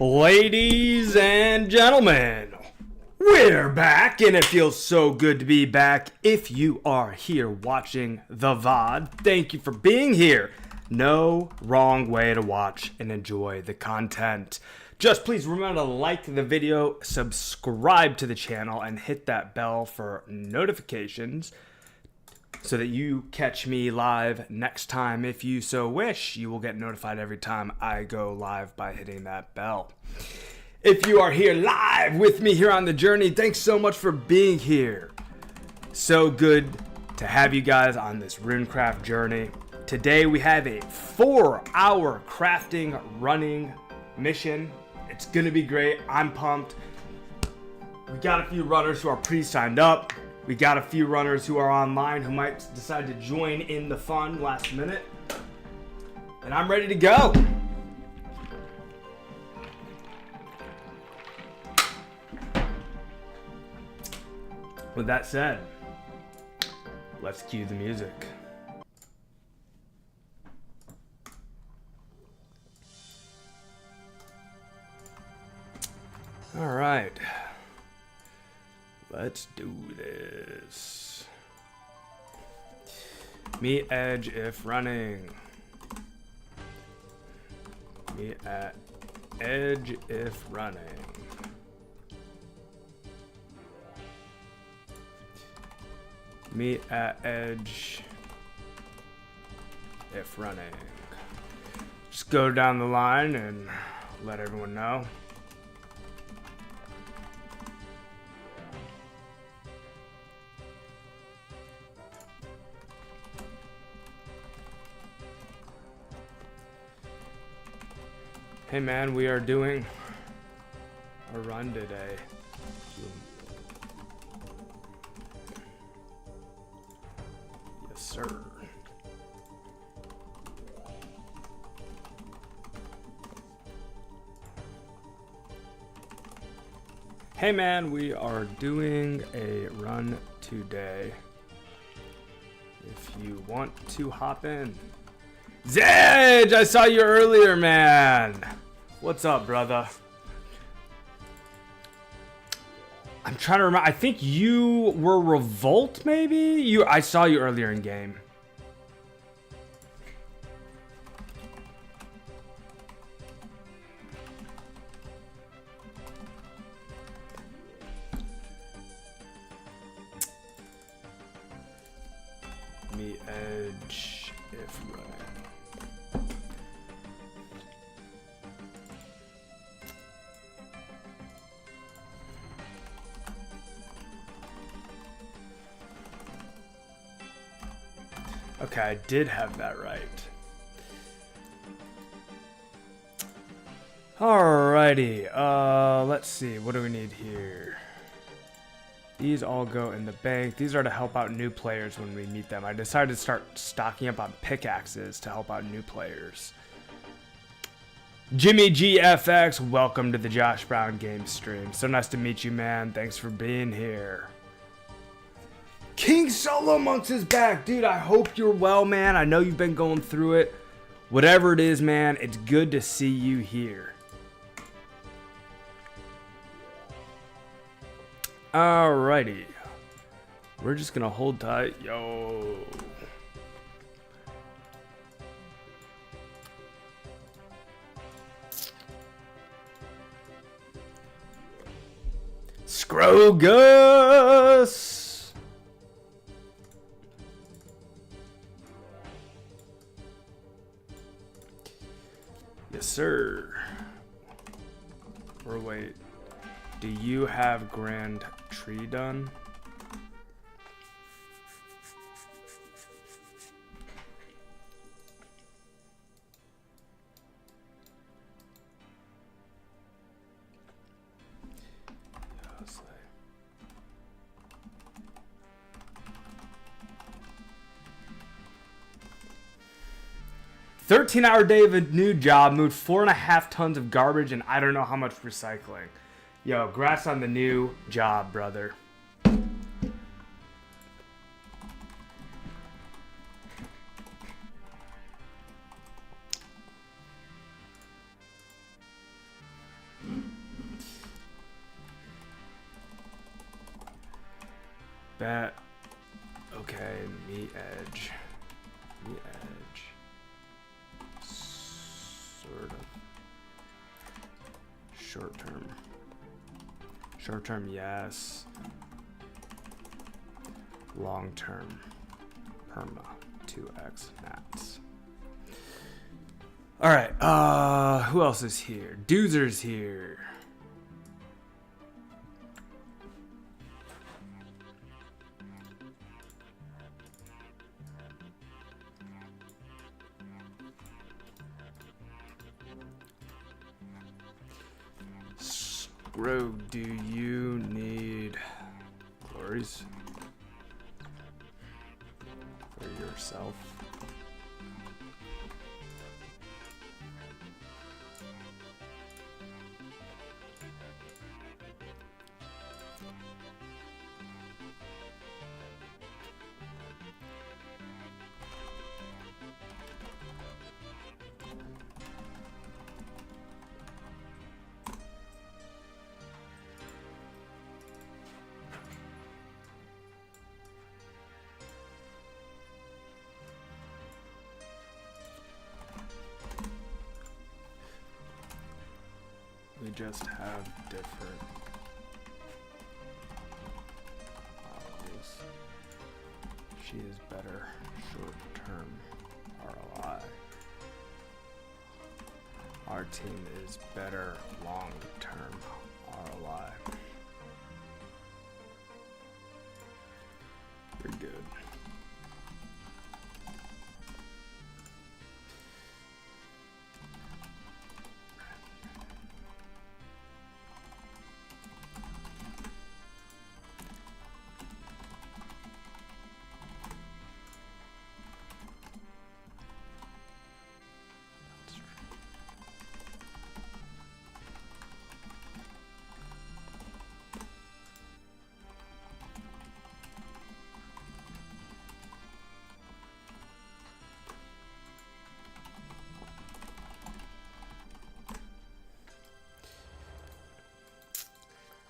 Ladies and gentlemen, we're back, and it feels so good to be back. If you are here watching the VOD, thank you for being here. No wrong way to watch and enjoy the content. Just please remember to like the video, subscribe to the channel, and hit that bell for notifications so that you catch me live next time. If you so wish, you will get notified every time I go live by hitting that bell. If you are here live with me here on the journey, thanks so much for being here. So good to have you guys on this Runecraft journey. Today we have a 4-hour crafting running mission. It's gonna be great. I'm pumped. We got a few runners who are pre-signed up. We got a few runners who are online who might decide to join in the fun last minute. And I'm ready to go. With that said, let's cue the music. All right. Let's do this. Meet edge if running. Meet at edge if running. Meet at edge if running. Just go down the line and let everyone know. Hey man, we are doing a run today. Yes, sir. Hey man, we are doing a run today. If you want to hop in. Zedge, I saw you earlier, man. What's up, brother? I'm trying to remember. I think you were Revolt, maybe? I saw you earlier in game. Me edge if running. Okay, I did have that right. Alrighty, let's see, what do we need here? These all go in the bank. These are to help out new players when we meet them. I decided to start stocking up on pickaxes to help out new players. Jimmy GFX, welcome to the Josh Brown game stream. So nice to meet you, man. Thanks for being here. King Solo Monks is back. Dude, I hope you're well, man. I know you've been going through it. Whatever it is, man, it's good to see you here. Alrighty. We're just gonna hold tight. Yo. Scrogus. Yes, sir. Or wait, do you have Grand Tree done? Yes, 13-hour day of a new job, moved 4.5 tons of garbage, and I don't know how much recycling. Yo, congrats on the new job, brother. Bet. Okay, me edge. Me edge. Sort of. Short term. Short term, yes. Long term. Perma. 2x mats. Alright, who else is here? Doozer's here. Scrog, do you need glories for yourself? We just have different models. She is better short-term ROI. Our team is better long-term ROI. You're good.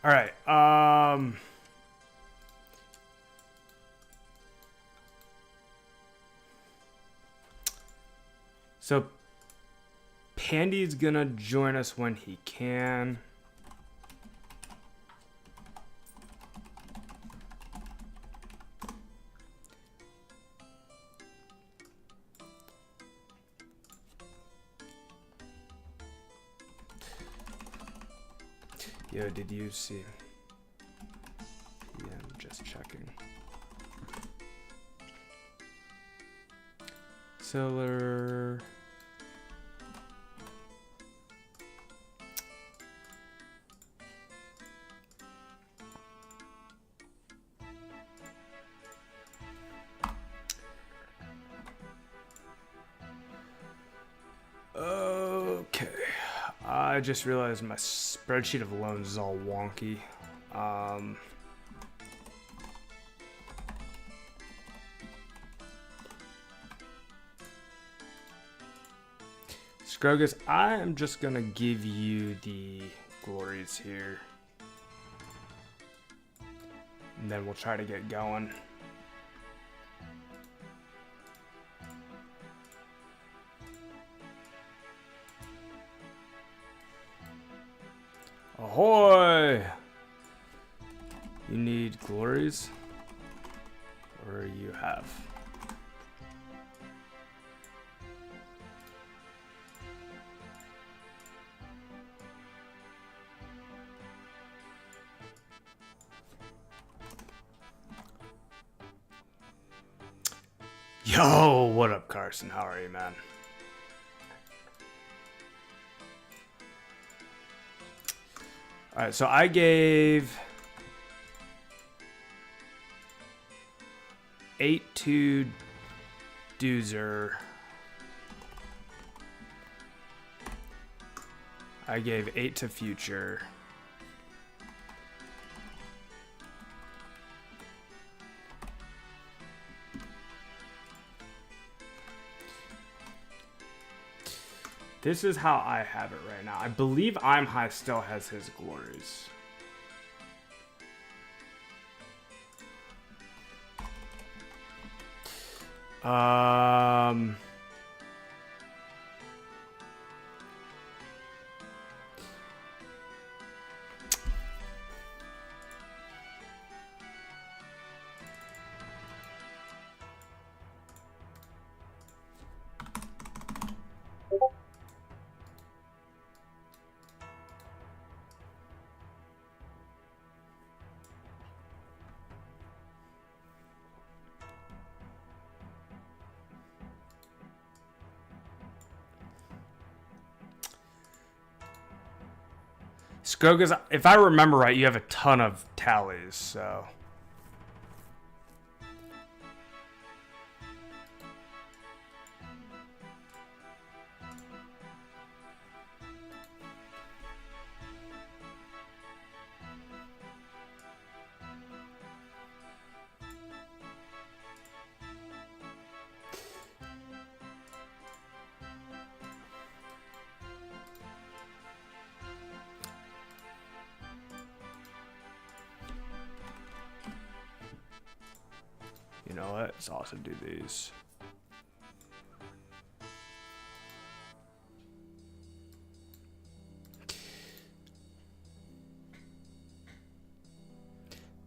All right. So Pandy's gonna join us when he can. Yo, did you see? Yeah, I'm just checking. Solar. Okay. I just realized my spreadsheet of loans is all wonky. Scrogus, I am just gonna give you the glories here. And then we'll try to get going. Ahoy! You need glories? Or you have? Yo, what up, Carson? How are you, man? All right, so I gave 8 to Doozer. I gave 8 to Future. This is how I have it right now. I believe I'm High still has his glories. Um... Scrogus, if I remember right, you have a ton of tallies, so... You know what? Let's also do these.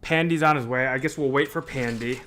Pandy's on his way. I guess we'll wait for Pandy.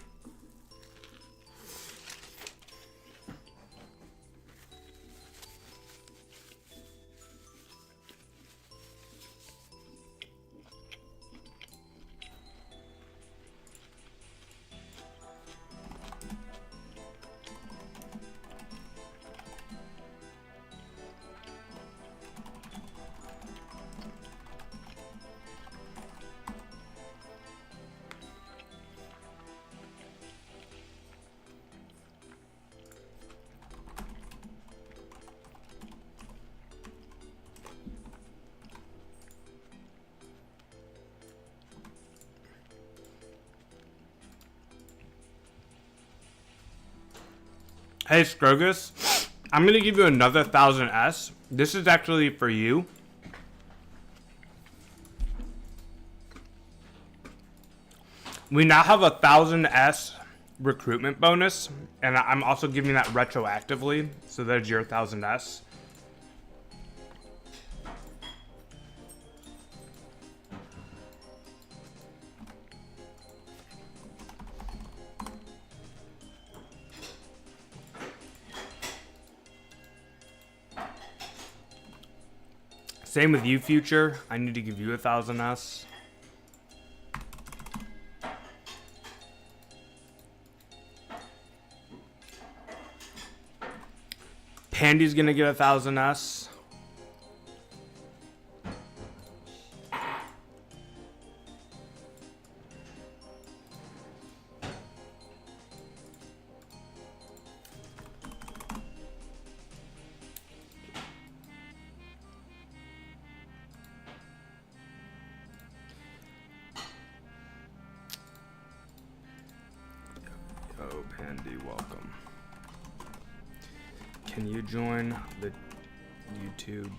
Hey, Scrogus, I'm going to give you another 1000S. This is actually for you. We now have a 1000S recruitment bonus, and I'm also giving that retroactively, so there's your 1000S. Same with you, Future. I need to give you a 1000S. Pandy's gonna get a 1000S. Oh, Pandy, welcome. Can you join the YouTube?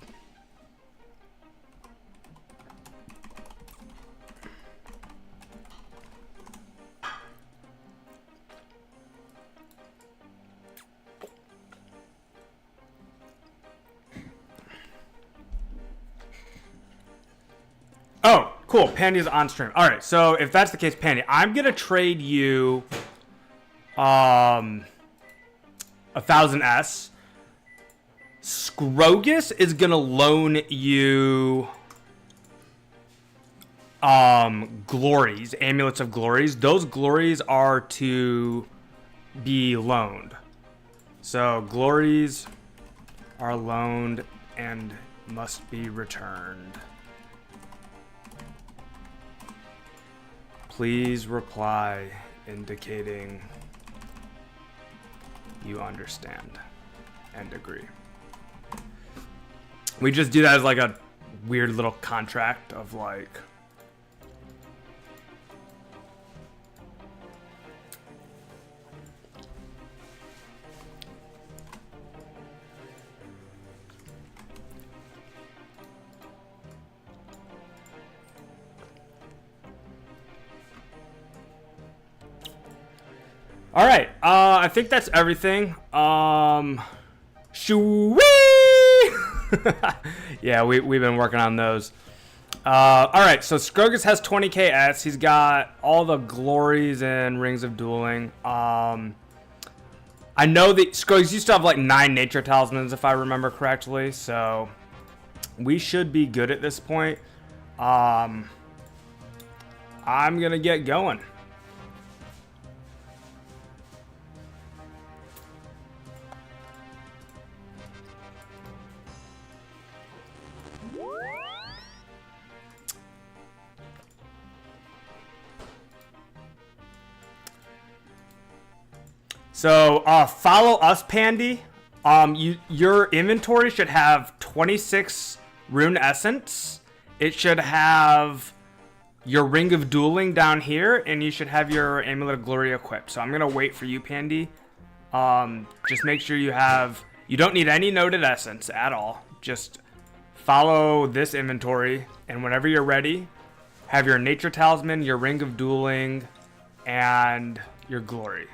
Oh, cool. Pandy's on stream. All right, so if that's the case, Pandy, I'm gonna trade you a 1000S. Scrogus is gonna loan you glories, amulets of glories. Those glories are to be loaned. So glories are loaned and must be returned. Please reply indicating you understand and agree. We just do that as like a weird little contract of like, All right. I think that's everything. Shoo-wee! Yeah, we've been working on those. All right, so Scrogus has 20k S. He's got all the glories and rings of dueling. I know that Scrogus used to have like 9 nature talismans, if I remember correctly. So we should be good at this point. I'm gonna get going. So follow us, Pandy. Your inventory should have 26 rune essence. It should have your ring of dueling down here, and you should have your amulet of glory equipped. So I'm gonna wait for you, Pandy. Just make sure you don't need any noted essence at all. Just follow this inventory, and whenever you're ready, have your nature talisman, your ring of dueling, and your glory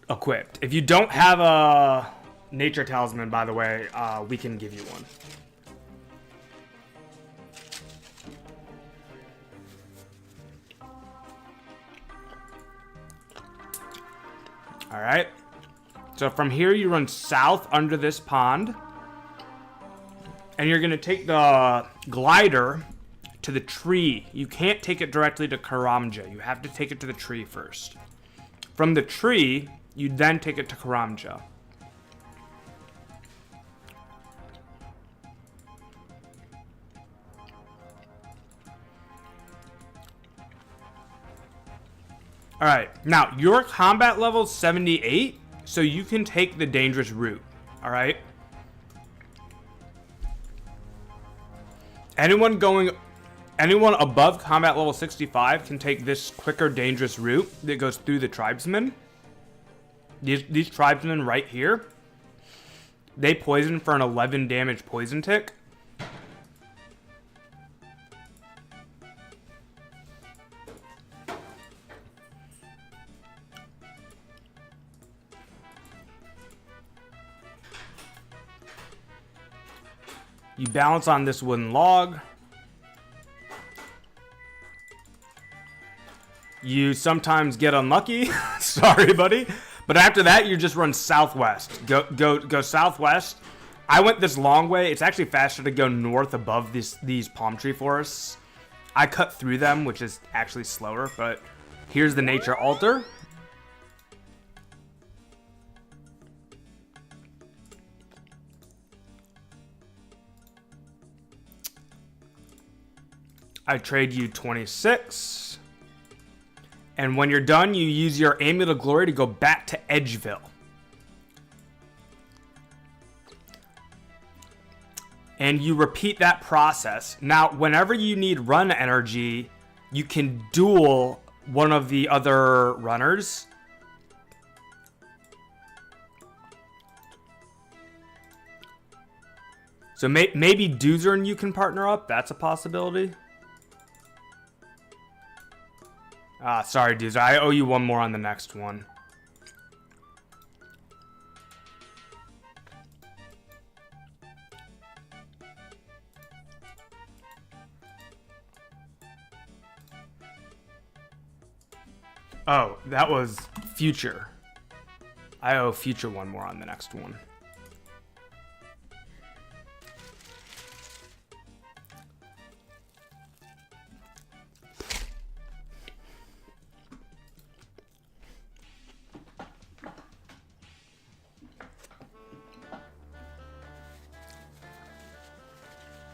equipped. If you don't have a nature talisman, by the way, we can give you one. All right. So from here, you run south under this pond, and you're gonna take the glider to the tree. You can't take it directly to Karamja. You have to take it to the tree first. From the tree, you then take it to Karamja. Alright, now your combat level is 78, so you can take the dangerous route. Alright? Anyone above combat level 65 can take this quicker dangerous route that goes through the tribesmen. These tribesmen right here, they poison for an 11 damage poison tick. You balance on this wooden log. You sometimes get unlucky. Sorry, buddy. But after that, you just run southwest. Go southwest. I went this long way. It's actually faster to go north above these palm tree forests. I cut through them, which is actually slower, but here's the nature altar. I trade you 26. And when you're done, you use your amulet of glory to go back to Edgeville. And you repeat that process. Now, whenever you need run energy, you can duel one of the other runners. So maybe Doozer and you can partner up. That's a possibility. Sorry, dudes. I owe you one more on the next one. Oh, that was Future. I owe Future one more on the next one.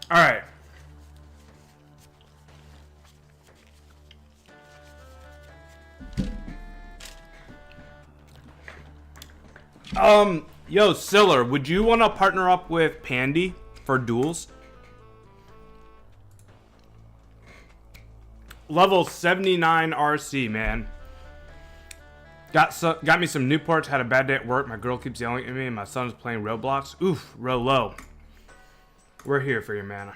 All right. Yo, Siller, would you want to partner up with Pandy for duels? Level 79 RC, man. Got me some Newports, had a bad day at work. My girl keeps yelling at me, and my son's playing Roblox. Oof, row low. We're here for you, man.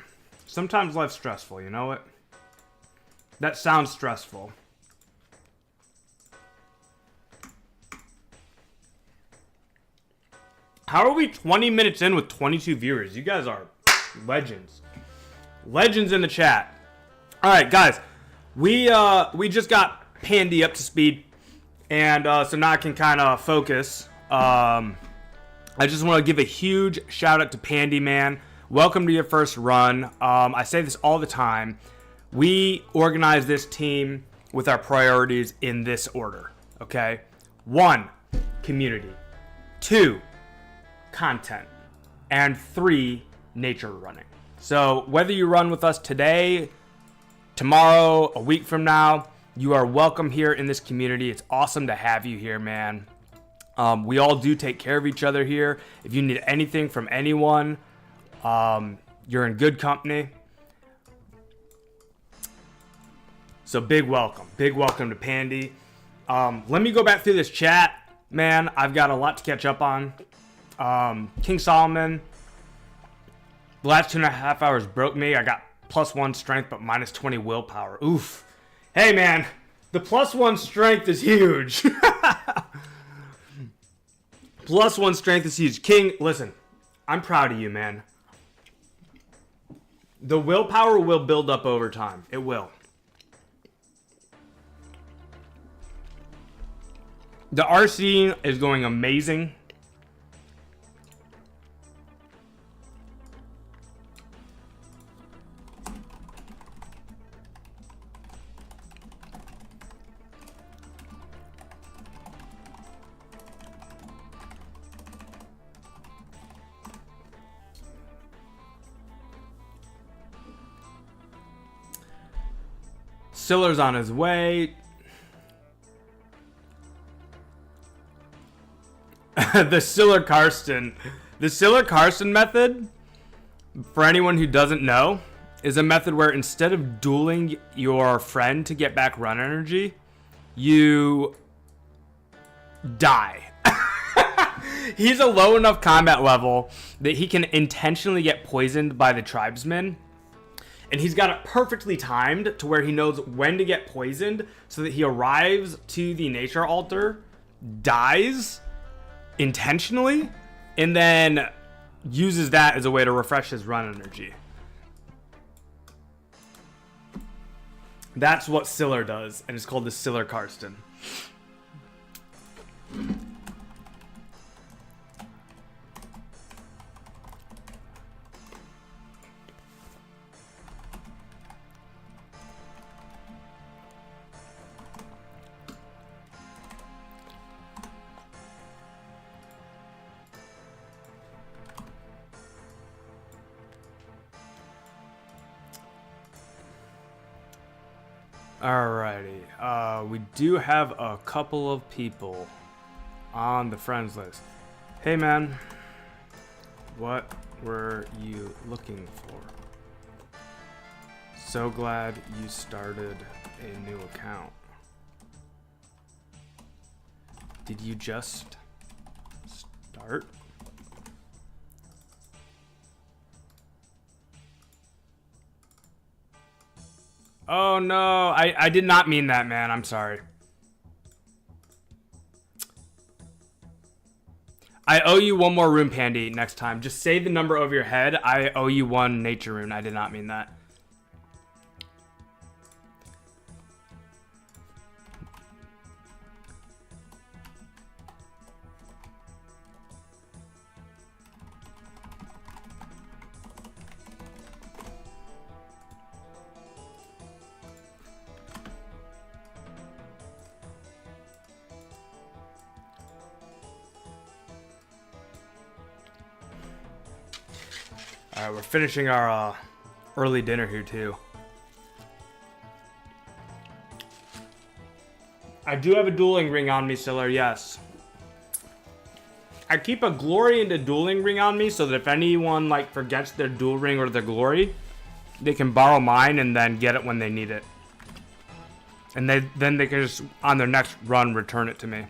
Sometimes life's stressful, you know what? That sounds stressful. How are we 20 minutes in with 22 viewers? You guys are legends. Legends in the chat. All right, guys. We just got Pandy up to speed. And so now I can kind of focus. I just want to give a huge shout out to Pandy, man. Welcome to your first run. I say this all the time. We organize this team with our priorities in this order, okay? 1, community. 2, content. And 3, nature running. So whether you run with us today, tomorrow, a week from now, you are welcome here in this community. It's awesome to have you here, man. We all do take care of each other here. If you need anything from anyone, you're in good company. So big welcome to Pandy. Let me go back through this chat, man. I've got a lot to catch up on. King Solomon, the last 2.5 hours broke me. I got +1 strength, but -20 willpower. Oof. Hey, man, the +1 strength is huge. +1 strength is huge. King, listen, I'm proud of you, man. The willpower will build up over time. It will. The RC is going amazing. Siller's on his way. The Siller-Karsten method, for anyone who doesn't know, is a method where instead of dueling your friend to get back run energy, you die. He's a low enough combat level that he can intentionally get poisoned by the tribesmen. And he's got it perfectly timed to where he knows when to get poisoned so that he arrives to the nature altar, dies intentionally, and then uses that as a way to refresh his run energy. That's what Siller does, and it's called the Siller-Karsten. Alrighty, we do have a couple of people on the friends list. Hey man, what were you looking for? So glad you started a new account. Did you just start? Oh no, I did not mean that, man. I'm sorry. I owe you one more rune, Pandy, next time. Just say the number over your head. I owe you one nature rune. I did not mean that. Alright, we're finishing our early dinner here too. I do have a dueling ring on me, Siller, yes. I keep a glory and a dueling ring on me so that if anyone like forgets their duel ring or their glory, they can borrow mine and then get it when they need it. And then they can just, on their next run, return it to me.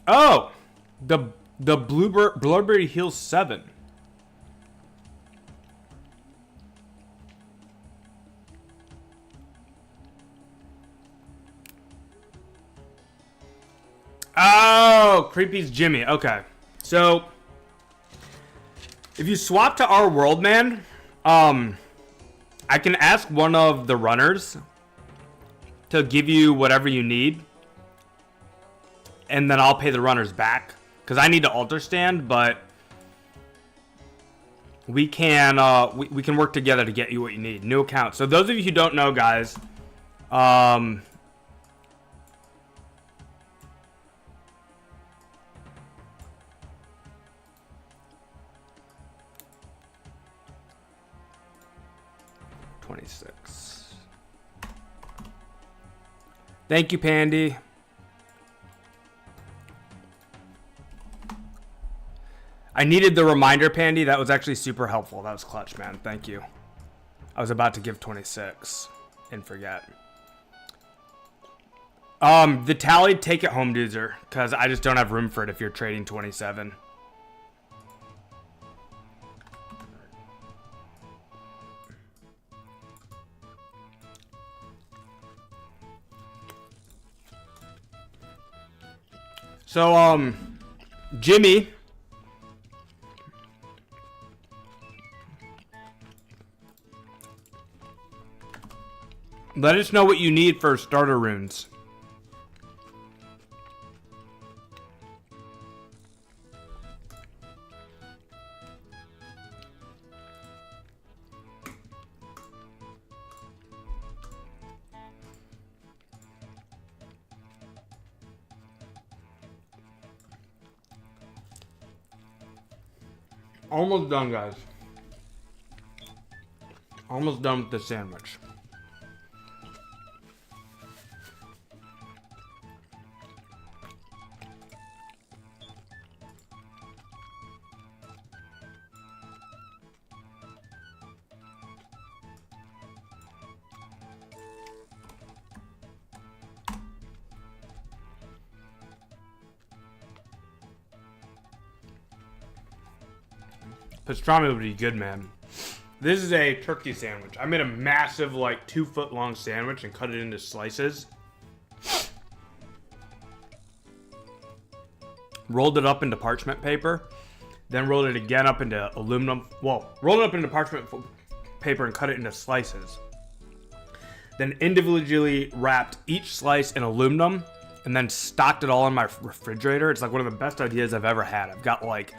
Oh, the Blueberry Hills 7. Oh, Creepy's Jimmy. Okay. So, if you swap to our world, man, I can ask one of the runners to give you whatever you need. And then I'll pay the runners back. Because I need to altar stand, but we can we can work together to get you what you need. New account. So those of you who don't know, guys, 26. Thank you, Pandy. I needed the reminder, Pandy. That was actually super helpful. That was clutch, man. Thank you. I was about to give 26 and forget. The tally, take it home, Doozer, because I just don't have room for it if you're trading 27. So, Jimmy, let us know what you need for starter runes. Almost done, guys. Almost done with the sandwich. Pastrami would be good, man. This is a turkey sandwich. I made a massive, like, 2-foot long sandwich and cut it into slices. Rolled it up into parchment paper. Then rolled it again up into aluminum. Well, rolled it up into parchment paper and cut it into slices. Then individually wrapped each slice in aluminum and then stocked it all in my refrigerator. It's like one of the best ideas I've ever had. I've got like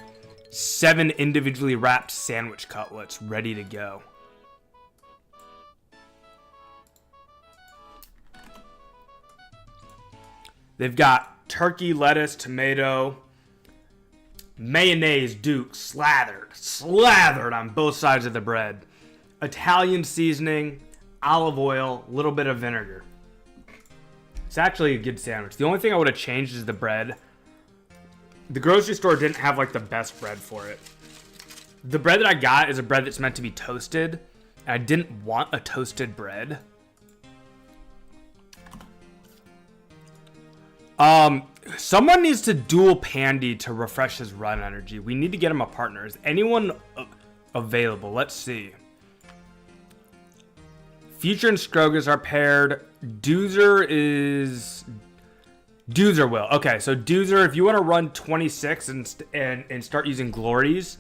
7 individually wrapped sandwich cutlets ready to go. They've got turkey, lettuce, tomato, mayonnaise, Duke, slathered on both sides of the bread. Italian seasoning, olive oil, a little bit of vinegar. It's actually a good sandwich. The only thing I would have changed is the bread. The grocery store didn't have like the best bread for it. The bread that I got is a bread that's meant to be toasted. And I didn't want a toasted bread. Someone needs to duel Pandy to refresh his run energy. We need to get him a partner. Is anyone available? Let's see. Future and Scrogus are paired. Doozer will. Okay, so Doozer, if you want to run 26 and start using glories,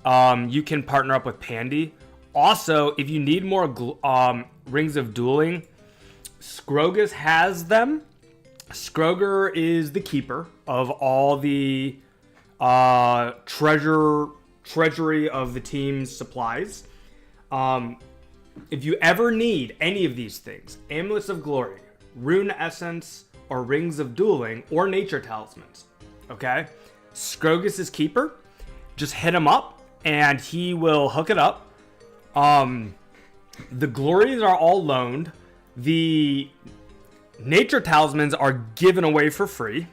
you can partner up with Pandy. Also, if you need more rings of dueling, Scrogus has them. Scroger is the keeper of all the treasury of the team's supplies. If you ever need any of these things, Amulets of Glory, Rune Essence, or Rings of Dueling, or Nature Talismans, okay? Scrogus is keeper. Just hit him up, and he will hook it up. The Glories are all loaned. The Nature Talismans are given away for free.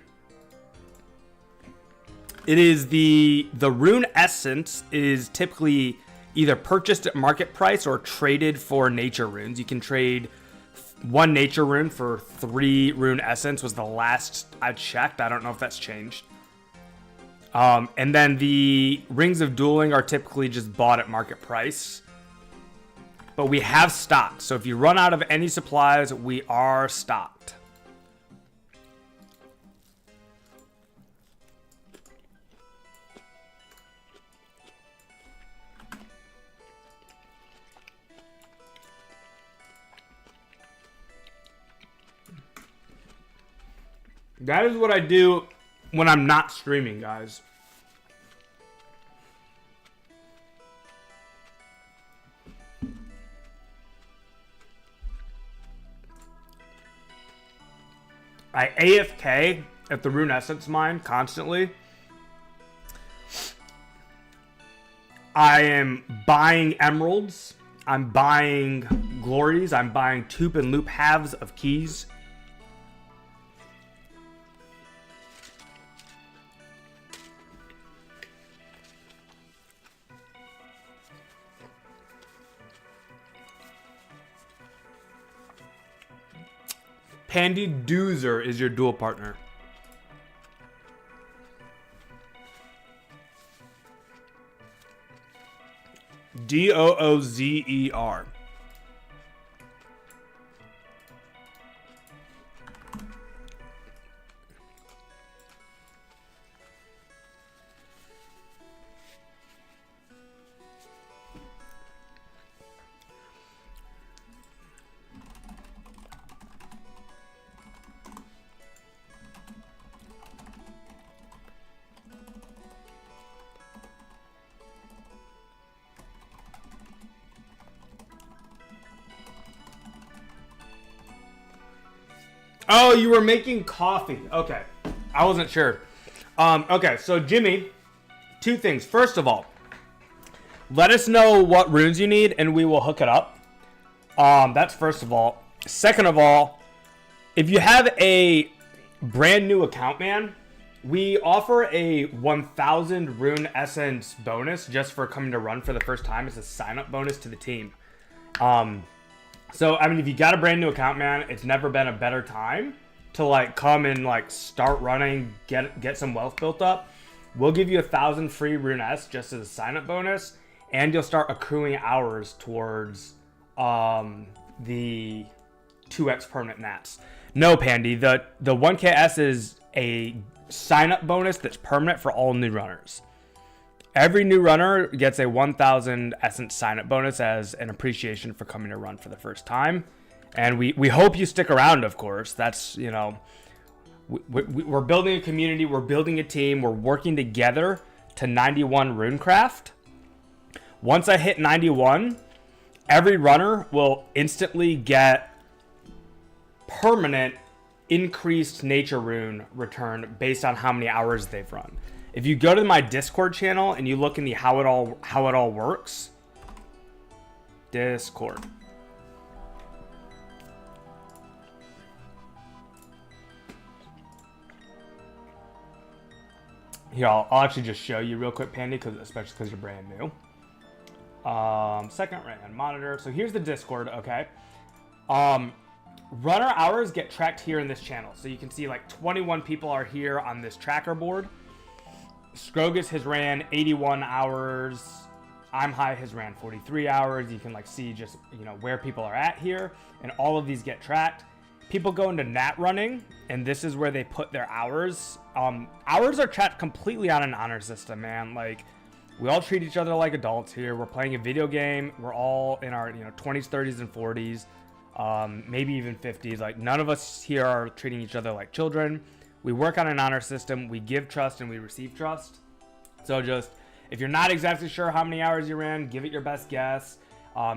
It is the Rune Essence is typically either purchased at market price or traded for nature runes. You can trade 1 nature rune for 3 rune essence was the last I checked. I don't know if that's changed. And then the rings of dueling are typically just bought at market price. But we have stock. So if you run out of any supplies, we are stocked. That is what I do when I'm not streaming, guys. I AFK at the Rune Essence mine constantly. I am buying emeralds. I'm buying glories. I'm buying tube and loop halves of keys. Pandy Doozer is your dual partner. Doozer. Oh, you were making coffee. Okay. I wasn't sure. Okay, so Jimmy, 2 things. First of all, let us know what runes you need and we will hook it up. That's first of all. Second of all, if you have a brand new account, man, we offer a 1,000 rune essence bonus just for coming to run for the first time. It's a sign-up bonus to the team. So, I mean, if you got a brand new account, man, it's never been a better time to, like, come and, like, start running, get some wealth built up. We'll give you 1,000 free Rune S just as a sign-up bonus, and you'll start accruing hours towards the 2x permanent nats. No, Pandy, the 1KS is a sign-up bonus that's permanent for all new runners. Every new runner gets a 1,000 essence sign-up bonus as an appreciation for coming to run for the first time. And we hope you stick around, of course. That's, you know, we're building a community. We're building a team. We're working together to 91 Runecraft. Once I hit 91, every runner will instantly get permanent increased nature rune return based on how many hours they've run. If you go to my Discord channel and you look in the how it all works, Discord. Here, I'll actually just show you real quick, Pandy, especially because you're brand new. Second run monitor. So here's the Discord, okay? Runner hours get tracked here in this channel. So you can see like 21 people are here on this tracker board. Scrogus has ran 81 hours. I'm High has ran 43 hours. You can like see just, you know, where people are at here, and all of these get tracked. People go into nat running, and this is where they put their hours. Hours are tracked completely on an honor system, man. Like, we all treat each other like adults here. We're playing a video game. We're all in our, you know, 20s, 30s, and 40s, maybe even 50s. Like, none of us here are treating each other like children. We work on an honor system. We give trust and we receive trust. So just, if you're not exactly sure how many hours you ran, give it your best guess.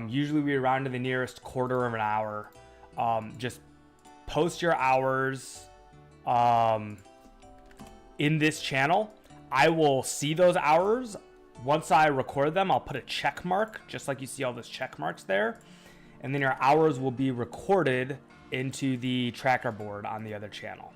Usually we round to the nearest quarter of an hour. Just post your hours in this channel. I will see those hours. Once I record them, I'll put a check mark, just like you see all those check marks there. And then your hours will be recorded into the tracker board on the other channel.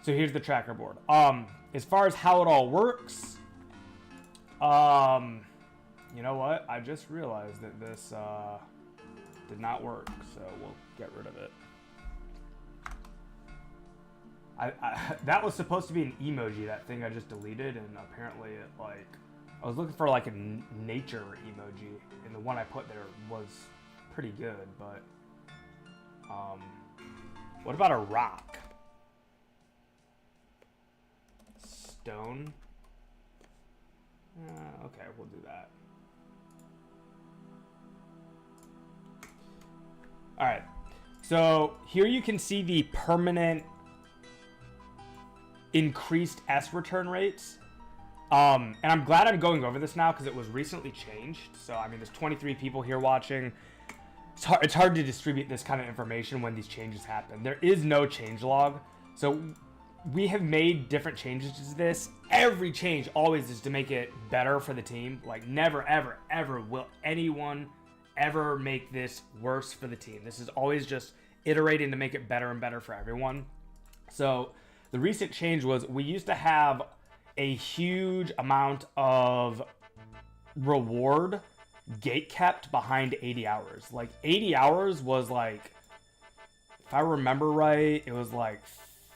So here's the tracker board. As far as how it all works, you know what? I just realized that this did not work, so we'll get rid of it. That was supposed to be an emoji, that thing I just deleted, and apparently it, like, I was looking for like a nature emoji, and the one I put there was pretty good, but what about a rock? Stone? Okay, we'll do that. All right, so here you can see the permanent increased S return rates. And I'm glad I'm going over this now because it was recently changed. So, I mean, there's 23 people here watching. It's hard to distribute this kind of information when these changes happen. There is no change log. So we have made different changes to this. Every change always is to make it better for the team. Like, never, ever, ever will anyone ever make this worse for the team. This is always just iterating to make it better and better for everyone. So the recent change was we used to have a huge amount of reward gate kept behind 80 hours. Like 80 hours was like, if I remember right, it was like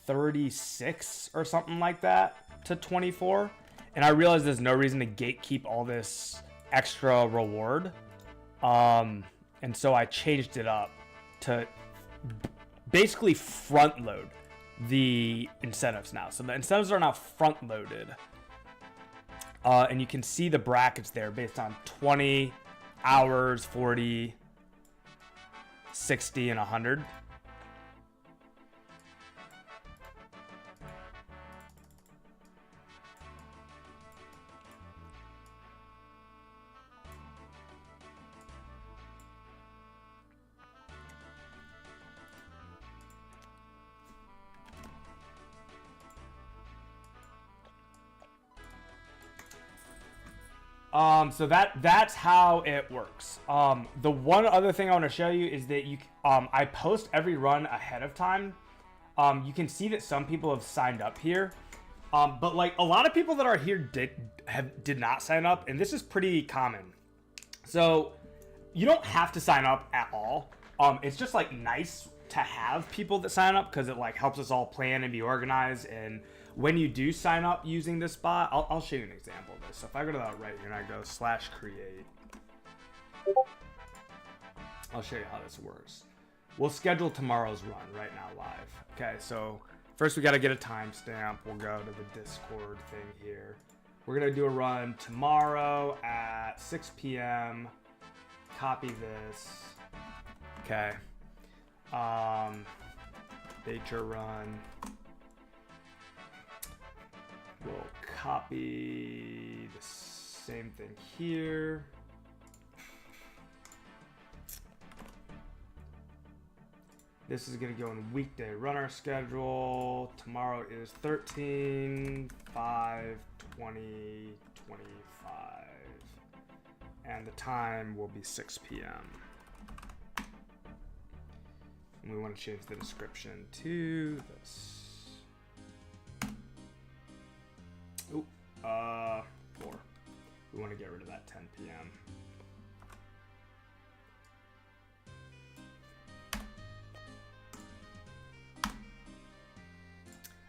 36 or something like that to 24. And I realized there's no reason to gatekeep all this extra reward. And so I changed it up to basically front load the incentives now. So the incentives are now front loaded. And you can see the brackets there based on 20 hours, 40, 60, and 100. So that's how it works. The one other thing I want to show you is that I post every run ahead of time. You can see that some people have signed up here. But like a lot of people that are here did not sign up, and this is pretty common. So you don't have to sign up at all. It's just like nice to have people that sign up because it like helps us all plan and be organized. And when you do sign up using this bot, I'll show you an example of this. So if I go to the right here and I go /create, I'll show you how this works. We'll schedule tomorrow's run right now live. Okay, so first we got to get a timestamp. We'll go to the Discord thing here. We're going to do a run tomorrow at 6 p.m. Copy this. Okay. Nature run. We'll copy the same thing here. This is going to go in weekday runner schedule. Tomorrow is 13/5/2025. And the time will be 6 p.m. And we want to change the description to this. 4. We want to get rid of that 10 p.m.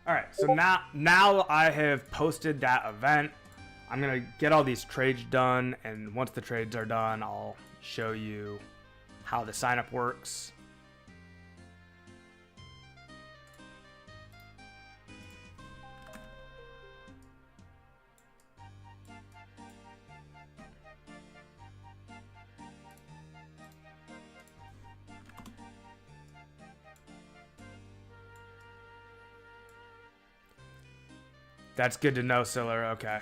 All right, so now I have posted that event. I'm gonna get all these trades done, and once the trades are done, I'll show you how the sign up works. That's good to know, Siller. Okay.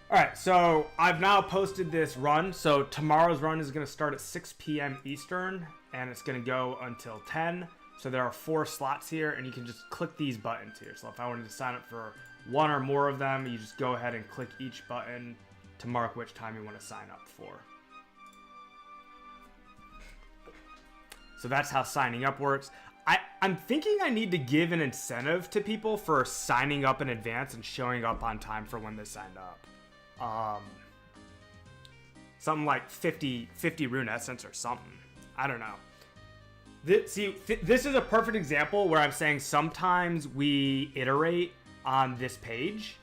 All right, so I've now posted this run. So tomorrow's run is going to start at 6 p.m. Eastern, and it's going to go until 10. So there are 4 slots here, and you can just click these buttons here. So if I wanted to sign up for one or more of them, you just go ahead and click each button to mark which time you want to sign up for. So that's how signing up works. I'm thinking I need to give an incentive to people for signing up in advance and showing up on time for when they signed up. Something like 50 rune essence or something. I don't know. This is a perfect example where I'm saying sometimes we iterate on this page,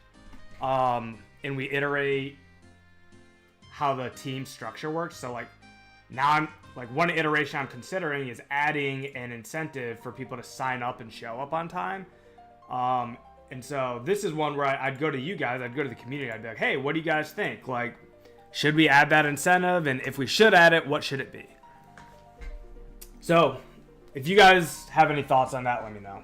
and we iterate how the team structure works. So like now I'm like one iteration I'm considering is adding an incentive for people to sign up and show up on time. And so this is one where I'd go to you guys, I'd go to the community, I'd be like, hey, what do you guys think? Like, should we add that incentive? And if we should add it, what should it be? So if you guys have any thoughts on that, let me know.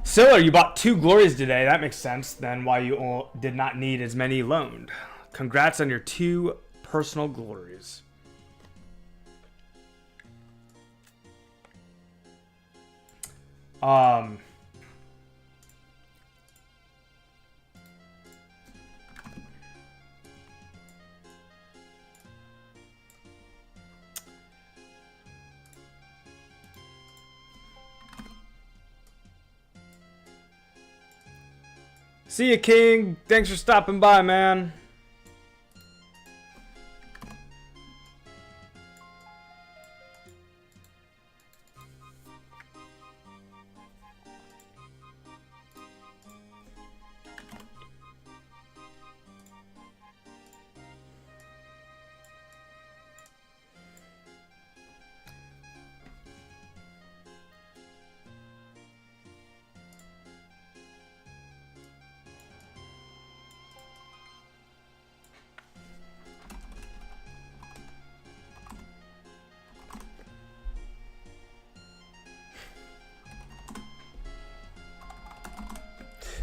Siller, you bought 2 glories today. That makes sense then why you did not need as many loaned. Congrats on your 2 personal glories. See ya, King. Thanks for stopping by, man.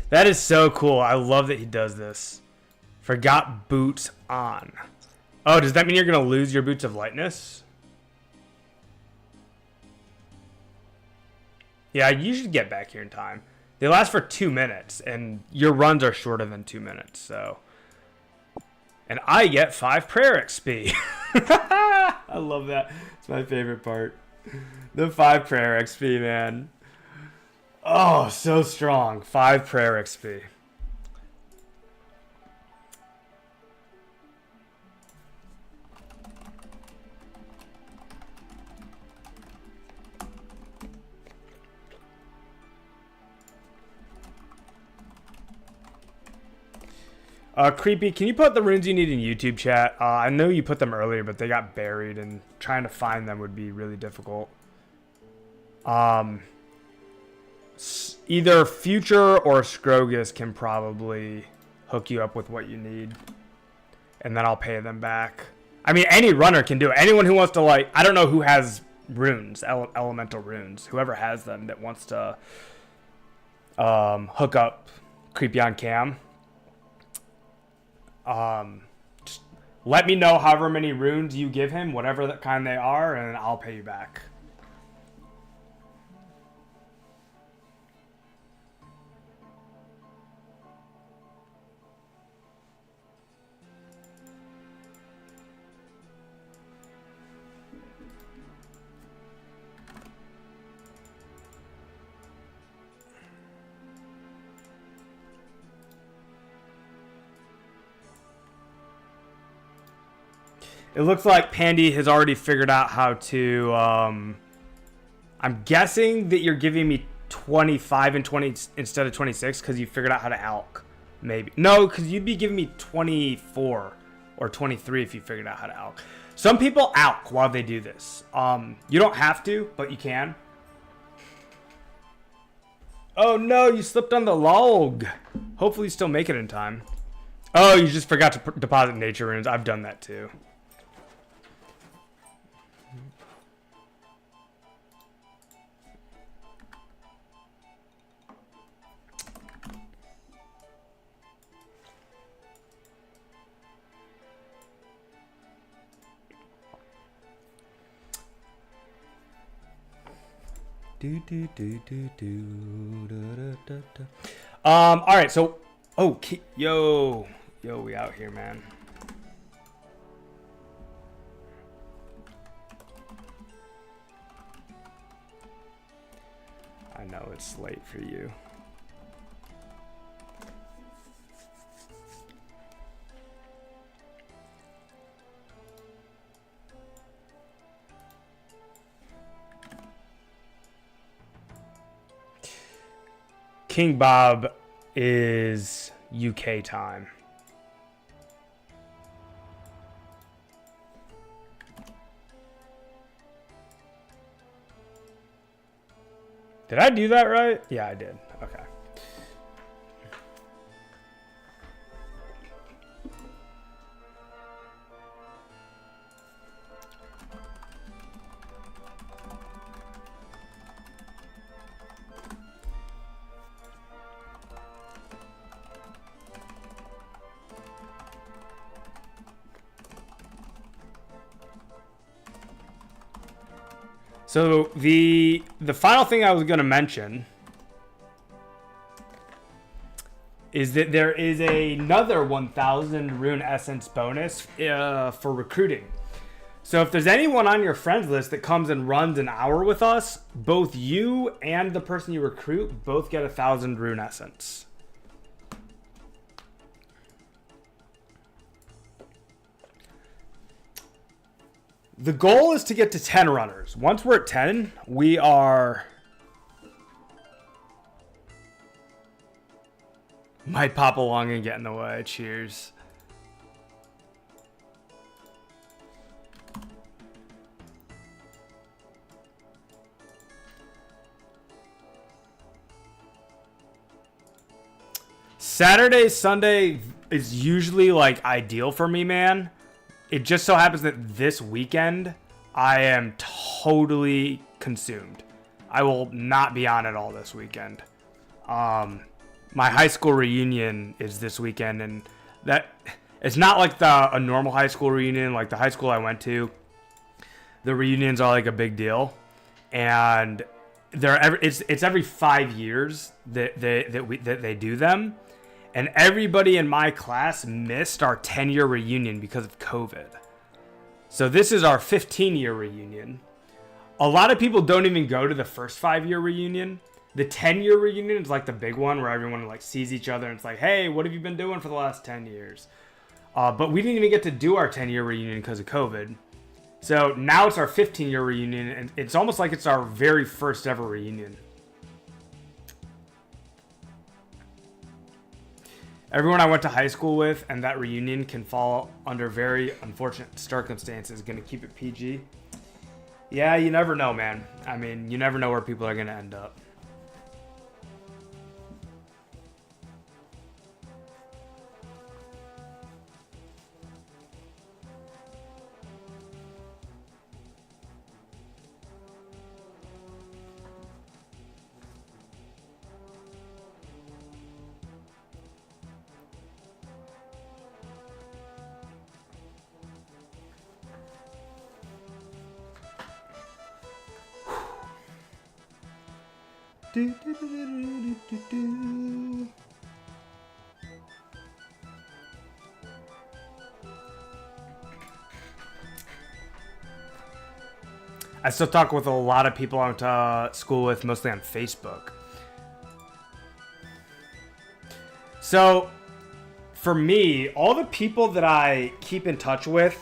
That is so cool. I love that he does this. Forgot boots on. Oh, does that mean you're going to lose your boots of lightness? Yeah, you should get back here in time. They last for 2 minutes, and your runs are shorter than 2 minutes, so. And I get 5 prayer XP. I love that. It's my favorite part. The 5 prayer XP, man. Oh, so strong. 5 prayer XP. Creepy, can you put the runes you need in YouTube chat? I know you put them earlier, but they got buried, and trying to find them would be really difficult. Either Future or Scrogus can probably hook you up with what you need, and then I'll pay them back. I mean, any runner can do it. Anyone who wants to, like, I don't know who has runes, elemental runes. Whoever has them that wants to hook up Creepy on cam. Just let me know however many runes you give him, whatever that kind they are, and I'll pay you back. It looks like Pandy has already figured out how to, I'm guessing that you're giving me 25 and 20 instead of 26 because you figured out how to alch. Maybe. No, because you'd be giving me 24 or 23 if you figured out how to alch. Some people alch while they do this. You don't have to, but you can. Oh no, you slipped on the log. Hopefully you still make it in time. Oh, you just forgot to deposit nature runes. I've done that too. All right, so yo, we out here, man. I know it's late for you. King Bob is UK time. Did I do that right? Yeah, I did. Okay. So the final thing I was going to mention is that there is another 1,000 rune essence bonus for recruiting. So if there's anyone on your friends list that comes and runs an hour with us, both you and the person you recruit both get 1,000 rune essence. The goal is to get to 10 runners. Once we're at 10, we are... Might pop along and get in the way. Cheers. Saturday, Sunday is usually like ideal for me, man. It just so happens that this weekend, I am totally consumed. I will not be on at all this weekend. My high school reunion is this weekend, and that it's not like a normal high school reunion. Like the high school I went to, the reunions are like a big deal, and it's every 5 years that they do them. And everybody in my class missed our 10-year reunion because of COVID. So this is our 15-year reunion. A lot of people don't even go to the first 5-year reunion. The 10-year reunion is like the big one where everyone like sees each other and it's like, hey, what have you been doing for the last 10 years? But we didn't even get to do our 10-year reunion because of COVID. So now it's our 15-year reunion, and it's almost like it's our very first ever reunion. Everyone I went to high school with and that reunion can fall under very unfortunate circumstances. Gonna keep it PG. Yeah, you never know, man. I mean, you never know where people are gonna end up. I still talk with a lot of people I went to school with, mostly on Facebook. So, for me, all the people that I keep in touch with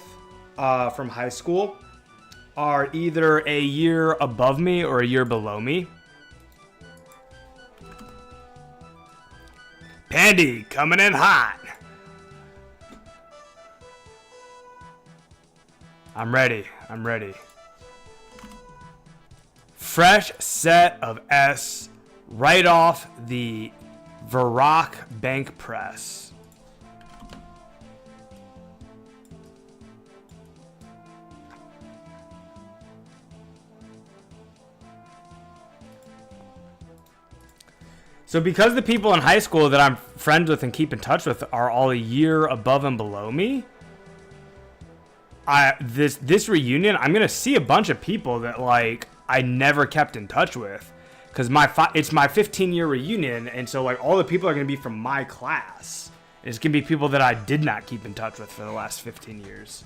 from high school are either a year above me or a year below me. Pandy, coming in hot. I'm ready. Fresh set of S right off the Varrock bank press. So because the people in high school that I'm friends with and keep in touch with are all a year above and below me, this reunion, I'm gonna see a bunch of people that like I never kept in touch with, because it's my 15-year reunion, and so like all the people are gonna be from my class. It's gonna be people that I did not keep in touch with for the last 15 years.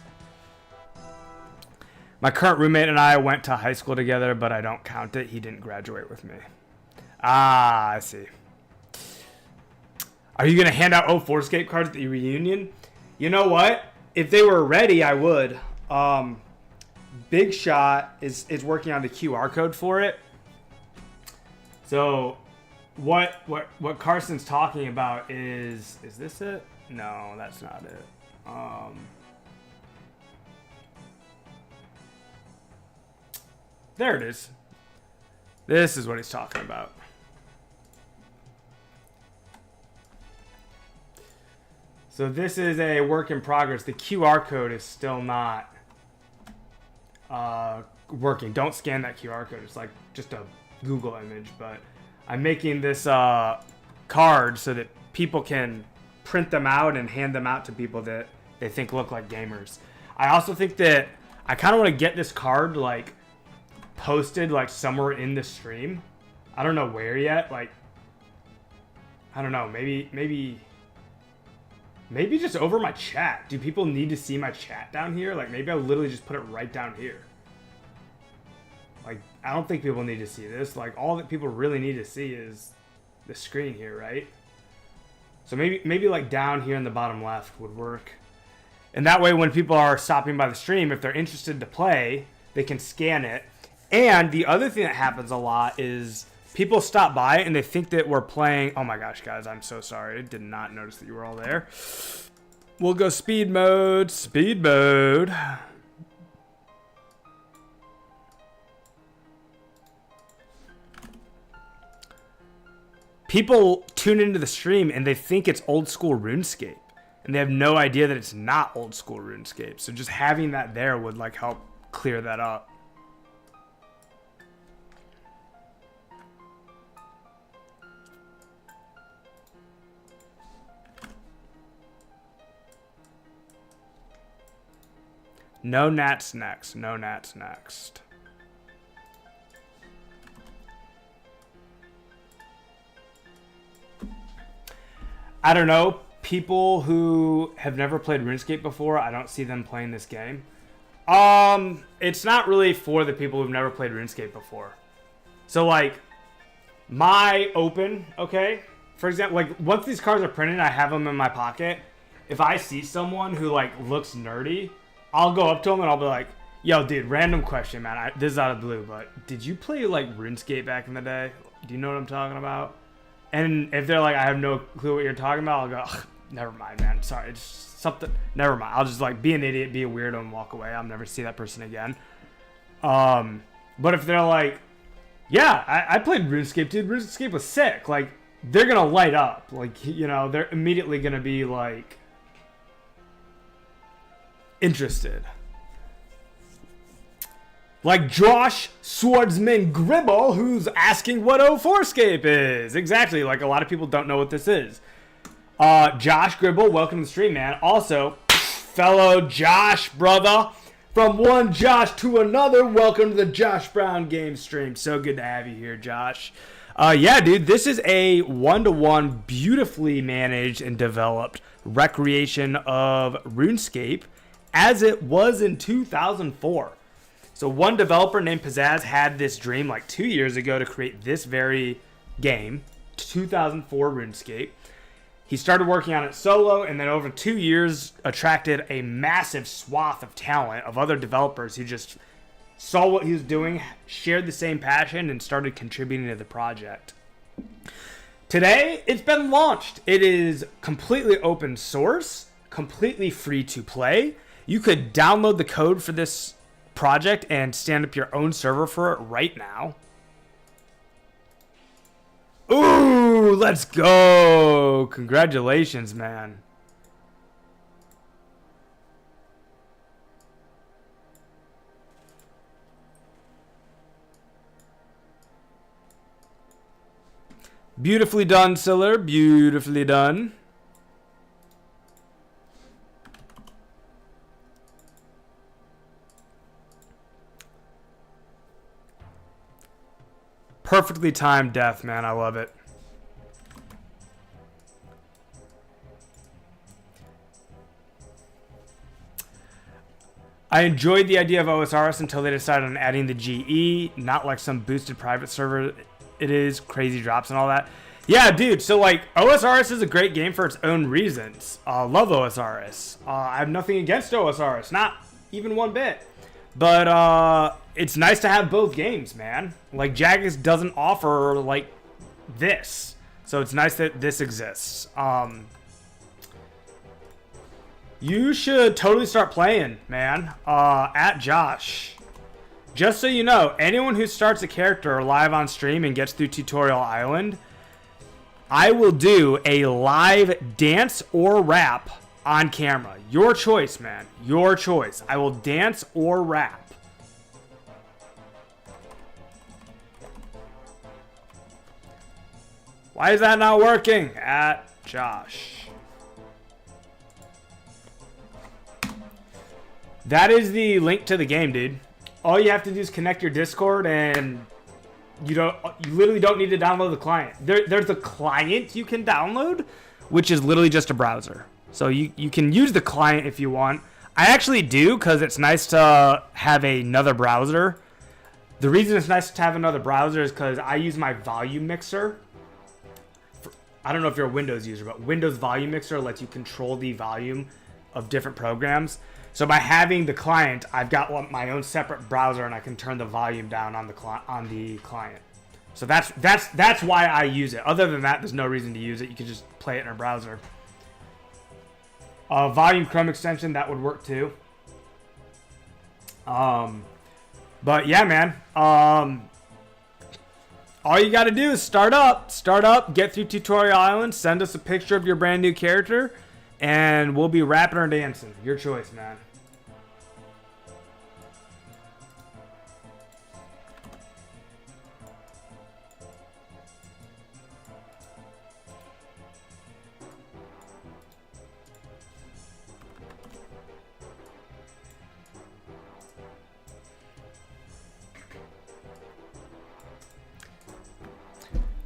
My current roommate and I went to high school together, but I don't count it. He didn't graduate with me. Ah, I see. Are you gonna hand out 2004Scape cards at the reunion? You know what? If they were ready, I would. Big Shot is working on the QR code for it. So what Carson's talking about is this it? No, that's not it. There it is. This is what he's talking about. So this is a work in progress. The QR code is still not working. Don't scan that QR code. It's like just a Google image, but I'm making this card so that people can print them out and hand them out to people that they think look like gamers. I also think that I kind of want to get this card like posted like somewhere in the stream. I don't know where yet. Like, I don't know. Maybe just over my chat. Do people need to see my chat down here? Like, maybe I'll literally just put it right down here. Like, I don't think people need to see this. Like, all that people really need to see is the screen here, right? So maybe like down here in the bottom left would work. And that way when people are stopping by the stream, if they're interested to play, they can scan it. And the other thing that happens a lot is people stop by and they think that we're playing. Oh my gosh, guys, I'm so sorry. I did not notice that you were all there. We'll go speed mode. Speed mode. People tune into the stream and they think it's old school RuneScape. And they have no idea that it's not old school RuneScape. So just having that there would like help clear that up. No Nats next. No Nats next. I don't know. People who have never played RuneScape before, I don't see them playing this game. It's not really for the people who've never played RuneScape before. So like, my open, okay? For example, like once these cards are printed, I have them in my pocket. If I see someone who like looks nerdy, I'll go up to them and I'll be like, yo, dude, random question, man. This is out of the blue, but did you play like RuneScape back in the day? Do you know what I'm talking about? And if they're like, I have no clue what you're talking about, I'll go, never mind, man. Sorry, it's something. Never mind. I'll just like be an idiot, be a weirdo, and walk away. I'll never see that person again. But if they're like, yeah, I played RuneScape, dude. RuneScape was sick. Like, they're gonna light up. Like, you know, they're immediately gonna be like interested. Like Josh Swordsman Gribble, who's asking what 2004Scape is. Exactly, like a lot of people don't know what this is. Josh Gribble, welcome to the stream, man. Also, fellow Josh brother, from one Josh to another, welcome to the Josh Brown game stream. So good to have you here, Josh. Yeah, dude, this is a one-to-one, beautifully managed and developed recreation of RuneScape as it was in 2004. So one developer named Pizzazz had this dream like 2 years ago to create this very game, 2004 RuneScape. He started working on it solo, and then over 2 years attracted a massive swath of talent of other developers who just saw what he was doing, shared the same passion, and started contributing to the project. Today, it's been launched. It is completely open source, completely free to play. You could download the code for this project and stand up your own server for it right now. Ooh, let's go. Congratulations, man. Beautifully done, Siller. Beautifully done. perfectly timed death, man. I love it. I enjoyed the idea of OSRS until they decided on adding the GE, not like some boosted private server it is, crazy drops and all that. Yeah, dude, so like OSRS is a great game for its own reasons. Love OSRS. I have nothing against OSRS, not even one bit. But it's nice to have both games, man. Like Jagex doesn't offer like this. So it's nice that this exists. You should totally start playing, man. At Josh. Just so you know, anyone who starts a character live on stream and gets through Tutorial Island, I will do a live dance or rap on camera. Your choice, man. Your choice. I will dance or rap. Why is that not working? At Josh. That is the link to the game, dude. All you have to do is connect your Discord, and you literally don't need to download the client. There's a client you can download, which is literally just a browser. So you can use the client if you want. I actually do, because it's nice to have another browser. The reason it's nice to have another browser is because I use my volume mixer. I don't know if you're a Windows user, but Windows volume mixer lets you control the volume of different programs. So by having the client, I've got my own separate browser, and I can turn the volume down on the client. So that's why I use it. Other than that, there's no reason to use it. You can just play it in a browser. Volume Chrome extension, that would work too. But yeah, man. All you got to do is start up, get through Tutorial Island, send us a picture of your brand new character, and we'll be rapping or dancing. Your choice, man.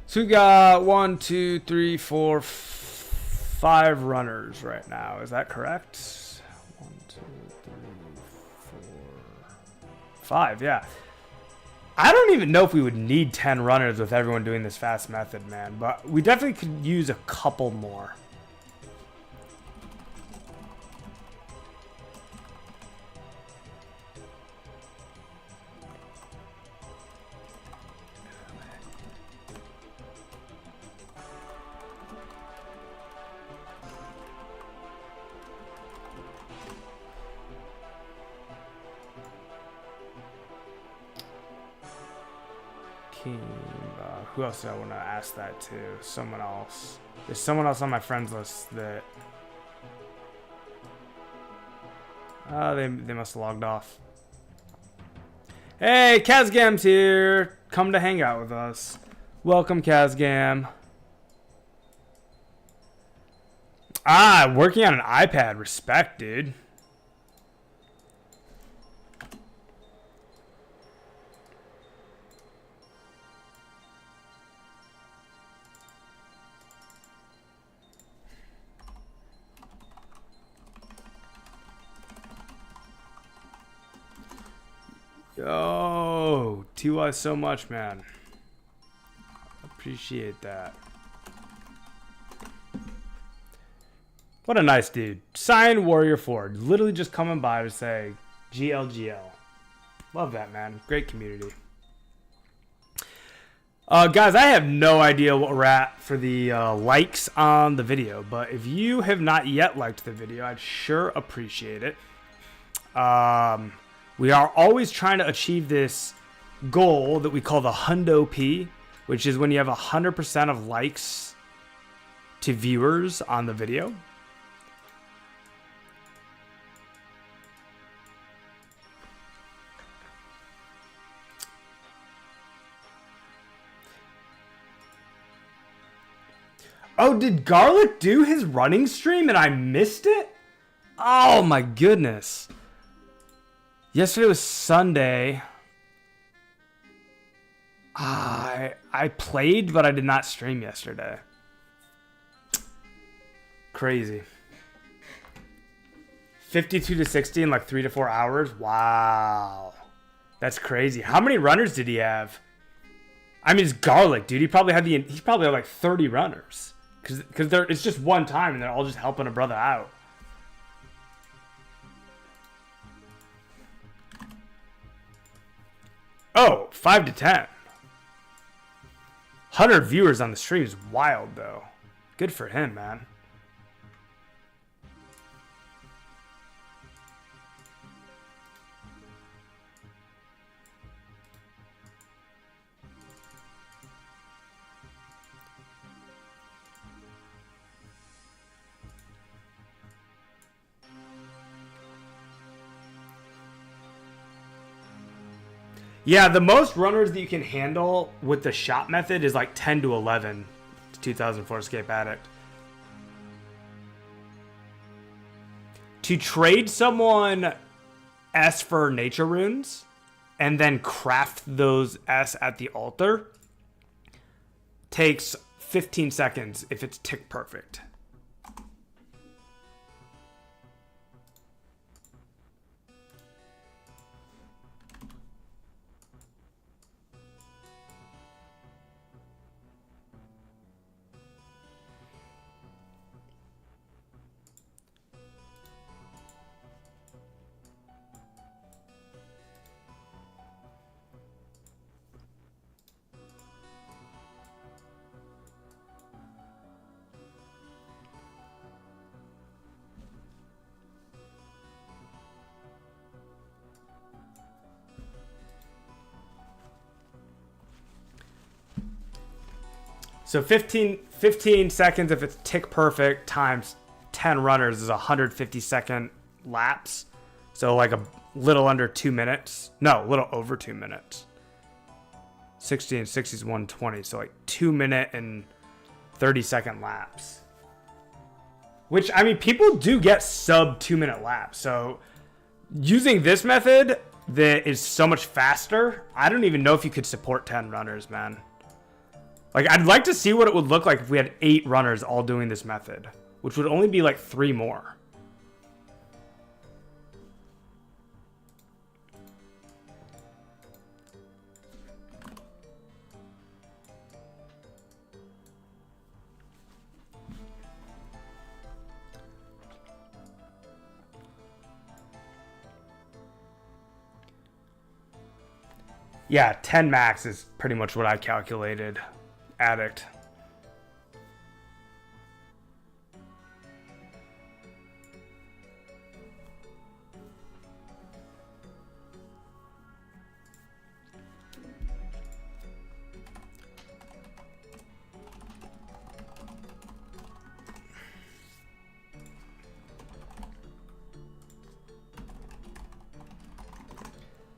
So we got 1, 2, 3, 4, 5 runners right now. Is that correct? 1, 2, 3, 4, 5. Yeah. I don't even know if we would need 10 runners with everyone doing this fast method, man. But we definitely could use a couple more. Who else do I want to ask that to? Someone else. There's someone else on my friends list that... they must have logged off. Hey, Kazgam's here. Come to hang out with us. Welcome, Kazgam. Working on an iPad. Respect, dude. Yo, TY so much, man. Appreciate that. What a nice dude. Sign Warrior Ford. Literally just coming by to say GLGL. Love that, man. Great community. Guys, I have no idea what we're at for the likes on the video, but if you have not yet liked the video, I'd sure appreciate it. We are always trying to achieve this goal that we call the Hundo P, which is when you have 100% of likes to viewers on the video. Oh, did Garlic do his running stream and I missed it? Oh my goodness. Yesterday was Sunday. I played, but I did not stream yesterday. Crazy. 52 to 60 in like 3 to 4 hours. Wow. That's crazy. How many runners did he have? I mean, it's garlic, dude. He probably had like 30 runners. Because it's just one time and they're all just helping a brother out. Oh, 5 to 10. 100 viewers on the stream is wild, though. Good for him, man. Yeah, the most runners that you can handle with the shot method is like 10 to 11. 2004Scape Addict. To trade someone S for nature runes and then craft those S at the altar takes 15 seconds if it's tick perfect. So 15 seconds if it's tick perfect times 10 runners is 150-second lapse. So like a little under 2 minutes. No, a little over 2 minutes. 60 and 60 is 120. So like 2 minute and 30-second lapse. Which, I mean, people do get sub 2 minute lapse. So using this method that is so much faster, I don't even know if you could support 10 runners, man. Like, I'd like to see what it would look like if we had 8 runners all doing this method, which would only be like 3 more. Yeah, 10 max is pretty much what I calculated. Addict.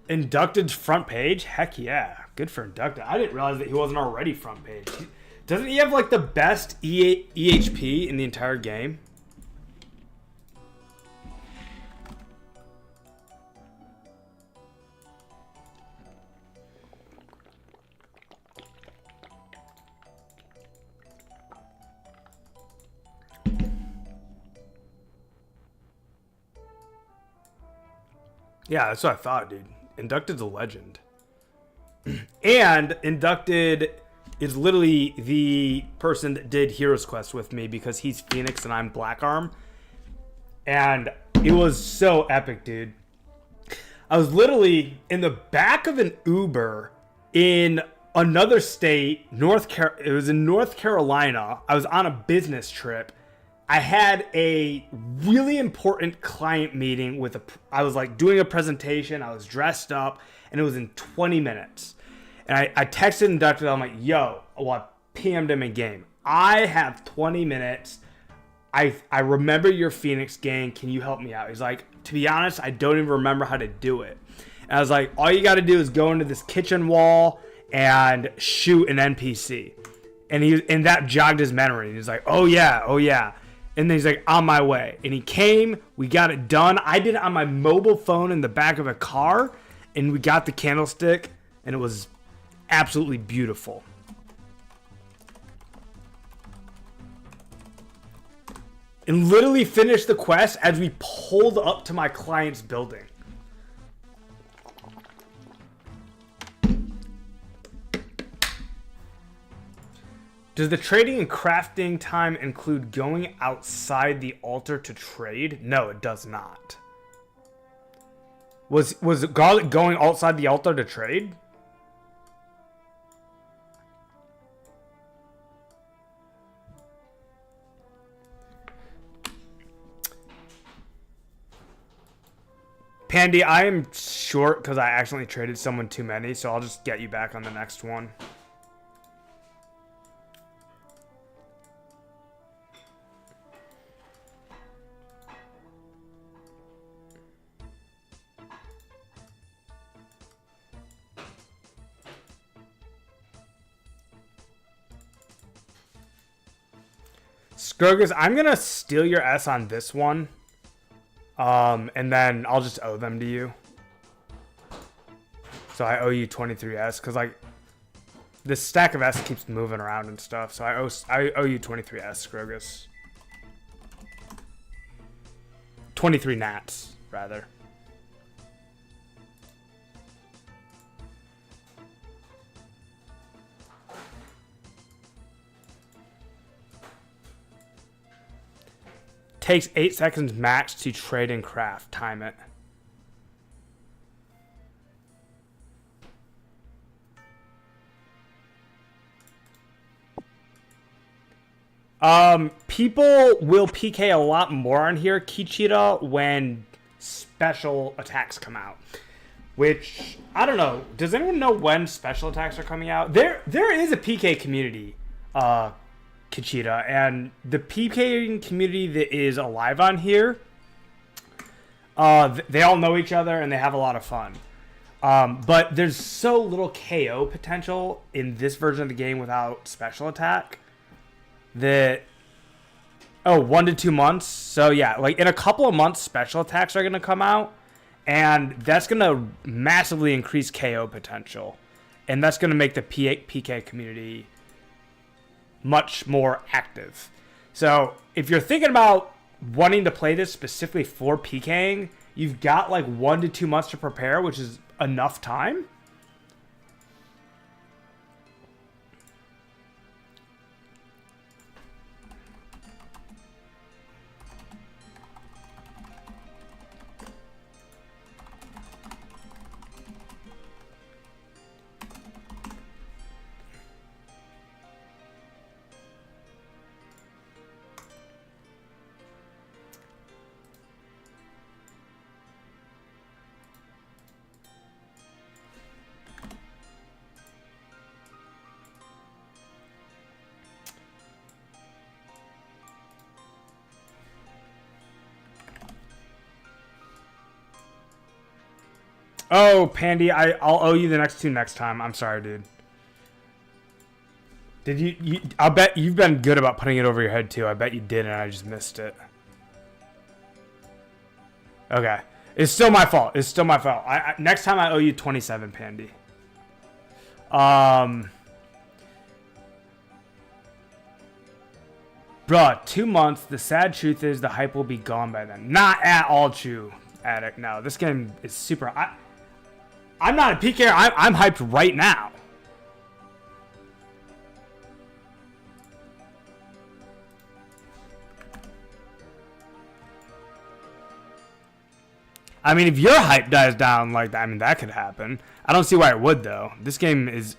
Inducted front page? Heck yeah. Good for Inducted. I didn't realize that he wasn't already front page. Doesn't he have like the best EHP in the entire game? Yeah, that's what I thought, dude. Inducted's a legend. And Inducted is literally the person that did Heroes Quest with me because he's Phoenix and I'm Black Arm. And it was so epic, dude. I was literally in the back of an Uber in another state, it was in North Carolina. I was on a business trip. I had a really important client meeting I was like doing a presentation. I was dressed up and it was in 20 minutes. And I texted Inducted. I'm like, yo, well, I PM'd him in game. I have 20 minutes. I remember your Phoenix gang. Can you help me out? He's like, to be honest, I don't even remember how to do it. And I was like, all you got to do is go into this kitchen wall and shoot an NPC. And that jogged his memory. And he's like, oh yeah. And then he's like, on my way. And he came, we got it done. I did it on my mobile phone in the back of a car, and we got the candlestick, and it was absolutely beautiful. And literally finished the quest as we pulled up to my client's building. Does the trading and crafting time include going outside the altar to trade? No, it does not. Was Garlic going outside the altar to trade? Pandy, I am short because I accidentally traded someone too many, so I'll just get you back on the next one. Scrogus, I'm going to steal your S on this one. And then I'll just owe them to you. So I owe you 23S because like this stack of S keeps moving around and stuff. So I owe you 23S, Scrogus. 23 nats, rather. Takes 8 seconds max to trade and craft. Time it. People will PK a lot more on here, Kichira, when special attacks come out. Which, I don't know. Does anyone know when special attacks are coming out? There is a PK community, Kichira, and the PK community that is alive on here, they all know each other and they have a lot of fun. But there's so little KO potential in this version of the game without special attack that 1 to 2 months. So yeah, like in a couple of months, special attacks are going to come out, and that's going to massively increase KO potential, and that's going to make the PK community much more active. So if you're thinking about wanting to play this specifically for PKing, you've got like 1 to 2 months to prepare, which is enough time. Oh, Pandy, I'll owe you the next 2 next time. I'm sorry, dude. Did you I'll bet you've been good about putting it over your head, too. I bet you did, and I just missed it. Okay. It's still my fault. It's still my fault. Next time I owe you 27, Pandy. Bruh, 2 months. The sad truth is the hype will be gone by then. Not at all true, Addict. No, this game is super... I'm not a PKer. I'm hyped right now. I mean, if your hype dies down like that, I mean, that could happen. I don't see why it would, though. This game is...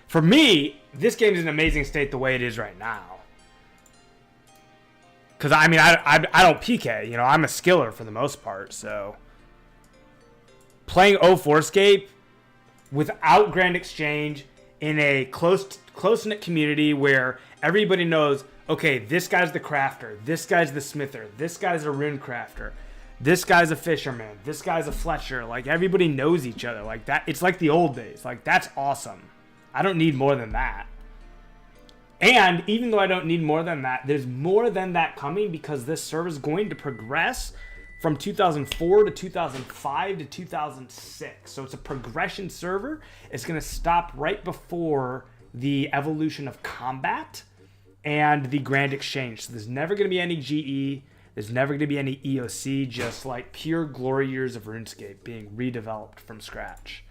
For me, this game is in an amazing state the way it is right now. Because, I mean, I don't PK. You know, I'm a skiller for the most part, so... Playing 2004Scape without Grand Exchange in a close-knit community where everybody knows, okay, this guy's the crafter, this guy's the smither, this guy's a rune crafter, this guy's a fisherman, this guy's a fletcher. Like, everybody knows each other. Like, that. It's like the old days. Like, that's awesome. I don't need more than that. And even though I don't need more than that, there's more than that coming because this server is going to progress from 2004 to 2005 to 2006. So it's a progression server. It's going to stop right before the evolution of combat and the Grand Exchange. So there's never going to be any GE. There's never going to be any EOC, just like pure glory years of RuneScape being redeveloped from scratch.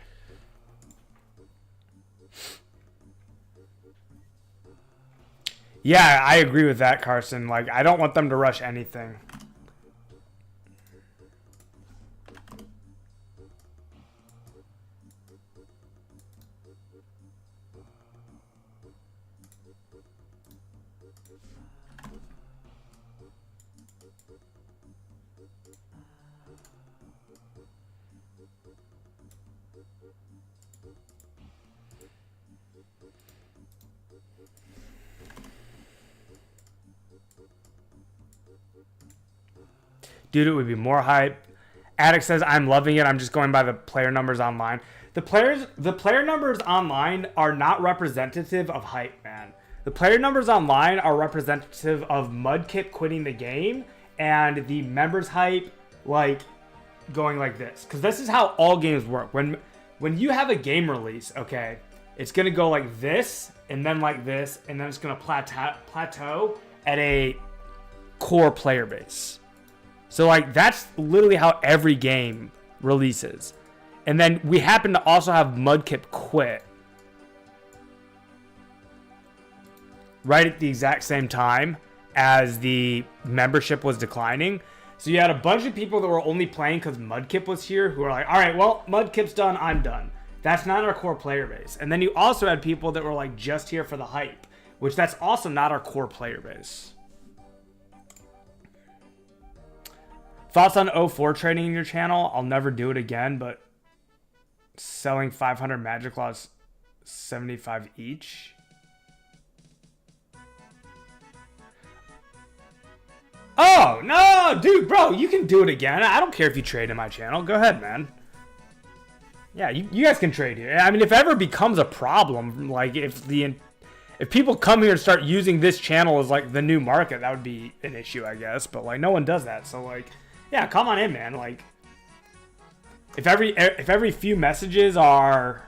Yeah, I agree with that, Carson. Like, I don't want them to rush anything. Dude, it would be more hype. Addict says, I'm loving it. I'm just going by the player numbers online. The player numbers online are not representative of hype, man. The player numbers online are representative of Mudkip quitting the game and the members hype, like, going like this. Because this is how all games work. When you have a game release, okay, it's going to go like this, and then like this, and then it's going to plateau at a core player base. So, like, that's literally how every game releases. And then we happen to also have Mudkip quit right at the exact same time as the membership was declining. So you had a bunch of people that were only playing because Mudkip was here who were like, all right, well, Mudkip's done, I'm done. That's not our core player base. And then you also had people that were like just here for the hype, which that's also not our core player base. Thoughts on 04 trading in your channel? I'll never do it again, but selling 500 Magic Laws 75 each. Oh, no, dude, bro, you can do it again. I don't care if you trade in my channel. Go ahead, man. Yeah, you guys can trade here. I mean, if ever becomes a problem, like if people come here and start using this channel as like the new market, that would be an issue, I guess. But like no one does that. So like, yeah, come on in, man. Like if every few messages are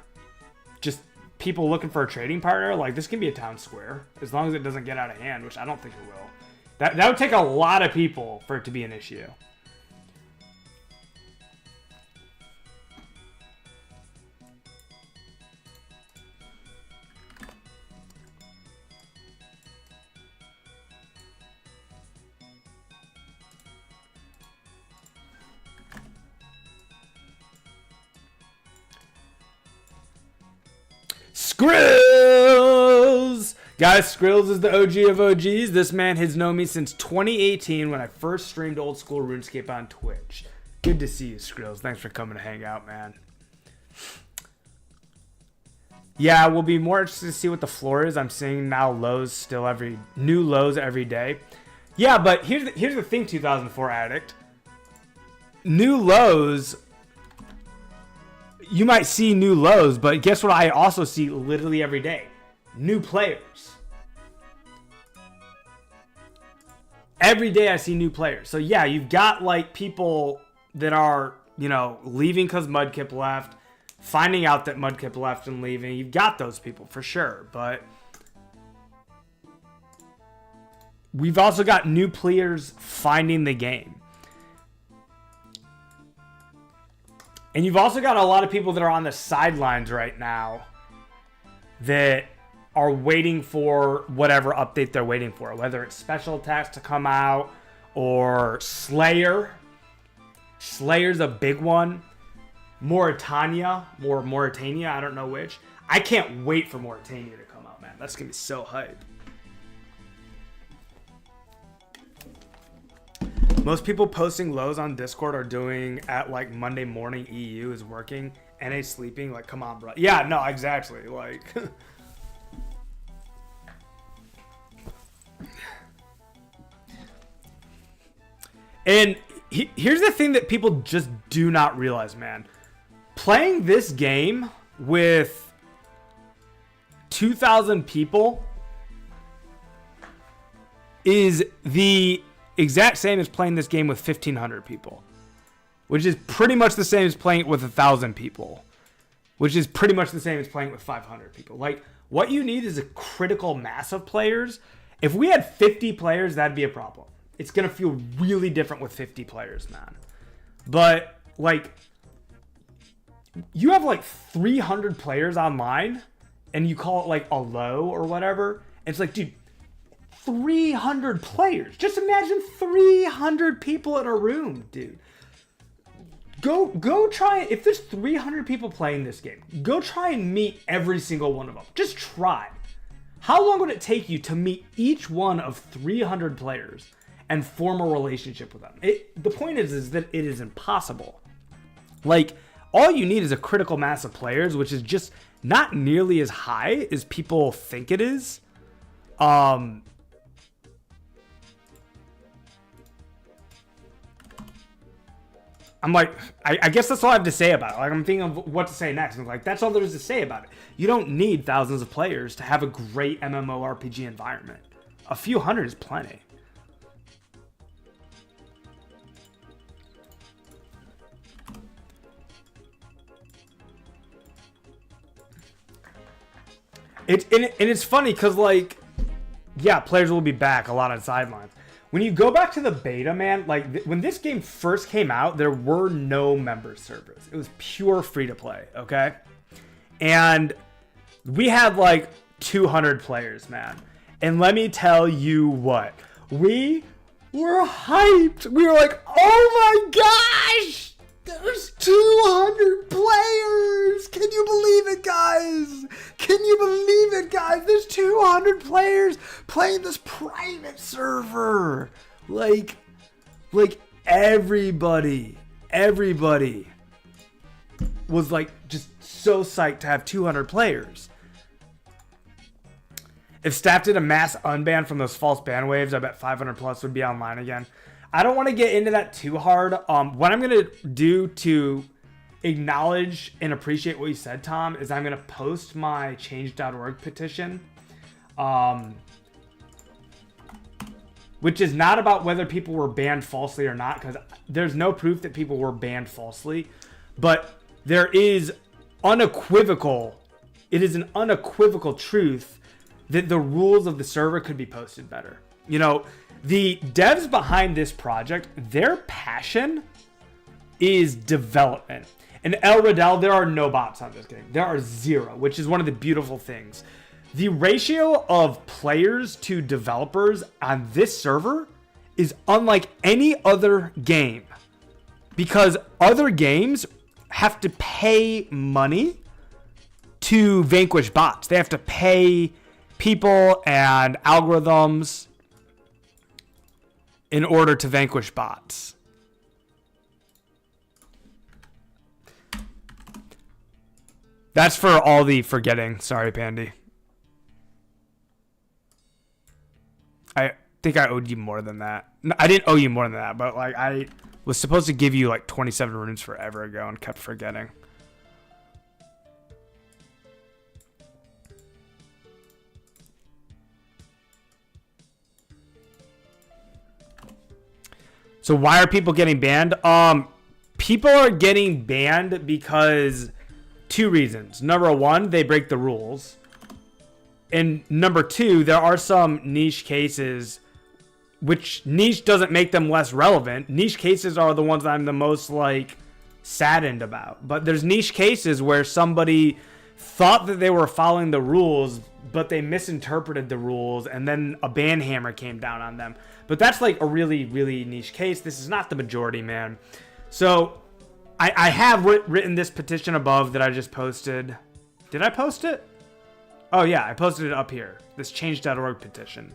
just people looking for a trading partner, like this can be a town square as long as it doesn't get out of hand, which I don't think it will. That would take a lot of people for it to be an issue. Skrills! Guys, Skrills is the OG of OGs. This man has known me since 2018 when I first streamed old school RuneScape on Twitch. Good to see you, Skrills. Thanks for coming to hang out, man. Yeah, we'll be more interested to see what the floor is. I'm seeing now new lows every day. Yeah, but here's the thing, 2004 Addict. New lows, you might see new lows, but guess what I also see literally every day? New players. Every day I see new players. So yeah, you've got like people that are, leaving because Mudkip left, finding out that Mudkip left and leaving. You've got those people for sure, but we've also got new players finding the game. And you've also got a lot of people that are on the sidelines right now that are waiting for whatever update they're waiting for, whether it's special attacks to come out or Slayer. Slayer's a big one. Mauritania, I don't know which. I can't wait for Mauritania to come out, man. That's going to be so hype. Most people posting lows on Discord are doing at like Monday morning EU is working. NA sleeping, like, come on, bro. Yeah, no, exactly. Like... And here's the thing that people just do not realize, man. Playing this game with 2,000 people is the exact same as playing this game with 1,500 people. which is pretty much the same as playing it with 1,000 people, which is pretty much the same as playing it with 500 people. Like, what you need is a critical mass of players. If we had 50 players, that'd be a problem. It's going to feel really different with 50 players, man. But, like, you have, like, 300 players online, and you call it, like, a low or whatever. And it's like, dude, 300 players. Just imagine 300 people in a room, dude. Go try it. If there's 300 people playing this game, go try and meet every single one of them. Just try. How long would it take you to meet each one of 300 players and form a relationship with them? The point is that it is impossible. Like, all you need is a critical mass of players, which is just not nearly as high as people think it is. I'm like, I guess that's all I have to say about it. Like, I'm thinking of what to say next. And like, that's all there is to say about it. You don't need thousands of players to have a great MMORPG environment. A few hundred is plenty. It's funny because, like, yeah, players will be back a lot on sidelines. When you go back to the beta, man, like, when this game first came out, there were no member servers. It was pure free-to-play, okay? And we had, like, 200 players, man. And let me tell you what. We were hyped. We were like, oh my gosh! There's 200 players! Can you believe it, guys? Can you believe it, guys? There's 200 players playing this private server. Like everybody was like just so psyched to have 200 players. If Staff did a mass unban from those false ban waves, I bet 500 plus would be online again. I don't want to get into that too hard. What I'm going to do to acknowledge and appreciate what you said, Tom, is I'm going to post my change.org petition, which is not about whether people were banned falsely or not, because there's no proof that people were banned falsely, but there is it is an unequivocal truth that the rules of the server could be posted better. You know, the devs behind this project, their passion is development. In El Riddell, there are no bots on this game. There are 0, which is one of the beautiful things. The ratio of players to developers on this server is unlike any other game, because other games have to pay money to vanquish bots. They have to pay people and algorithms in order to vanquish bots. That's for all the forgetting. Sorry, Pandy. I think I owed you more than that. No, I didn't owe you more than that, but like I was supposed to give you like 27 runes forever ago and kept forgetting. So why are people getting banned? People are getting banned because 2 reasons. Number 1, they break the rules. And number 2, there are some niche cases, which niche doesn't make them less relevant. Niche cases are the ones I'm the most like saddened about. But there's niche cases where somebody thought that they were following the rules, but they misinterpreted the rules, and then a ban hammer came down on them. But that's like a really, really niche case. This is not the majority, man. So I have written this petition above that I just posted. Did I post it? Oh yeah, I posted it up here. This change.org petition,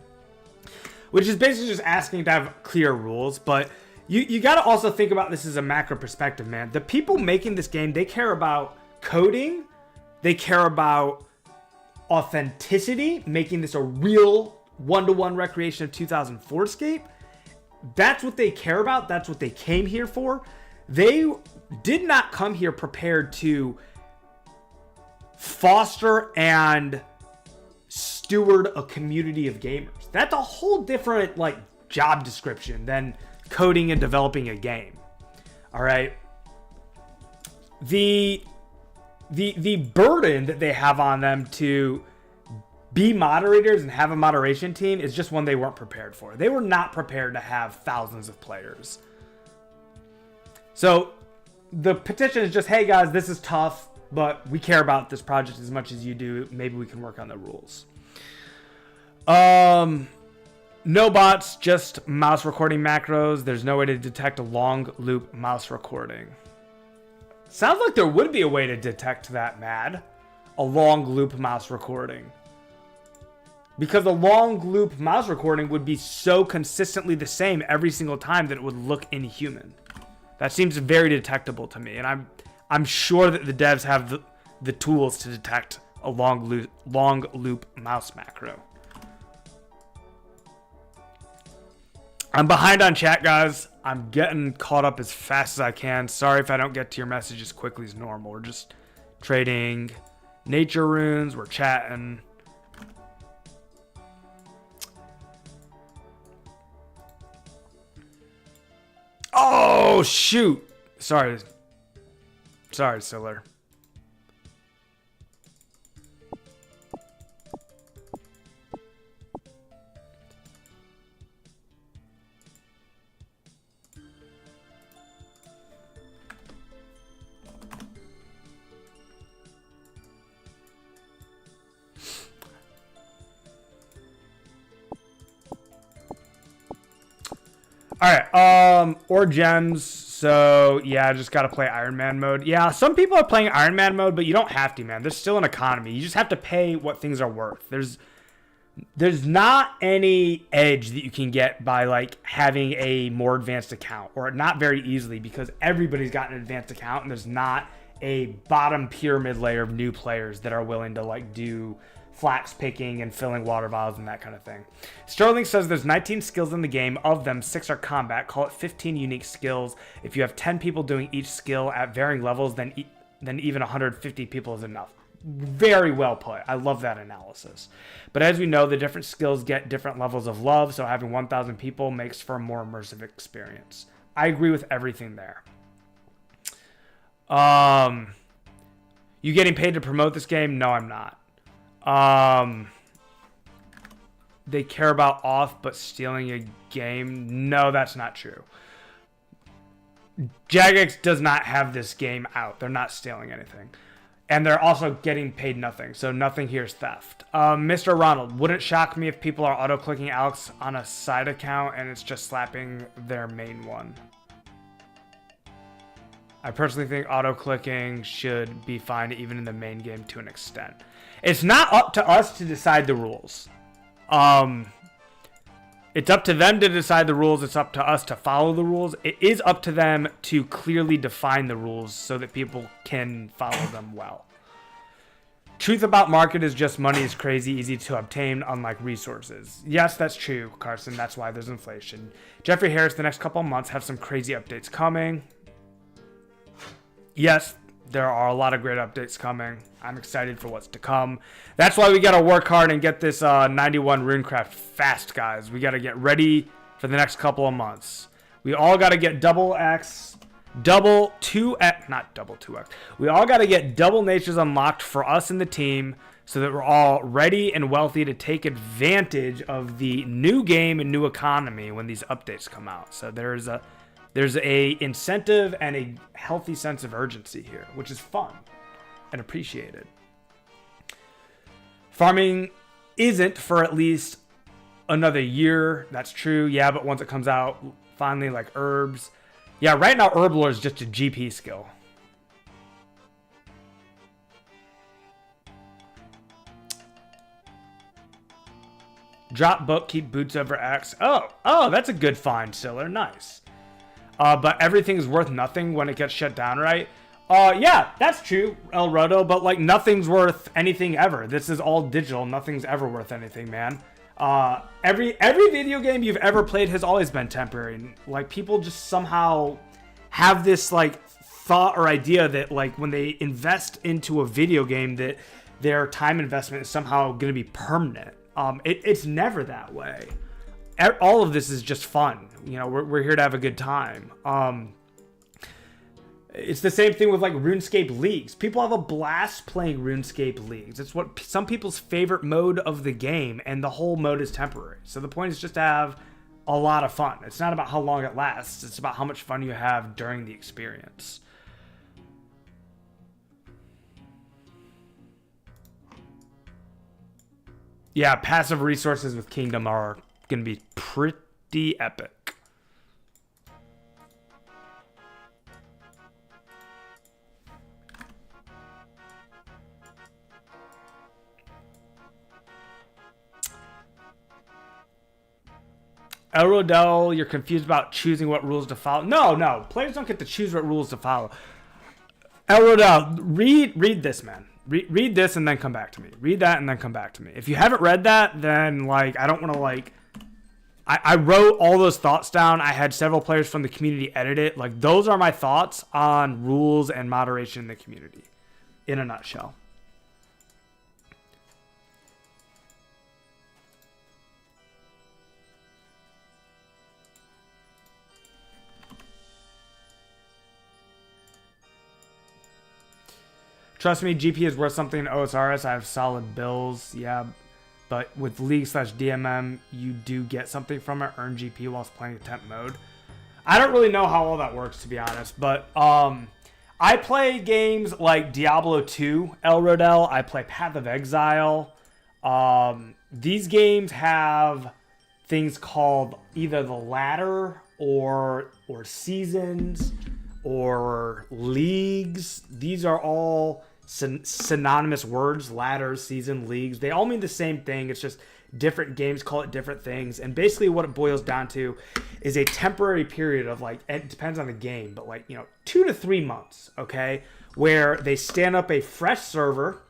which is basically just asking to have clear rules. But you got to also think about this as a macro perspective, man. The people making this game, they care about coding. They care about authenticity, making this a real one-to-one recreation of 2004Scape. That's what they care about. That's what they came here for. They did not come here prepared to foster and steward a community of gamers. That's a whole different like job description than coding and developing a game. All right. the burden that they have on them to be moderators and have a moderation team is just one they weren't prepared for. They were not prepared to have thousands of players. So the petition is just, hey guys, this is tough, but we care about this project as much as you do. Maybe we can work on the rules. No bots, just mouse recording macros. There's no way to detect a long loop mouse recording. Sounds like there would be a way to detect that, Mad. A long loop mouse recording. Because a long loop mouse recording would be so consistently the same every single time that it would look inhuman. That seems very detectable to me, and I'm sure that the devs have the tools to detect a long loop mouse macro. I'm behind on chat, guys. I'm getting caught up as fast as I can. Sorry if I don't get to your message as quickly as normal. We're just trading nature runes. We're chatting. Oh, shoot. Sorry, Siller. All right, or gems. So yeah, I just gotta play Iron Man mode. Yeah, some people are playing Iron Man mode, but you don't have to, man. There's still an economy. You just have to pay what things are worth. There's not any edge that you can get by like having a more advanced account, or not very easily, because everybody's got an advanced account, and there's not a bottom pyramid layer of new players that are willing to like do flax picking and filling water vials and that kind of thing. Sterling says there's 19 skills in the game. Of them, 6 are combat. Call it 15 unique skills. If you have 10 people doing each skill at varying levels, then even 150 people is enough. Very well put. I love that analysis. But as we know, the different skills get different levels of love, so having 1,000 people makes for a more immersive experience. I agree with everything there. You getting paid to promote this game? No, I'm not. They care about auth but stealing a game. No, that's not true. Jagex does not have this game out. They're not stealing anything. And they're also getting paid nothing. So nothing here is theft. Mr. Ronald, wouldn't shock me if people are auto-clicking Alex on a side account and it's just slapping their main one. I personally think auto-clicking should be fine even in the main game to an extent. It's not up to us to decide the rules. It's up to them to decide the rules. It's up to us to follow the rules. It is up to them to clearly define the rules so that people can follow them well. Truth about market is just money is crazy easy to obtain, unlike resources. Yes, that's true, Carson. That's why there's inflation. Jeffrey Harris, the next couple of months have some crazy updates coming. Yes, there are a lot of great updates coming. I'm excited for what's to come. That's why we got to work hard and get this 91 Runecraft fast, guys. We got to get ready for the next couple of months. We all got to get double 2x, not double 2x. We all got to get double natures unlocked for us and the team so that we're all ready and wealthy to take advantage of the new game and new economy when these updates come out. So there's a incentive and a healthy sense of urgency here, which is fun and appreciated. Farming isn't for at least another year. That's true. Yeah, but once it comes out, finally, like herbs. Yeah, right now, Herblore is just a GP skill. Drop book, keep boots over X. Oh, that's a good find, Siller. Nice. But everything's worth nothing when it gets shut down, right? Yeah, that's true, El Roto, but like nothing's worth anything ever. This is all digital. Nothing's ever worth anything, man. Every video game you've ever played has always been temporary. Like people just somehow have this like thought or idea that like when they invest into a video game that their time investment is somehow going to be permanent. It's never that way. All of this is just fun. You know, we're here to have a good time. It's the same thing with like RuneScape leagues. People have a blast playing RuneScape leagues. It's what some people's favorite mode of the game, and the whole mode is temporary. So the point is just to have a lot of fun. It's not about how long it lasts. It's about how much fun you have during the experience. Yeah, passive resources with Kingdom are going to be pretty epic. Elrodel, you're confused about choosing what rules to follow. No. Players don't get to choose what rules to follow. Elrodel, read this, man. Read this and then come back to me. Read that and then come back to me. If you haven't read that, then like I don't want to like. I wrote all those thoughts down. I had several players from the community edit it. Like those are my thoughts on rules and moderation in the community, in a nutshell. Trust me, GP is worth something in OSRS. I have solid bills, yeah. But with League/DMM, you do get something from it. Earn GP whilst playing attempt mode. I don't really know how all that works, to be honest. But I play games like Diablo 2, El Rodel. I play Path of Exile. These games have things called either the ladder or seasons or leagues. These are all synonymous words: ladder, season, leagues. They all mean the same thing. It's just different games call it different things. And basically what it boils down to is a temporary period of like, it depends on the game, but like, 2 to 3 months, okay, where they stand up a fresh server.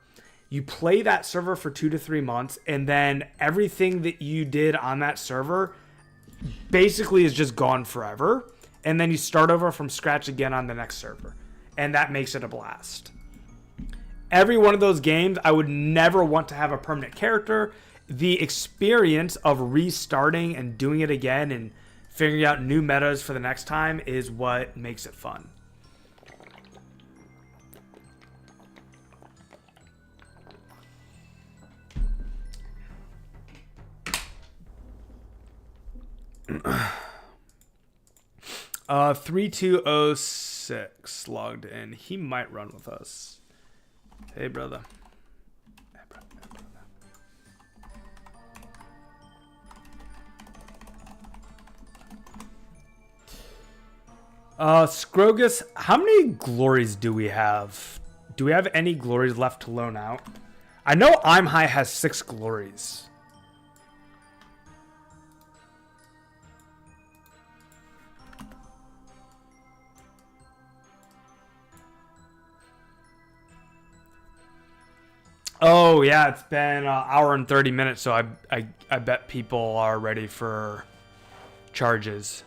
You play that server for 2 to 3 months, and then everything that you did on that server basically is just gone forever. And then you start over from scratch again on the next server. And that makes it a blast. Every one of those games, I would never want to have a permanent character. The experience of restarting and doing it again and figuring out new metas for the next time is what makes it fun. Uh, 3206 logged in. He might run with us. Hey, brother. Hey, brother. Scrogus, how many glories do we have? Do we have any glories left to loan out? I know I'm High has 6 glories. Oh, yeah, it's been an hour and 30 minutes, so I bet people are ready for charges.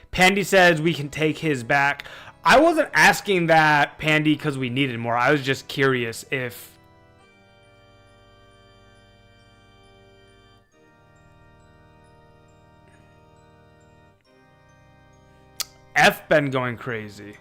Pandy says we can take his back. I wasn't asking that, Pandy, because we needed more. I was just curious if... F been going crazy.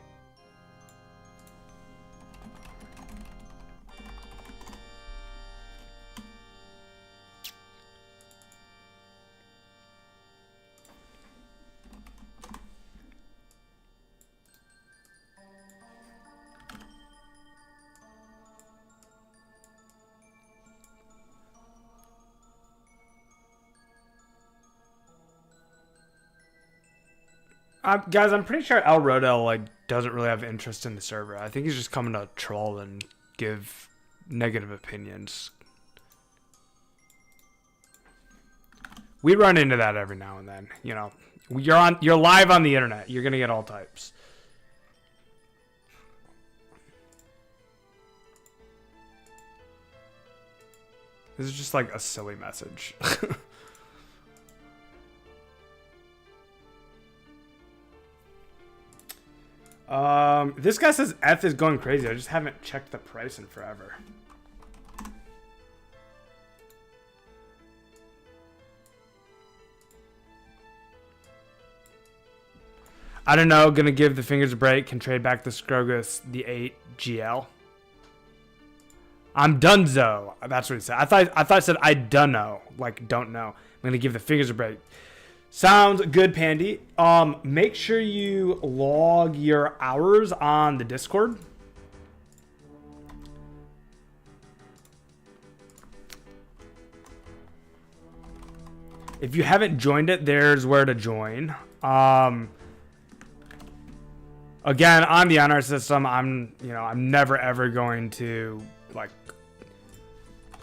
Guys, I'm pretty sure El Rodel doesn't really have interest in the server. I think he's just coming to troll and give negative opinions. We run into that every now and then. You're live on the internet. You're gonna get all types. This is just like a silly message. This guy says F is going crazy. I just haven't checked the price in forever. I don't know. Gonna give the fingers a break. Can trade back the Scrogus, the 8 GL. I'm donezo. That's what he said. I thought it said I dunno. Like, don't know. I'm gonna give the fingers a break. Sounds good, Pandy. Make sure you log your hours on the Discord. If you haven't joined it, there's where to join. Again, on the honor system, I'm never ever going to like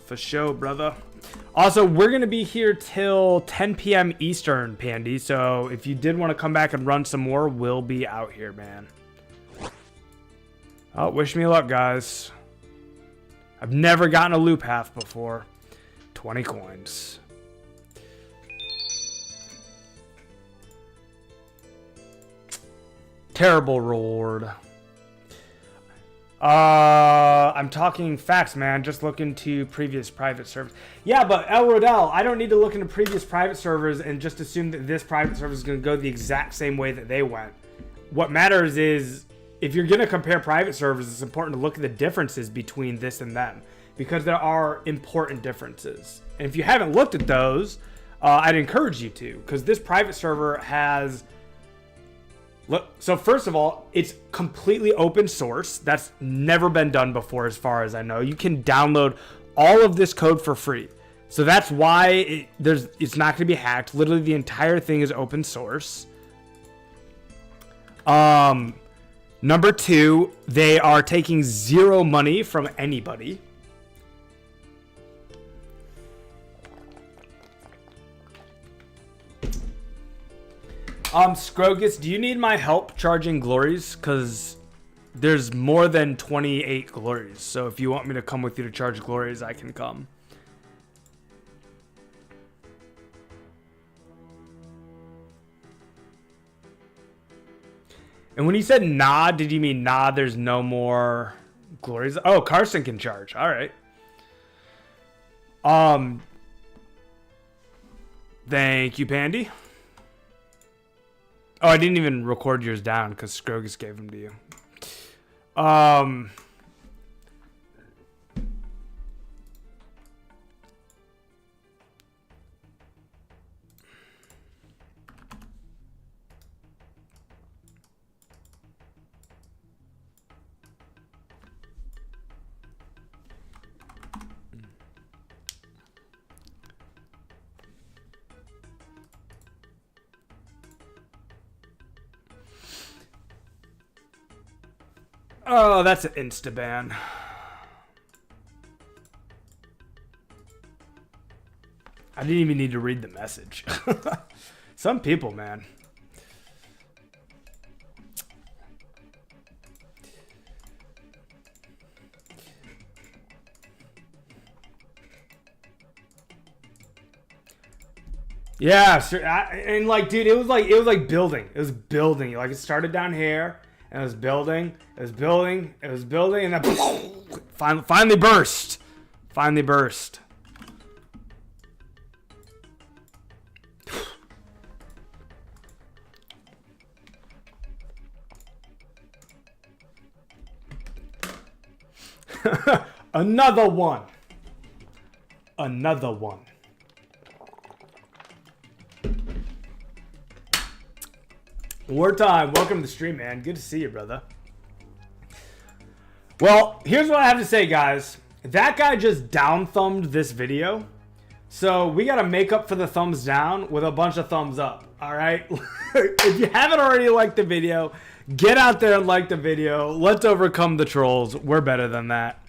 for show, brother. Also, we're gonna be here till 10 p.m. Eastern, Pandy. So if you did want to come back and run some more, we'll be out here, man. Oh, wish me luck, guys. I've never gotten a loop half before. 20 coins. Terrible reward. I'm talking facts, man. Just look into previous private servers. Yeah, but El Rodell, I don't need to look into previous private servers and just assume that this private server is going to go the exact same way that they went. What matters is, if you're going to compare private servers, it's important to look at the differences between this and them, because there are important differences. And if you haven't looked at those, I'd encourage you to, because this private server has... Look, so first of all, it's completely open source. That's never been done before, as far as I know. You can download all of this code for free. So that's why it's not going to be hacked. Literally, the entire thing is open source. Number two, they are taking zero money from anybody. Scrogus, do you need my help charging glories? Because there's more than 28 glories. So if you want me to come with you to charge glories, I can come. And when you said nah, did you mean nah, there's no more glories? Oh, Carson can charge. All right. Thank you, Pandy. Oh, I didn't even record yours down because Scrogus gave them to you. Oh, that's an insta-ban. I didn't even need to read the message. Some people, man. Yeah, sure. And like, dude, it was like building. It was building. Like, it started down here. And it was building, and then finally burst. Finally burst. Another one. Another one. Wartime, welcome to the stream, man. Good to see you, brother. Well, here's what I have to say, guys. That guy just down-thumbed this video. So we got to make up for the thumbs down with a bunch of thumbs up, all right? If you haven't already liked the video, get out there and like the video. Let's overcome the trolls. We're better than that.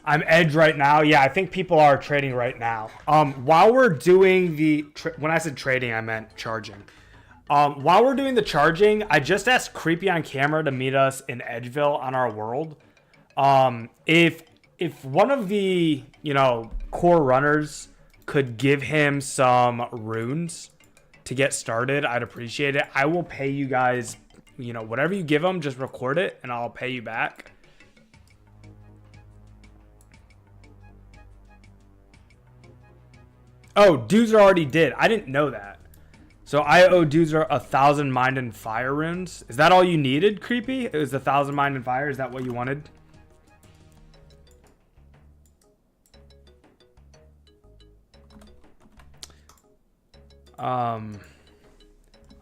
I'm edge right now. Yeah, I think people are trading right now. While we're doing the when I said trading, I meant charging. While we're doing the charging, I just asked Creepy on camera to meet us in Edgeville on our world. If one of the core runners could give him some runes to get started, I'd appreciate it. I will pay you guys, whatever you give him, just record it and I'll pay you back. Oh, Doozer already did. I didn't know that. So I owe Doozer 1,000 mind and fire runes. Is that all you needed, Creepy? It was 1,000 mind and fire. Is that what you wanted?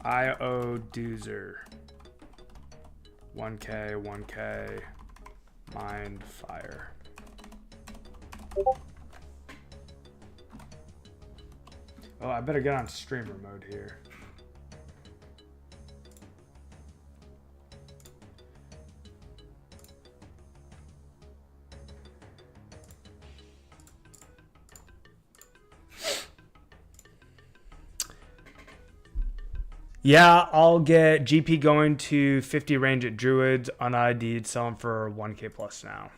I owe Doozer 1K, 1K, mind fire. Oh, I better get on streamer mode here. Yeah, I'll get GP going to 50 range at Druids, un-ID'd, selling for 1K plus now.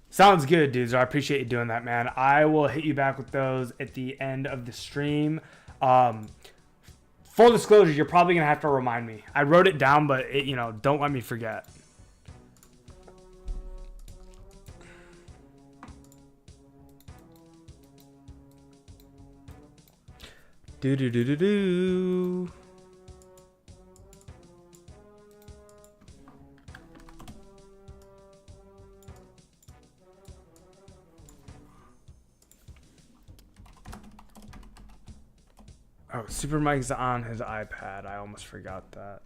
Sounds good, dudes. I appreciate you doing that, man. I will hit you back with those at the end of the stream. Full disclosure, you're probably going to have to remind me. I wrote it down, but don't let me forget. Do. Oh, Super Mike's on his iPad. I almost forgot that.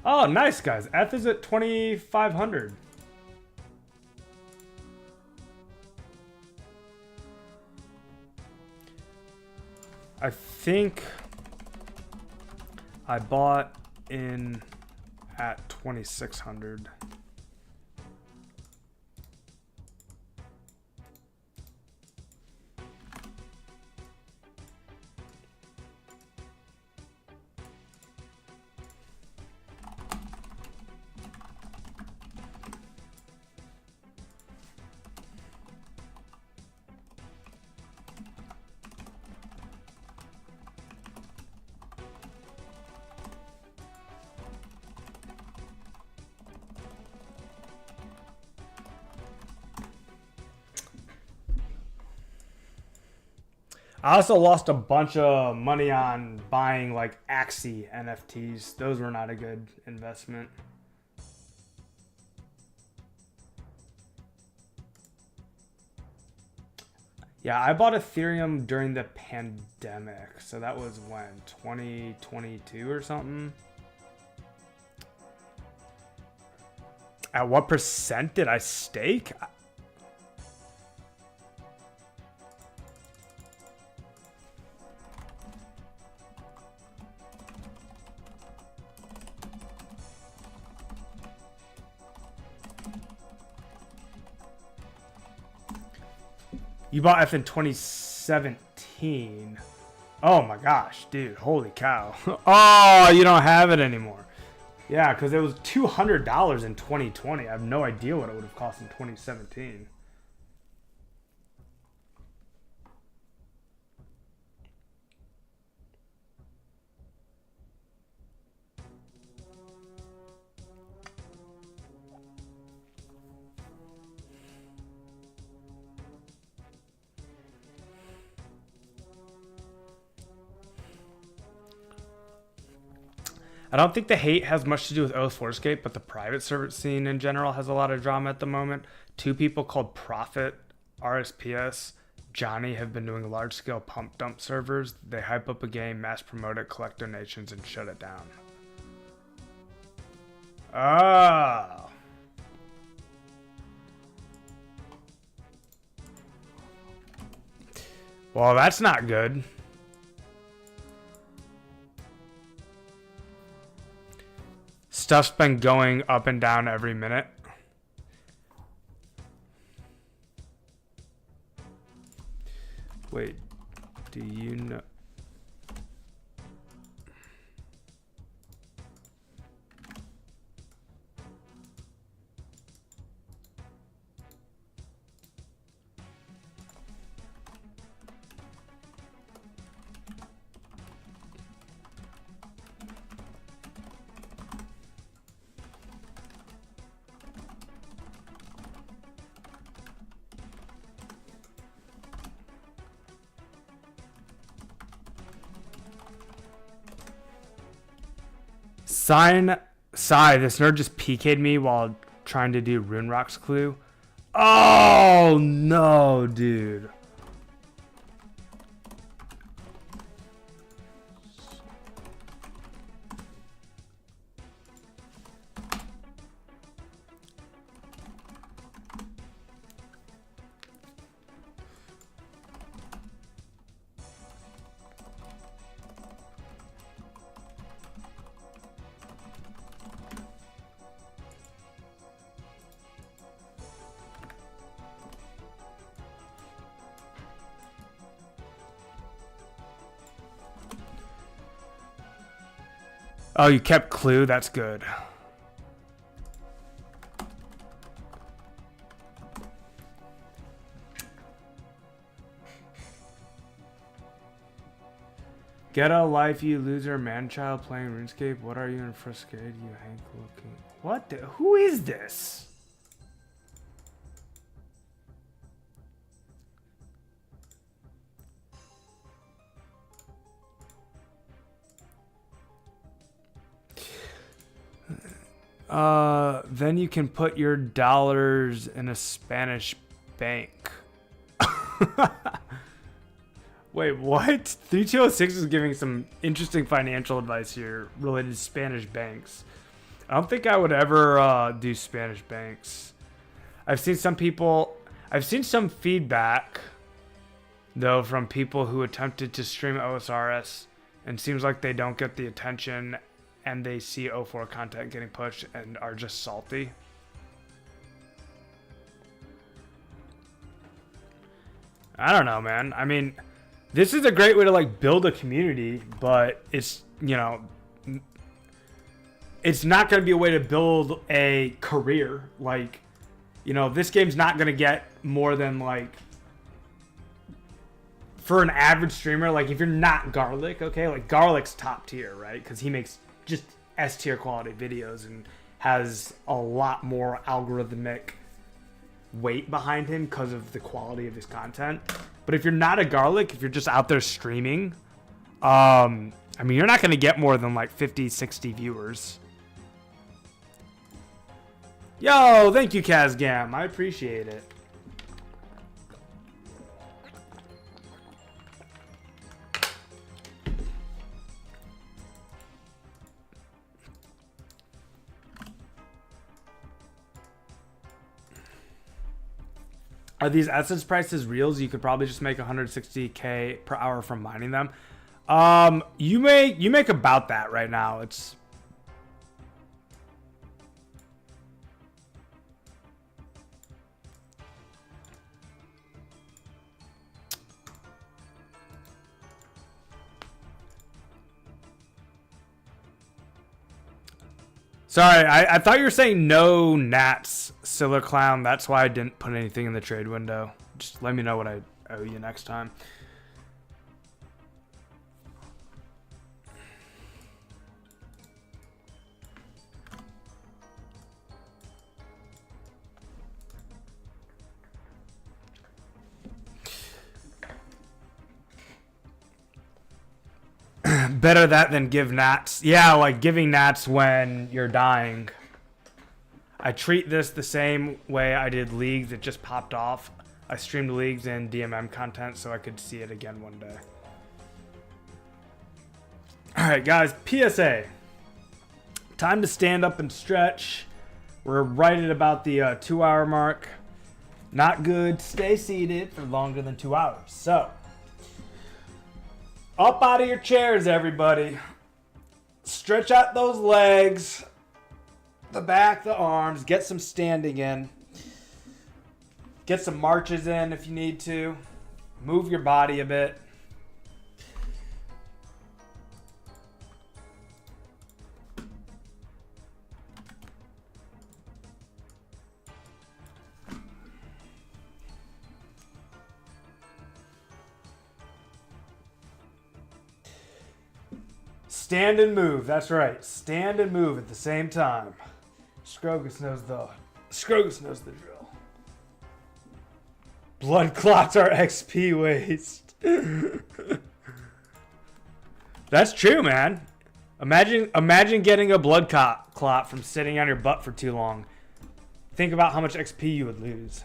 Oh, nice, guys. F is at 2,500. I think I bought in at 2,600. I also lost a bunch of money on buying like Axie NFTs. Those were not a good investment. Yeah, I bought Ethereum during the pandemic. So that was when? 2022 or something? At what percent did I stake? You bought F in 2017. Oh my gosh, dude. Holy cow. Oh, you don't have it anymore. Yeah, because it was $200 in 2020. I have no idea what it would have cost in 2017. I don't think the hate has much to do with 2004Scape, but the private server scene in general has a lot of drama at the moment. Two people called Profit, RSPS, Johnny have been doing large-scale pump dump servers. They hype up a game, mass promote it, collect donations, and shut it down. Oh. Well, that's not good. stuff's been going up and down every minute. Wait, do you know? Sigh, this nerd just PK'd me while trying to do Rune Rock's clue. Oh, no, dude. Oh, you kept clue? That's good. Get a life, you loser, man-child playing RuneScape. What are you in for scared, you Hank looking? What the? Who is this? Then you can put your dollars in a Spanish bank. Wait, what? 3206 is giving some interesting financial advice here related to Spanish banks. I don't think I would ever do Spanish banks. I've seen some feedback, though, from people who attempted to stream OSRS, and seems like they don't get the attention and they see 04 content getting pushed and are just salty. I don't know, man. I mean, this is a great way to like build a community, but it's, you know, it's not going to be a way to build a career. Like, you know, this game's not going to get more than like, for an average streamer, like if you're not Garlic, okay, like Garlic's top tier, right? Because he makes just S tier quality videos and has a lot more algorithmic weight behind him because of the quality of his content. But if you're not a Garlic, if you're just out there streaming, I mean, you're not going to get more than like 50, 60 viewers. Yo, thank you, Kazgam. I appreciate it. Are these essence prices reals? You could probably just make 160K per hour from mining them. You make about that right now. It's sorry, I thought you were saying no Nats, Siller Clown. That's why I didn't put anything in the trade window. Just let me know what I owe you next time. Better that than give Nats. Yeah, like giving Nats when you're dying. I treat this the same way I did Leagues. It just popped off. I streamed Leagues and DMM content so I could see it again one day. Alright guys, PSA. Time to stand up and stretch. We're right at about the 2-hour mark. Not good. Stay seated for longer than 2 hours. So, up out of your chairs, everybody. Stretch out those legs. the back, the arms, get some standing in. Get some marches in if you need to. Move your body a bit. Stand and move. That's right. Stand and move at the same time. Scrogus knows the drill. Blood clots are XP waste. That's true, man. Imagine getting a blood clot from sitting on your butt for too long. Think about how much XP you would lose.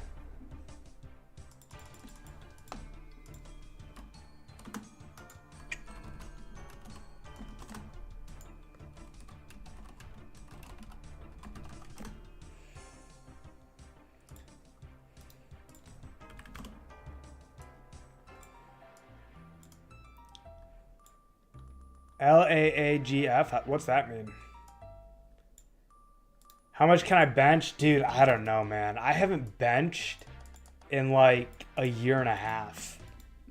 LAAGF? What's that mean? How much can I bench? Dude, I don't know, man. I haven't benched in like a year and a half.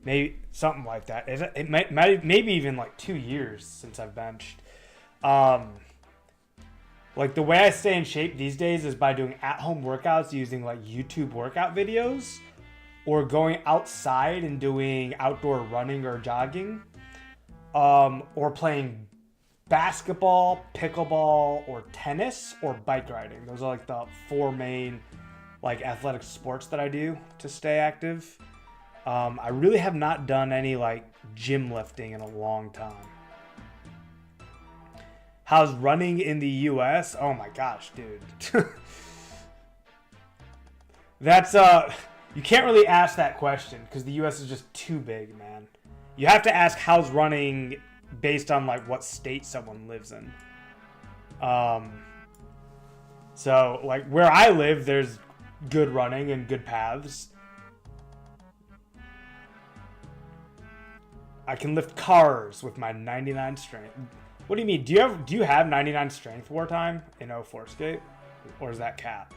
Maybe something like that. It might maybe even like 2 years since I've benched. Like the way I stay in shape these days is by doing at-home workouts using like YouTube workout videos or going outside and doing outdoor running or jogging. Or playing basketball, pickleball, or tennis, or bike riding. Those are like the 4 main like athletic sports that I do to stay active. I really have not done any like gym lifting in a long time. How's running in the US? Oh my gosh, dude. That's you can't really ask that question because the US is just too big, man. You have to ask how's running based on like what state someone lives in. So like where I live, there's good running and good paths. I can lift cars with my 99 strength. What do you mean? Do you have 99 strength wartime in 2004Scape? Or is that cap?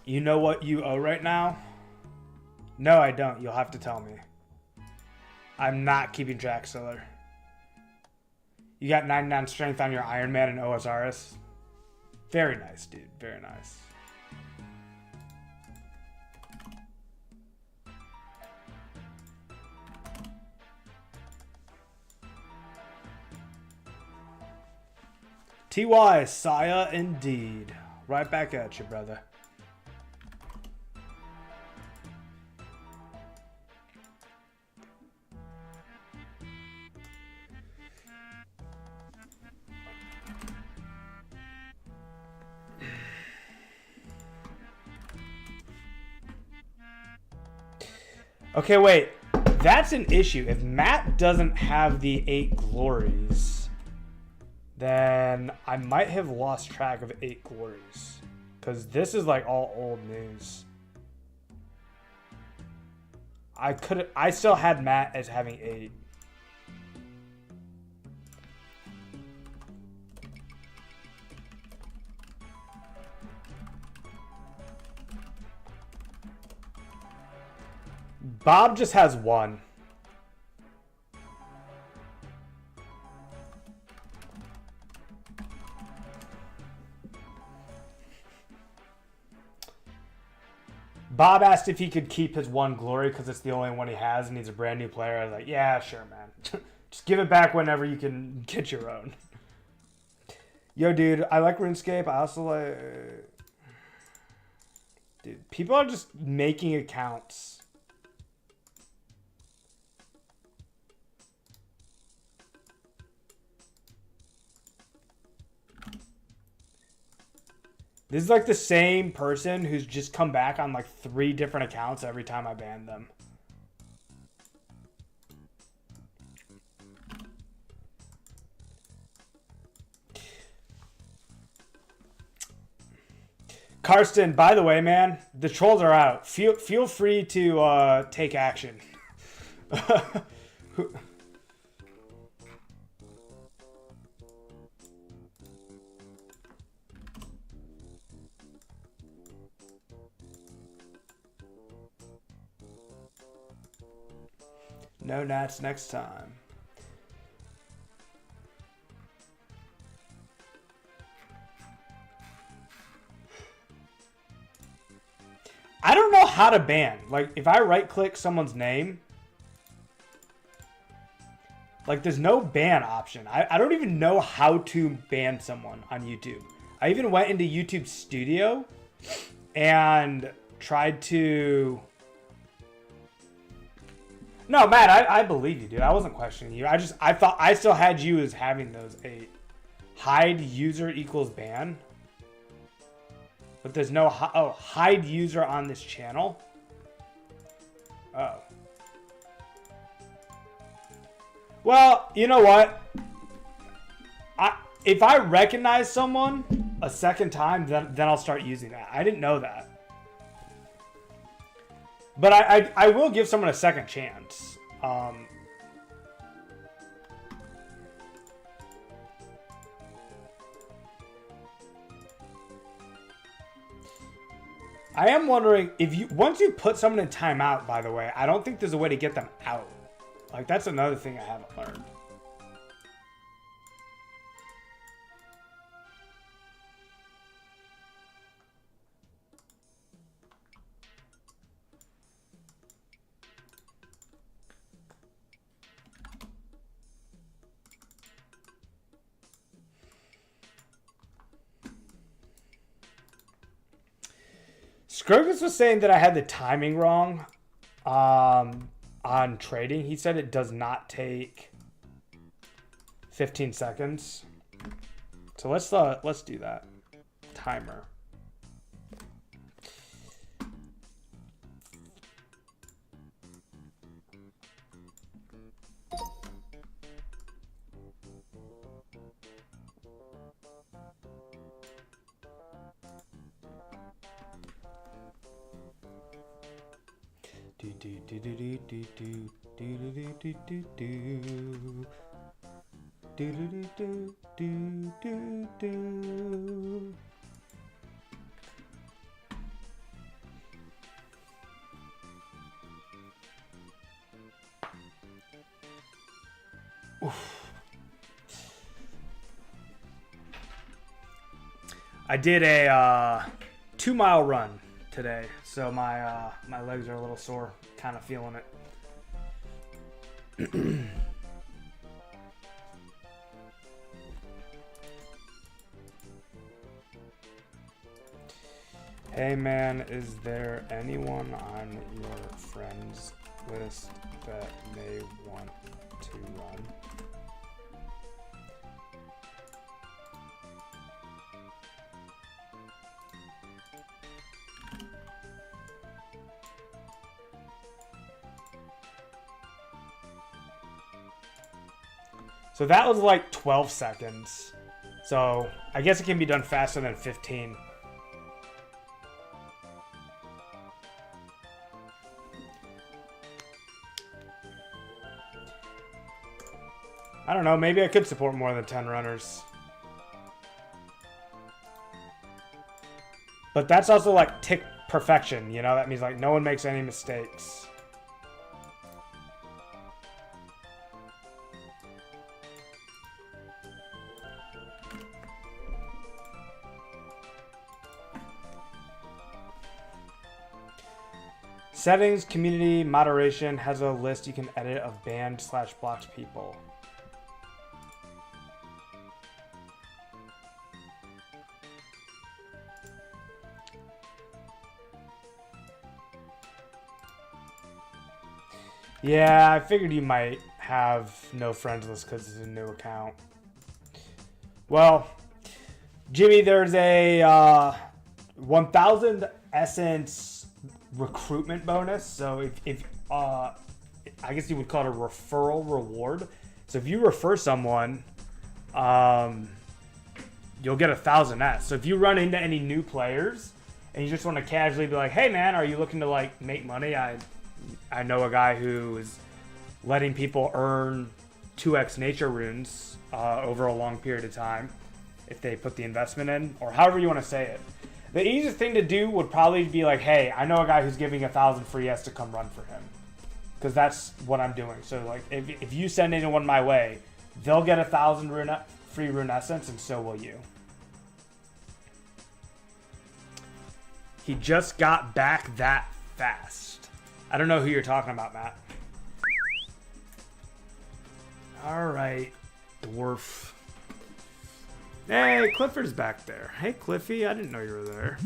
You know what you owe right now? No, I don't. You'll have to tell me. I'm not keeping track, Siller. You got 99 strength on your Iron Man and OSRS? Very nice, dude. Very nice. TY, Saya indeed. Right back at you, brother. Okay, wait. That's an issue. If Matt doesn't have the 8 glories, then I might have lost track of 8 glories. Because this is like all old news. I still had Matt as having 8. Bob just has 1. Bob asked if he could keep his 1 glory because it's the only one he has and he's a brand new player. I was like, yeah, sure, man. Just give it back whenever you can get your own. Yo, dude, I like RuneScape. I also like... Dude, people are just making accounts. This is like the same person who's just come back on like 3 different accounts every time I ban them. Karsten, by the way, man, the trolls are out. Feel free to take action. No nats next time. I don't know how to ban. Like, if I right-click someone's name, like, there's no ban option. I don't even know how to ban someone on YouTube. I even went into YouTube Studio and tried to... No, Matt, I believe you, dude. I wasn't questioning you. I thought I still had you as having those 8. Hide user equals ban. But there's no... Oh, hide user on this channel? Oh. Well, you know what? If I recognize someone a second time, then I'll start using that. I didn't know that. But I will give someone a second chance. I am wondering if you once you put someone in timeout, by the way, I don't think there's a way to get them out. Like, that's another thing I haven't learned. Scrogus was saying that I had the timing wrong on trading. He said it does not take 15 seconds. So let's do that. Timer. I did a 2-mile run today, so my my legs are a little sore. Kind of feeling it. Hey man, is there anyone on your friends list that may want to run? So that was like 12 seconds. So I guess it can be done faster than 15. I don't know, maybe I could support more than 10 runners. But that's also like tick perfection, you know? That means like no one makes any mistakes. Settings, community, moderation has a list you can edit of banned/blocked people. Yeah, I figured you might have no friends list because it's a new account. Well, Jimmy, there's a 1,000 essence recruitment bonus. So if I guess you would call it a referral reward. So if you refer someone, you'll get 1,000 S. So if you run into any new players and you just want to casually be like, hey man, are you looking to like make money? I know a guy who is letting people earn 2x nature runes over a long period of time if they put the investment in, or however you want to say it. The easiest thing to do would probably be like, hey, I know a guy who's giving 1,000 free S to come run for him. Because that's what I'm doing. So like, if you send anyone my way, they'll get 1,000 free rune essence, and so will you. He just got back that fast. I don't know who you're talking about, Matt. All right, dwarf. Hey, Clifford's back there. Hey, Cliffy, I didn't know you were there.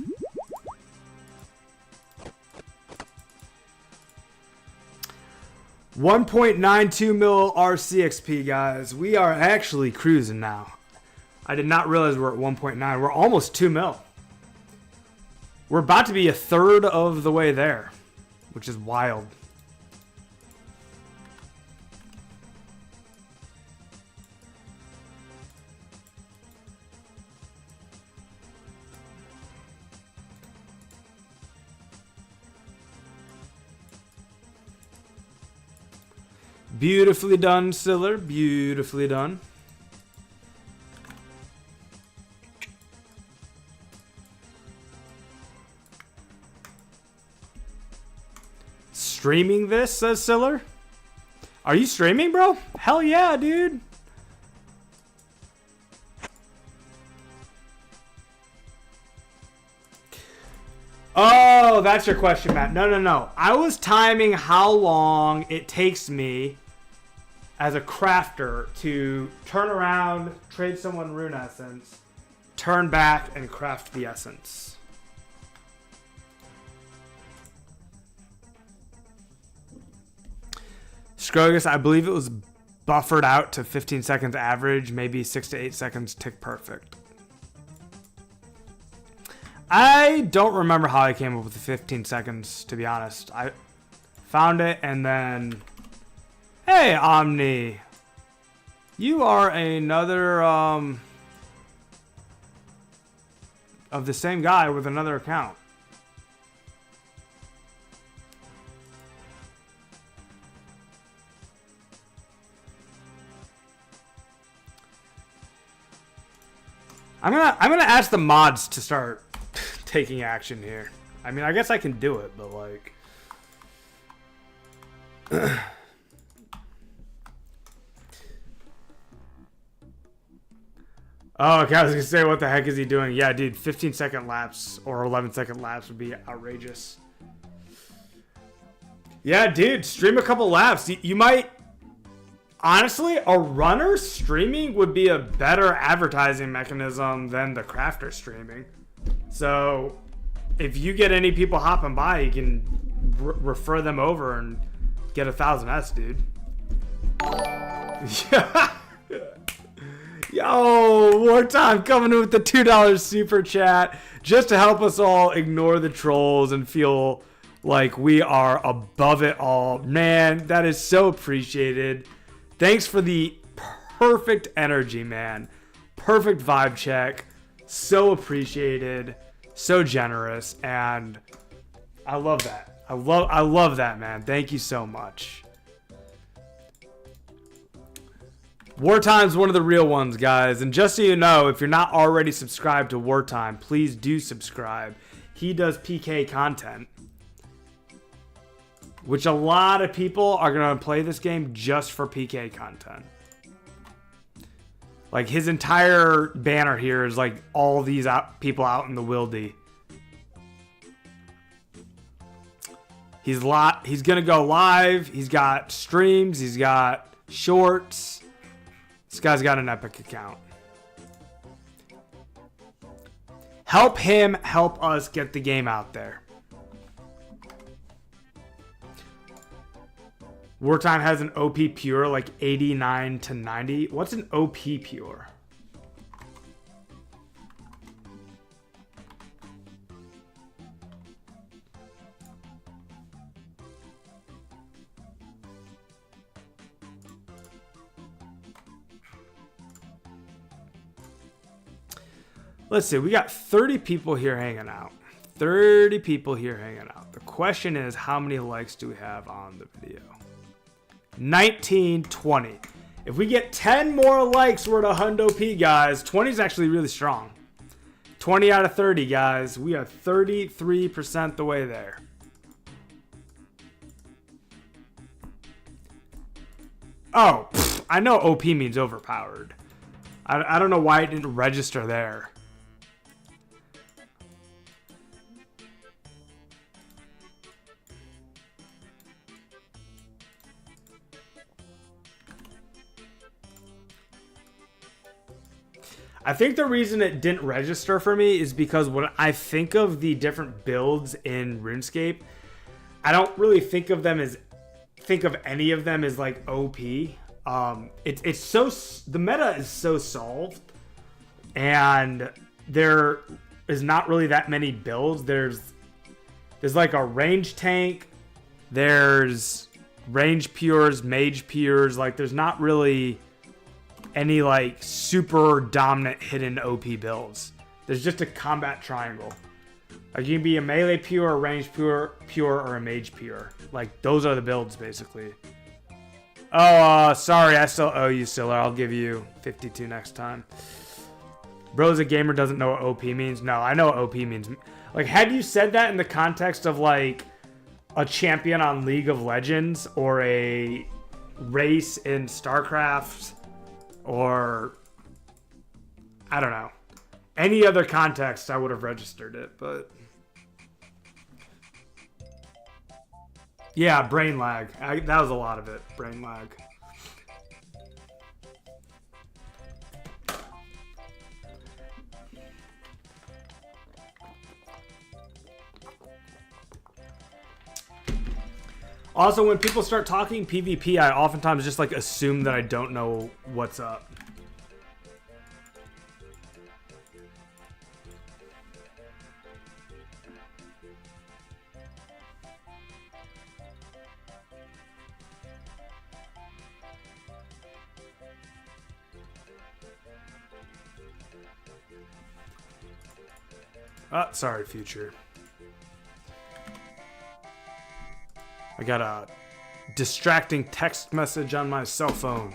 $1.92 mil RCXP, guys. We are actually cruising now. I did not realize we're at 1.9. We're almost 2 mil. We're about to be a third of the way there, which is wild. Beautifully done, Siller. Beautifully done. Streaming this, says Siller. Are you streaming, bro? Hell yeah, dude. Oh, that's your question, Matt. No. I was timing how long it takes me as a crafter to turn around, trade someone rune essence, turn back, and craft the essence. Scrogus, I believe it was buffered out to 15 seconds average, maybe 6 to 8 seconds tick perfect. I don't remember how I came up with the 15 seconds, to be honest. I found it and then... Hey, Omni. You are another, of the same guy with another account. I'm gonna ask the mods to start taking action here. I mean, I guess I can do it, but like... Oh, okay, I was gonna say, what the heck is he doing? Yeah, dude, 15-second lapse or 11-second lapse would be outrageous. Yeah, dude, stream a couple laps. You might... Honestly, a runner streaming would be a better advertising mechanism than the crafter streaming. So, if you get any people hopping by, you can refer them over and get 1,000 S, dude. Yeah. Yo, Wartime coming in with the $2 super chat just to help us all ignore the trolls and feel like we are above it all. Man, that is so appreciated. Thanks for the perfect energy, man. Perfect vibe check. So appreciated. So generous. And I love that. I love that, man. Thank you so much. Wartime's one of the real ones, guys. And just so you know, if you're not already subscribed to Wartime, please do subscribe. He does PK content, which a lot of people are going to play this game just for PK content. Like, his entire banner here is like all these people out in the wildy. He's going to go live. He's got streams. He's got shorts. This guy's got an epic account. Help him help us get the game out there. Wartime has an OP pure like 89 to 90. What's an OP pure? Let's see. We got 30 people here hanging out. 30 people here hanging out. The question is, how many likes do we have on the video? 19, 20. If we get 10 more likes, we're at a hundo P, guys. 20 is actually really strong. 20 out of 30, guys. We are 33% the way there. Oh, I know OP means overpowered. I don't know why it didn't register there. I think the reason it didn't register for me is because when I think of the different builds in RuneScape, I don't really think of any of them as like OP. It's so, the meta is so solved, and there is not really that many builds. There's like a range tank, there's range pures, mage pures. Like there's not really any like super dominant hidden OP builds. There's just a combat triangle. Like you can be a melee pure, a range pure, or a mage pure. Like those are the builds basically. Oh, sorry, I still owe you, Siller. I'll give you 52 next time. Bro's a gamer, doesn't know what OP means. No, I know what OP means. Like, had you said that in the context of like a champion on League of Legends or a race in StarCraft, or I don't know, any other context, I would have registered it. But yeah, brain lag. That was a lot of it. Brain lag. Also, when people start talking PvP, I oftentimes just like assume that I don't know what's up. Oh, sorry, future. I got a distracting text message on my cell phone.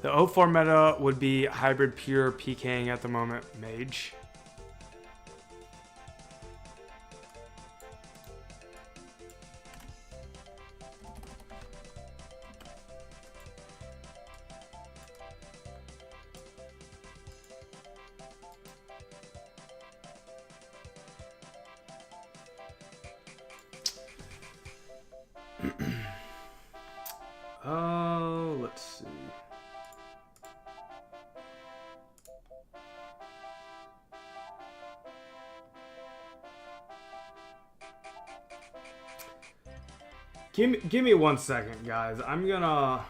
The 04 meta would be hybrid pure PKing at the moment, mage. Oh, let's see. Give me 1 second, guys. I'm gonna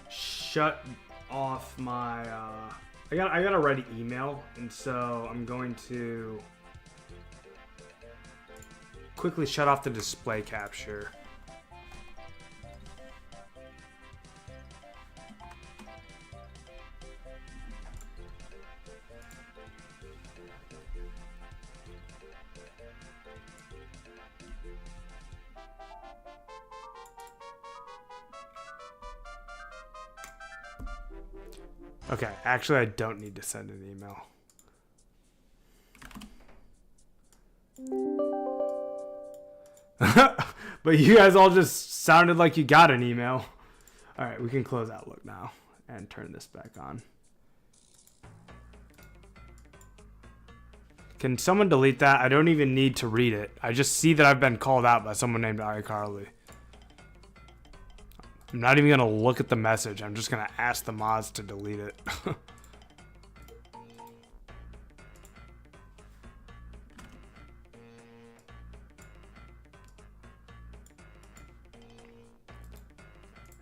shut off my I gotta write an email, and so I'm going to quickly shut off the display capture. Okay, actually I don't need to send an email. But you guys all just sounded like you got an email. Alright, we can close Outlook now and turn this back on. Can someone delete that? I don't even need to read it. I just see that I've been called out by someone named iCarly. I'm not even going to look at the message. I'm just going to ask the mods to delete it.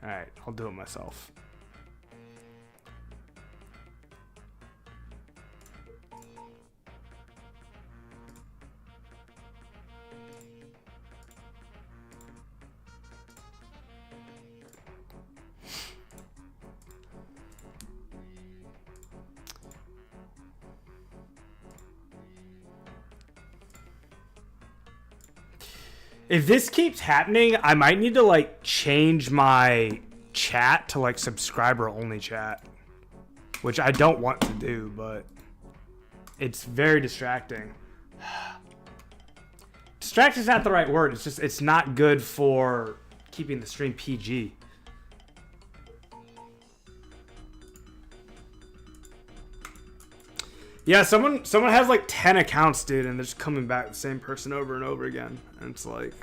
Alright, I'll do it myself. If this keeps happening, I might need to like change my chat to like subscriber only chat, which I don't want to do, but it's very distracting. Distraction is not the right word. It's just, it's not good for keeping the stream PG. Yeah, someone has like 10 accounts, dude, and they're just coming back the same person over and over again. And it's like...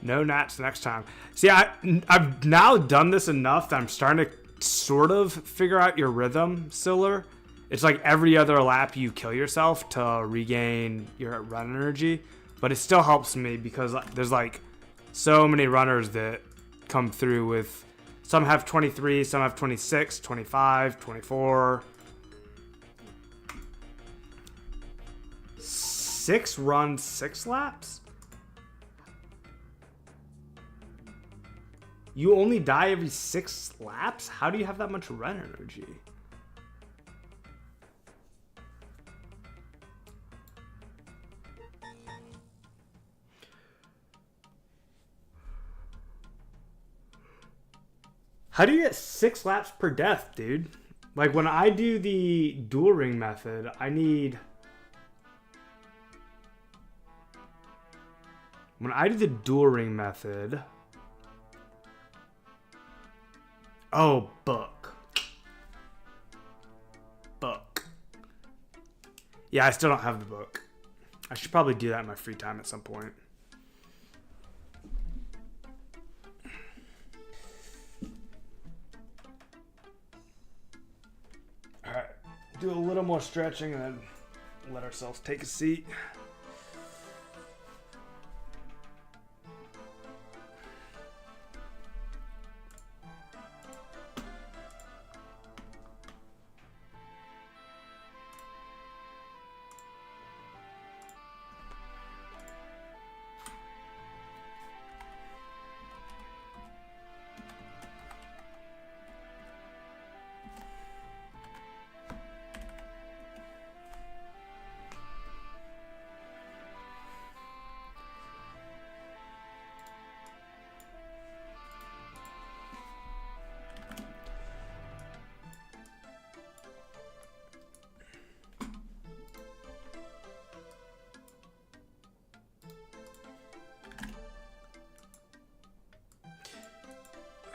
No gnats next time. See, I've now done this enough that I'm starting to sort of figure out your rhythm, Siller. It's like every other lap you kill yourself to regain your run energy. But it still helps me because there's like so many runners that come through with... Some have 23, some have 26, 25, 24. 6 runs, 6 laps? You only die every 6 laps? How do you have that much run energy? How do you get 6 laps per death, dude? Like when I do the dual ring method, I need... When I do the dual ring method... Oh, book. Book. Yeah, I still don't have the book. I should probably do that in my free time at some point. Alright, do a little more stretching and then let ourselves take a seat.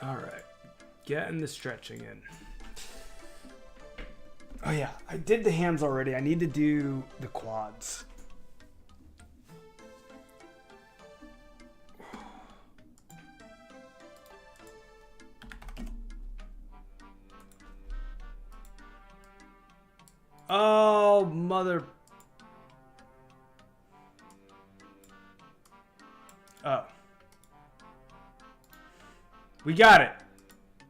Alright, getting the stretching in. Oh yeah, I did the hands already. I need to do the quads. Oh, mother... Oh. We got it.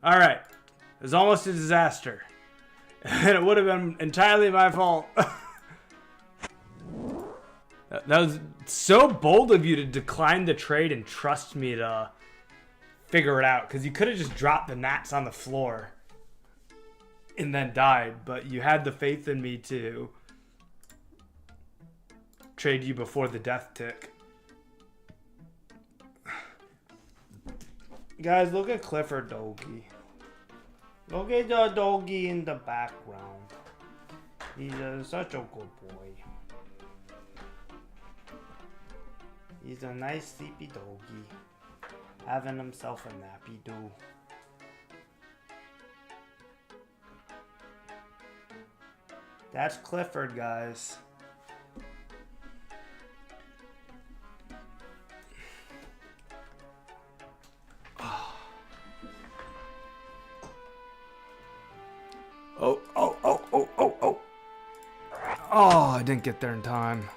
All right. It was almost a disaster. And it would have been entirely my fault. That was so bold of you to decline the trade and trust me to figure it out. Because you could have just dropped the gnats on the floor and then died. But you had the faith in me to trade you before the death tick. Guys, look at Clifford Doggy. Look at the doggy in the background. He's such a good boy. He's a nice sleepy doggy. Having himself a nappy do. That's Clifford, guys. Oh, I didn't get there in time.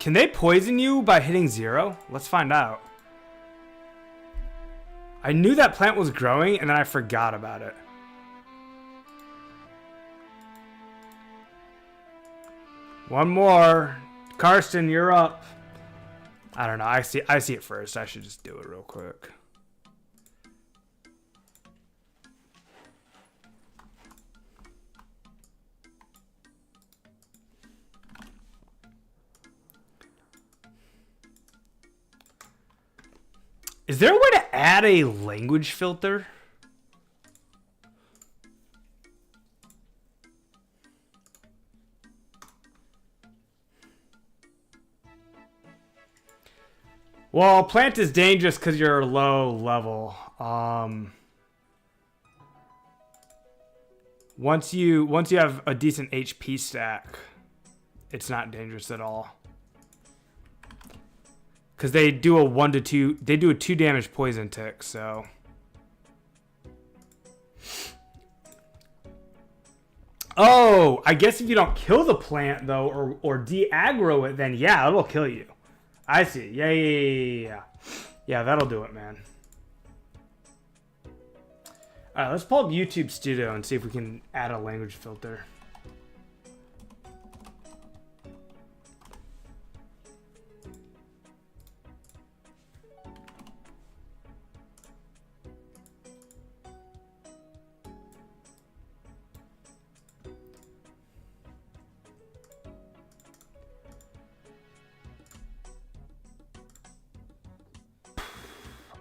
Can they poison you by hitting 0? Let's find out. I knew that plant was growing and then I forgot about it. One more. Karsten, you're up. I don't know. I see it first. I should just do it real quick. Is there a way to add a language filter? Well, plant is dangerous because you're low level. Once you have a decent HP stack, it's not dangerous at all. Because they do a 1 to 2, they do a 2 damage poison tick, so. Oh, I guess if you don't kill the plant though, or de-aggro it, then yeah, it'll kill you. I see. Yeah. Yeah, that'll do it, man. All right, let's pull up YouTube Studio and see if we can add a language filter.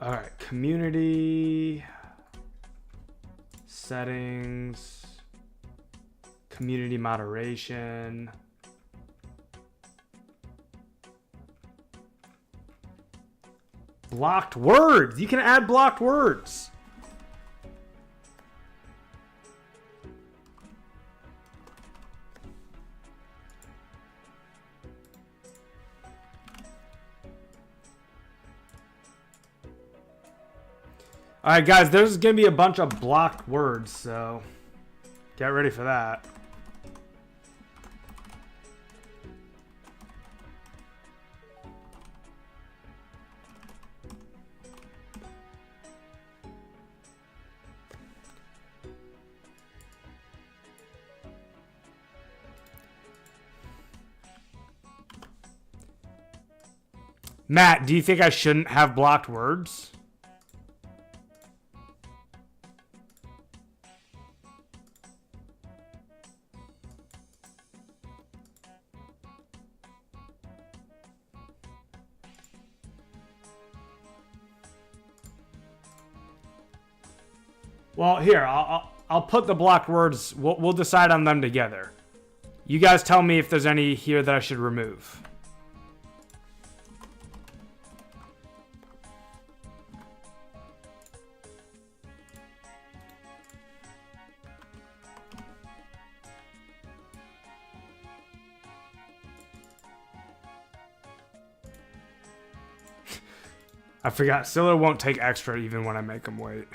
All right, community settings, community moderation. Blocked words. You can add blocked words. All right, guys, there's going to be a bunch of blocked words, so get ready for that. Matt, do you think I shouldn't have blocked words? Well, here, I'll put the blocked words. We'll decide on them together. You guys tell me if there's any here that I should remove. I forgot, Scylla won't take extra even when I make him wait.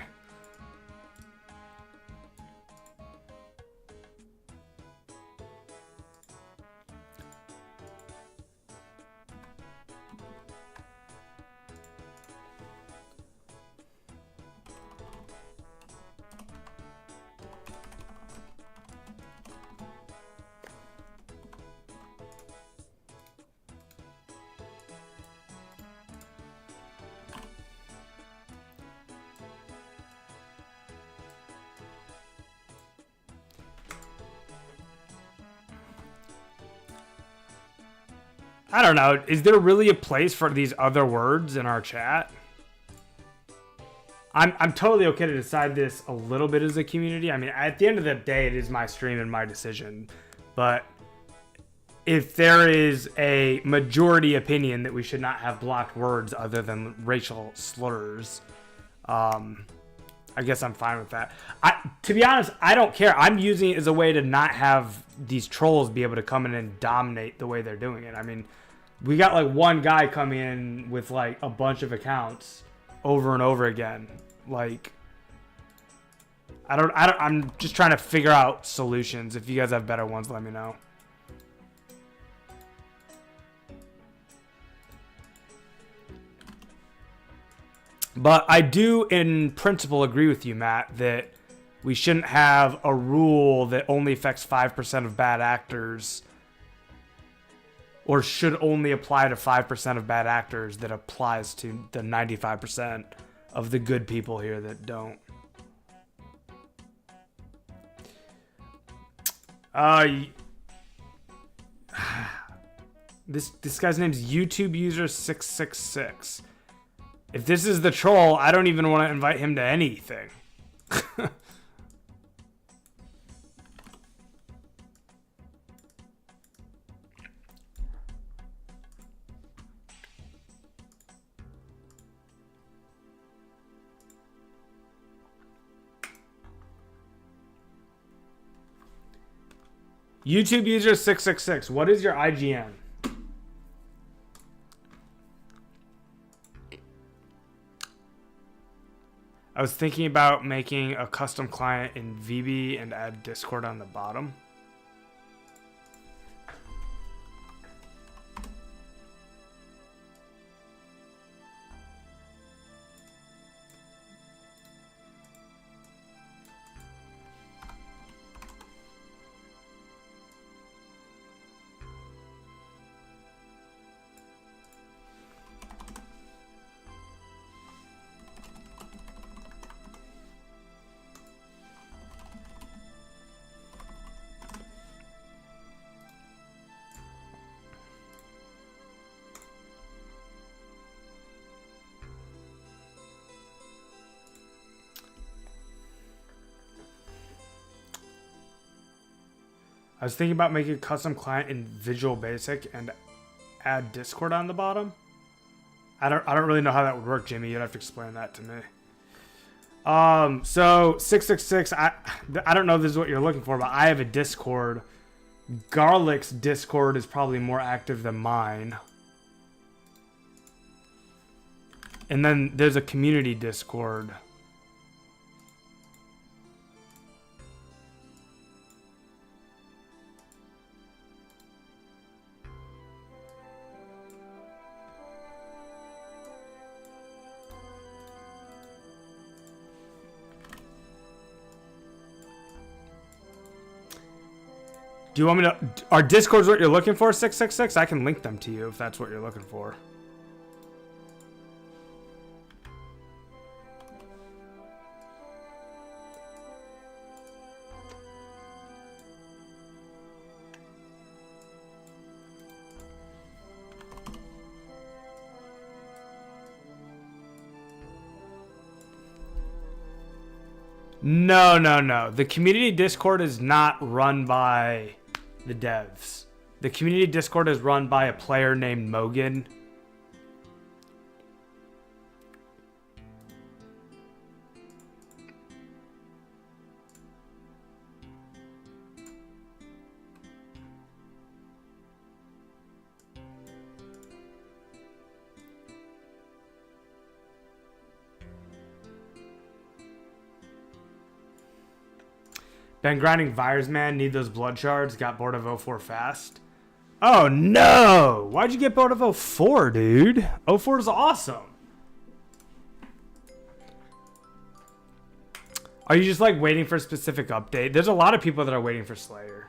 I don't know. Is there really a place for these other words in our chat? I'm totally okay to decide this a little bit as a community. I mean, at the end of the day, it is my stream and my decision. But if there is a majority opinion that we should not have blocked words other than racial slurs, I guess I'm fine with that. To be honest, I don't care. I'm using it as a way to not have these trolls be able to come in and dominate the way they're doing it. I mean, we got like one guy come in with like a bunch of accounts over and over again. Like, I'm just trying to figure out solutions. If you guys have better ones, let me know. But I do, in principle, agree with you, Matt, that we shouldn't have a rule that only affects 5% of bad actors, or should only apply to 5% of bad actors that applies to the 95% of the good people here that don't. This guy's name's YouTube user 666. If this is the troll, I don't even want to invite him to anything. YouTube user 666. What is your IGN? I was thinking about making a custom client in VB and add Discord on the bottom. I was thinking about making a custom client in Visual Basic and add Discord on the bottom. I don't really know how that would work, Jimmy. You'd have to explain that to me. So 666, I don't know if this is what you're looking for, but I have a Discord. Garlic's Discord is probably more active than mine. And then there's a community Discord. Do you want me to... Are Discords what you're looking for, 666? I can link them to you if that's what you're looking for. No, no, no. The community Discord is not run by the devs. The community Discord is run by a player named Mogan. Been grinding Vires, man. Need those blood shards. Got bored of 04 fast. Oh, no. Why'd you get bored of 04, dude? 04 is awesome. Are you just, like, waiting for a specific update? There's a lot of people that are waiting for Slayer.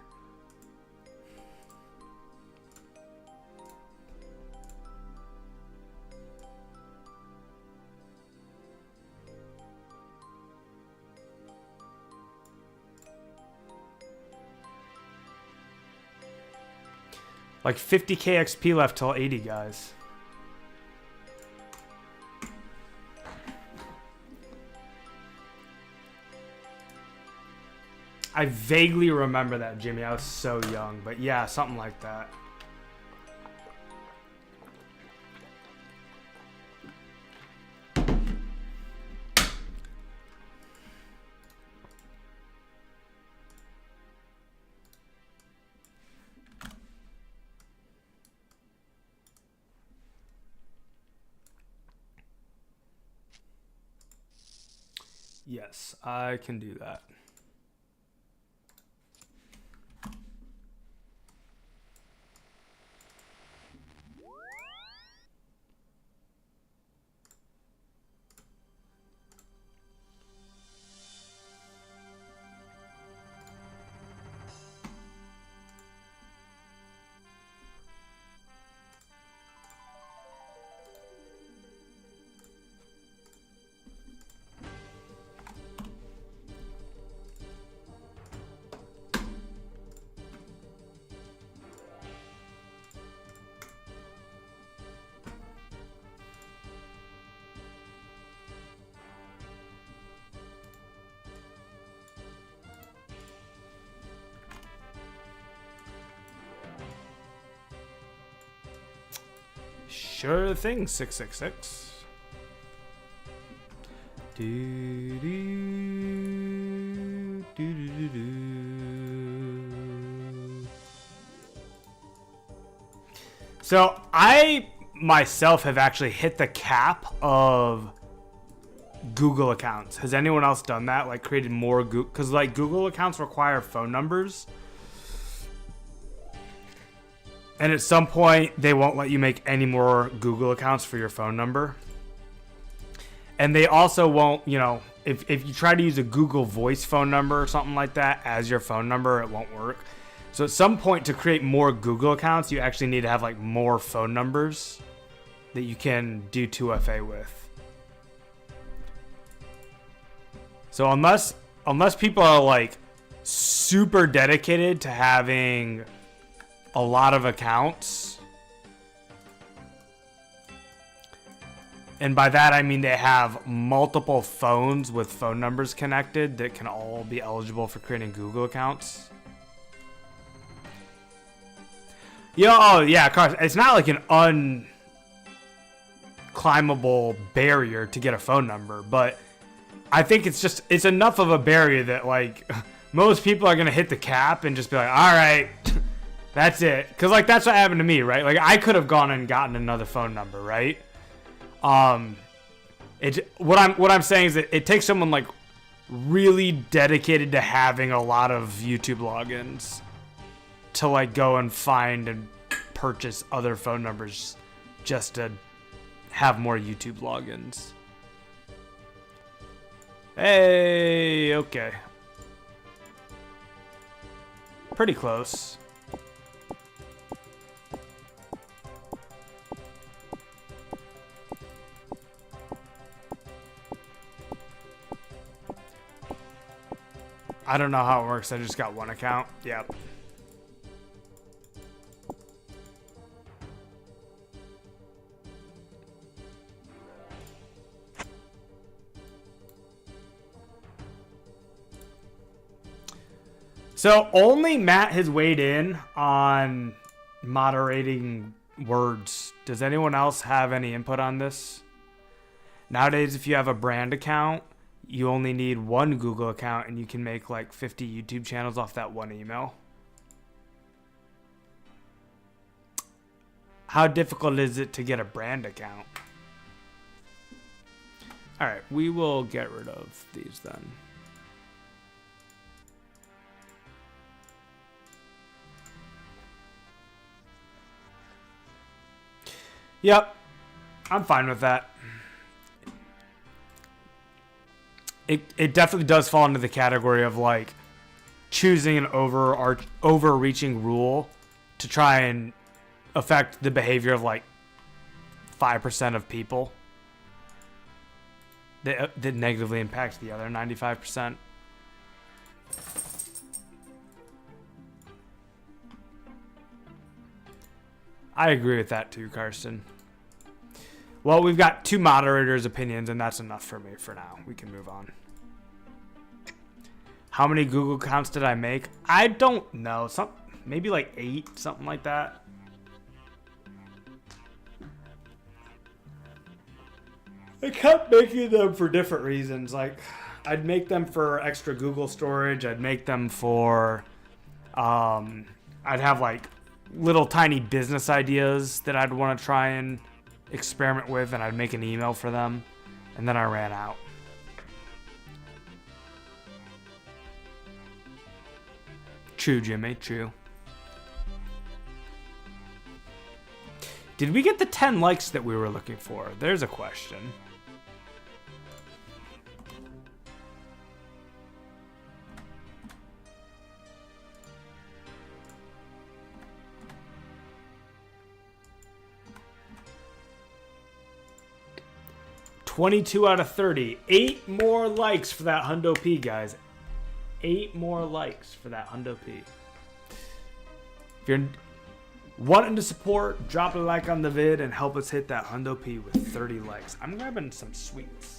Like 50k XP left till 80, guys. I vaguely remember that, Jimmy. I was so young, but yeah, something like that. Yes, I can do that. Sure thing, 666. Do, do, do, do, do, do. So I myself have actually hit the cap of Google accounts. Has anyone else done that? Like created more Google? Because like Google accounts require phone numbers. And at some point, they won't let you make any more Google accounts for your phone number. And they also won't, you know, if you try to use a Google Voice phone number or something like that as your phone number, it won't work. So at some point, to create more Google accounts, you actually need to have like more phone numbers that you can do 2FA with. So unless people are like super dedicated to having a lot of accounts, and by that I mean they have multiple phones with phone numbers connected that can all be eligible for creating Google accounts. Yeah, oh yeah, Carson, it's not like an unclimbable barrier to get a phone number, but I think it's enough of a barrier that like most people are gonna hit the cap and just be like, all right, that's it. Because like that's what happened to me, right? Like I could have gone and gotten another phone number, right? What I'm saying is that it takes someone like really dedicated to having a lot of YouTube logins to like go and find and purchase other phone numbers just to have more YouTube logins. Hey, okay. Pretty close. I don't know how it works. I just got one account. Yep. So only Matt has weighed in on moderating words. Does anyone else have any input on this? Nowadays, if you have a brand account, you only need one Google account and you can make like 50 YouTube channels off that one email. How difficult is it to get a brand account? All right, we will get rid of these then. Yep, I'm fine with that. It definitely does fall into the category of like choosing an overreaching rule to try and affect the behavior of like 5% of people that negatively impacts the other 95%. I agree with that too, Karsten. Well, we've got two moderators' opinions, and that's enough for me for now. We can move on. How many Google accounts did I make? I don't know. Maybe like 8, something like that. I kept making them for different reasons. Like, I'd make them for extra Google storage. I'd make them for, I'd have like little tiny business ideas that I'd want to try and experiment with, and I'd make an email for them, and then I ran out. True, Jimmy, true. Did we get the 10 likes that we were looking for? There's a question. $22 out of 30. 8 more likes for that Hundo P, guys. 8 more likes for that Hundo P. If you're wanting to support, drop a like on the vid and help us hit that Hundo P with 30 likes. I'm grabbing some sweets.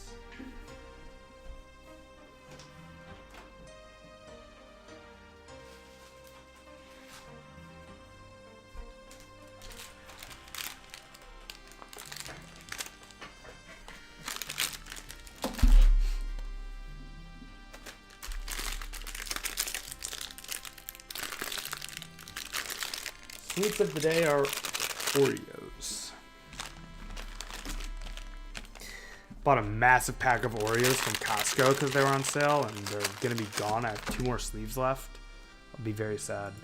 Sweets of the day are Oreos. Bought a massive pack of Oreos from Costco because they were on sale and they're going to be gone. I have 2 more sleeves left. I'll be very sad.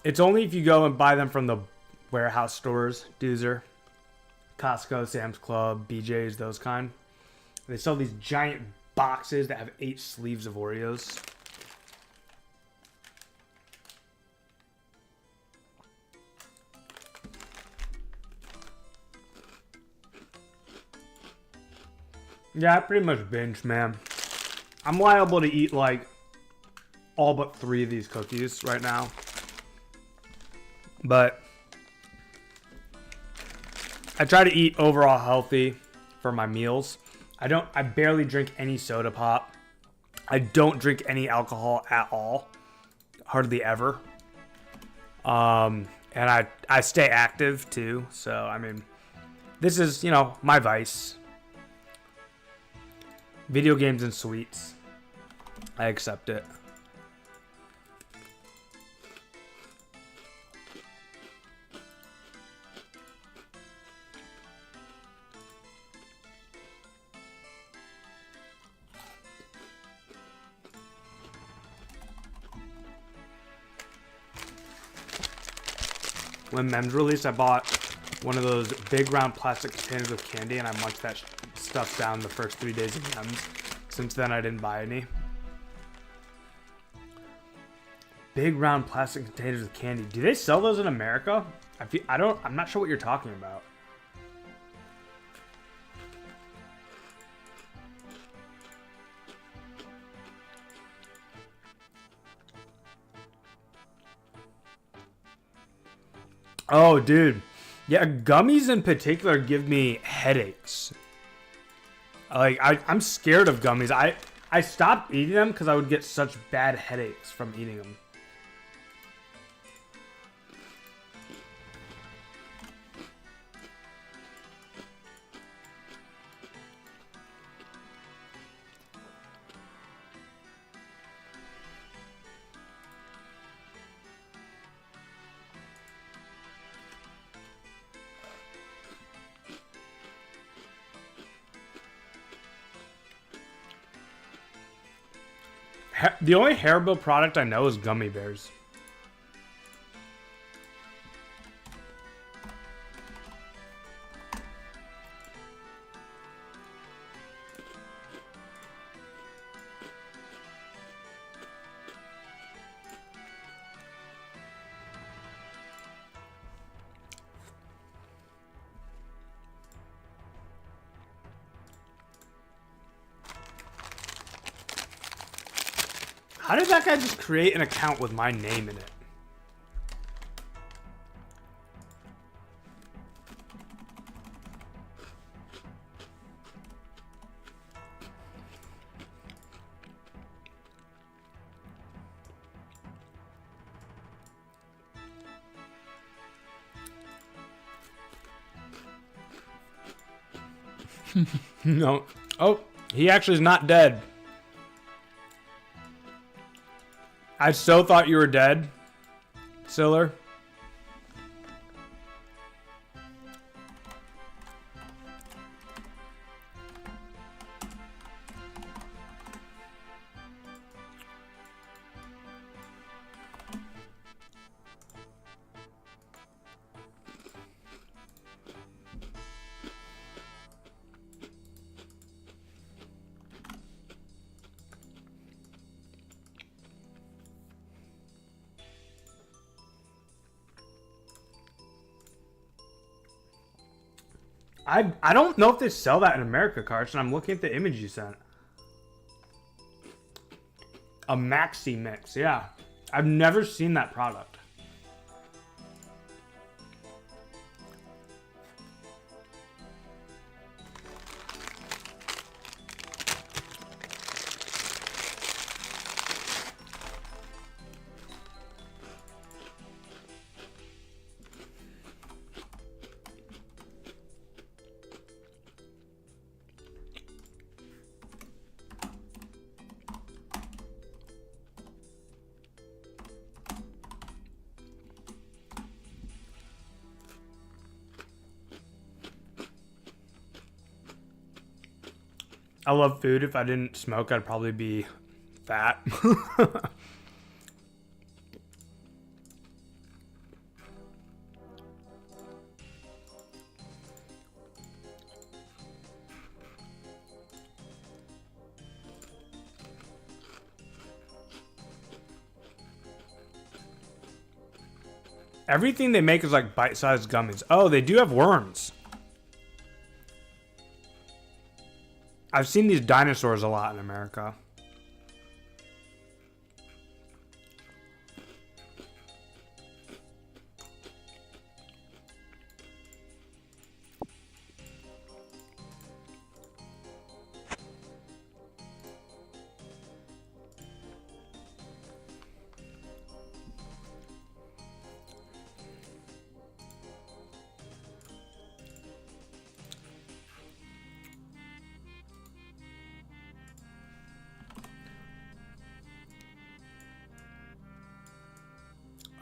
It's only if you go and buy them from the warehouse stores, Doozer, Costco, Sam's Club, BJ's, those kind. They sell these giant boxes that have 8 sleeves of Oreos. Yeah, I pretty much binge, man. I'm liable to eat like all but 3 of these cookies right now. But I try to eat overall healthy for my meals. I barely drink any soda pop. I don't drink any alcohol at all. Hardly ever. And I stay active too. So, I mean, this is, you know, my vice. Video games and sweets. I accept it. When Mems released, I bought one of those big round plastic containers of candy and I munched that stuff down the first 3 days of Mems. Since then, I didn't buy any. Big round plastic containers of candy. Do they sell those in America? I'm not sure what you're talking about. Oh, dude. Yeah, gummies in particular give me headaches. Like, I'm scared of gummies. I stopped eating them because I would get such bad headaches from eating them. The only Haribo product I know is gummy bears. How did that guy just create an account with my name in it? No. Oh, he actually is not dead. I so thought you were dead, Siller. I don't know if they sell that in America, Carson. I'm looking at the image you sent. A maxi mix, yeah. I've never seen that product. I love food. If I didn't smoke, I'd probably be fat. Everything they make is like bite-sized gummies. Oh, they do have worms. I've seen these dinosaurs a lot in America.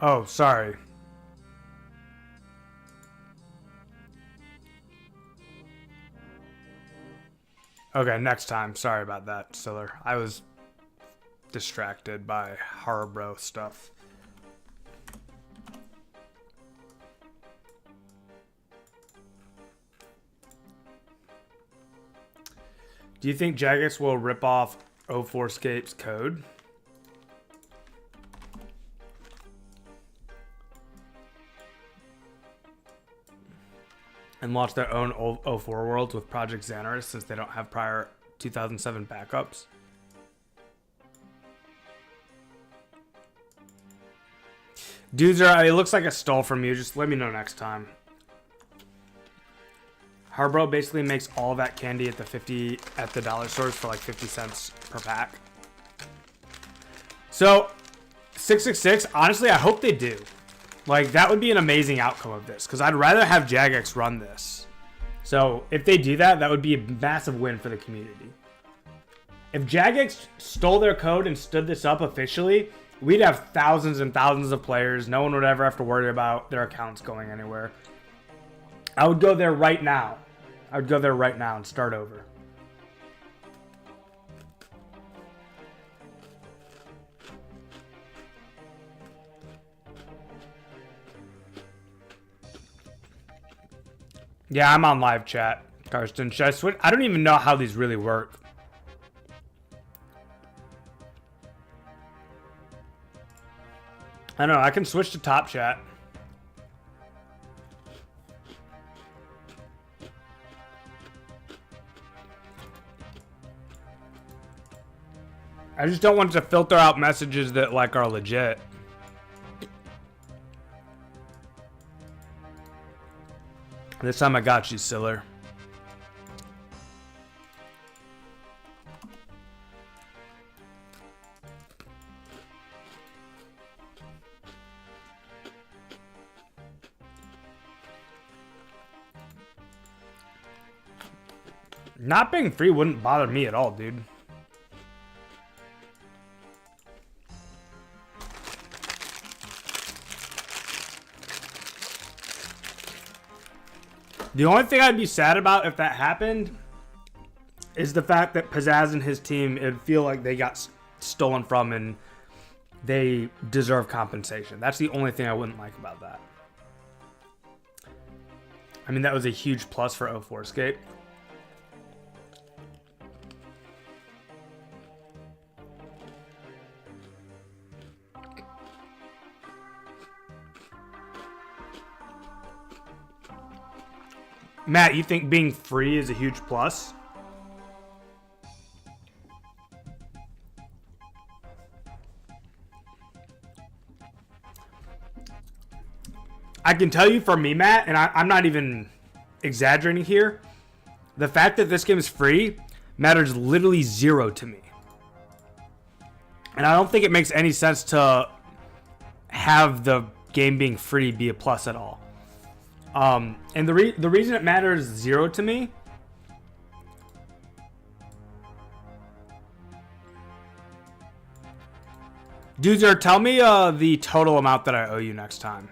Oh, sorry. Okay, next time. Sorry about that, Siller. I was distracted by Harbro stuff. Do you think Jagex will rip off 2004Scape's code? And launch their own 04 worlds with Project Xanaris since they don't have prior 2007 backups? Dudes, it looks like a stole from you. Just let me know next time. Harbro basically makes all that candy at the dollar stores for like 50 cents per pack. So 666, honestly, I hope they do. Like, that would be an amazing outcome of this, because I'd rather have Jagex run this. So if they do that, that would be a massive win for the community. If Jagex stole their code and stood this up officially, we'd have thousands and thousands of players. No one would ever have to worry about their accounts going anywhere. I would go there right now. I would go there right now and start over. Yeah, I'm on live chat, Karsten. Should I switch? I don't even know how these really work. I don't know. I can switch to top chat. I just don't want to filter out messages that like are legit. This time I got you, Siller. Not being free wouldn't bother me at all, dude. The only thing I'd be sad about if that happened is the fact that Pizzazz and his team, it'd feel like they got stolen from and they deserve compensation. That's the only thing I wouldn't like about that. I mean, that was a huge plus for 2004Scape. Matt, you think being free is a huge plus? I can tell you for me, Matt, and I'm not even exaggerating here, the fact that this game is free matters literally zero to me. And I don't think it makes any sense to have the game being free be a plus at all. And the reason it matters zero to me Duzer, tell me the total amount that I owe you next time.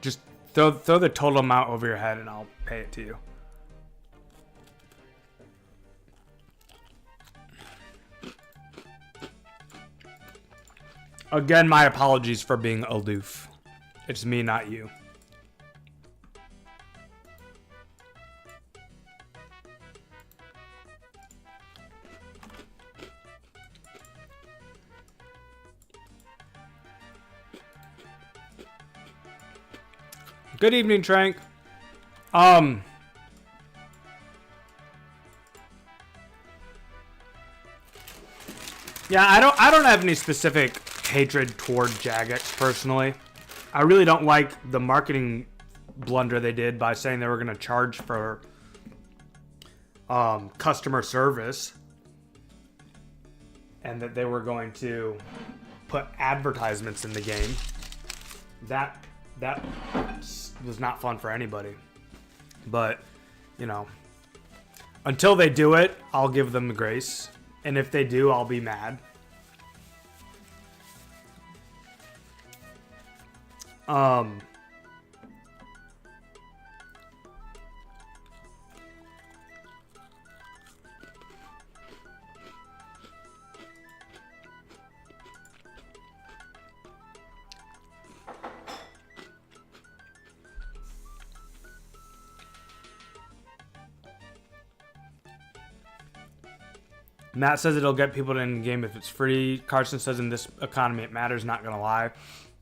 Just throw the total amount over your head and I'll pay it to you. Again, my apologies for being aloof. It's me, not you. Good evening, Trank. Yeah, I don't have any specific hatred toward Jagex personally. I really don't like the marketing blunder they did by saying they were going to charge for customer service and that they were going to put advertisements in the game. That was not fun for anybody. But, you know, until they do it, I'll give them the grace. And if they do, I'll be mad. Matt says it'll get people to end the game if it's free. Carson says in this economy it matters, not gonna lie.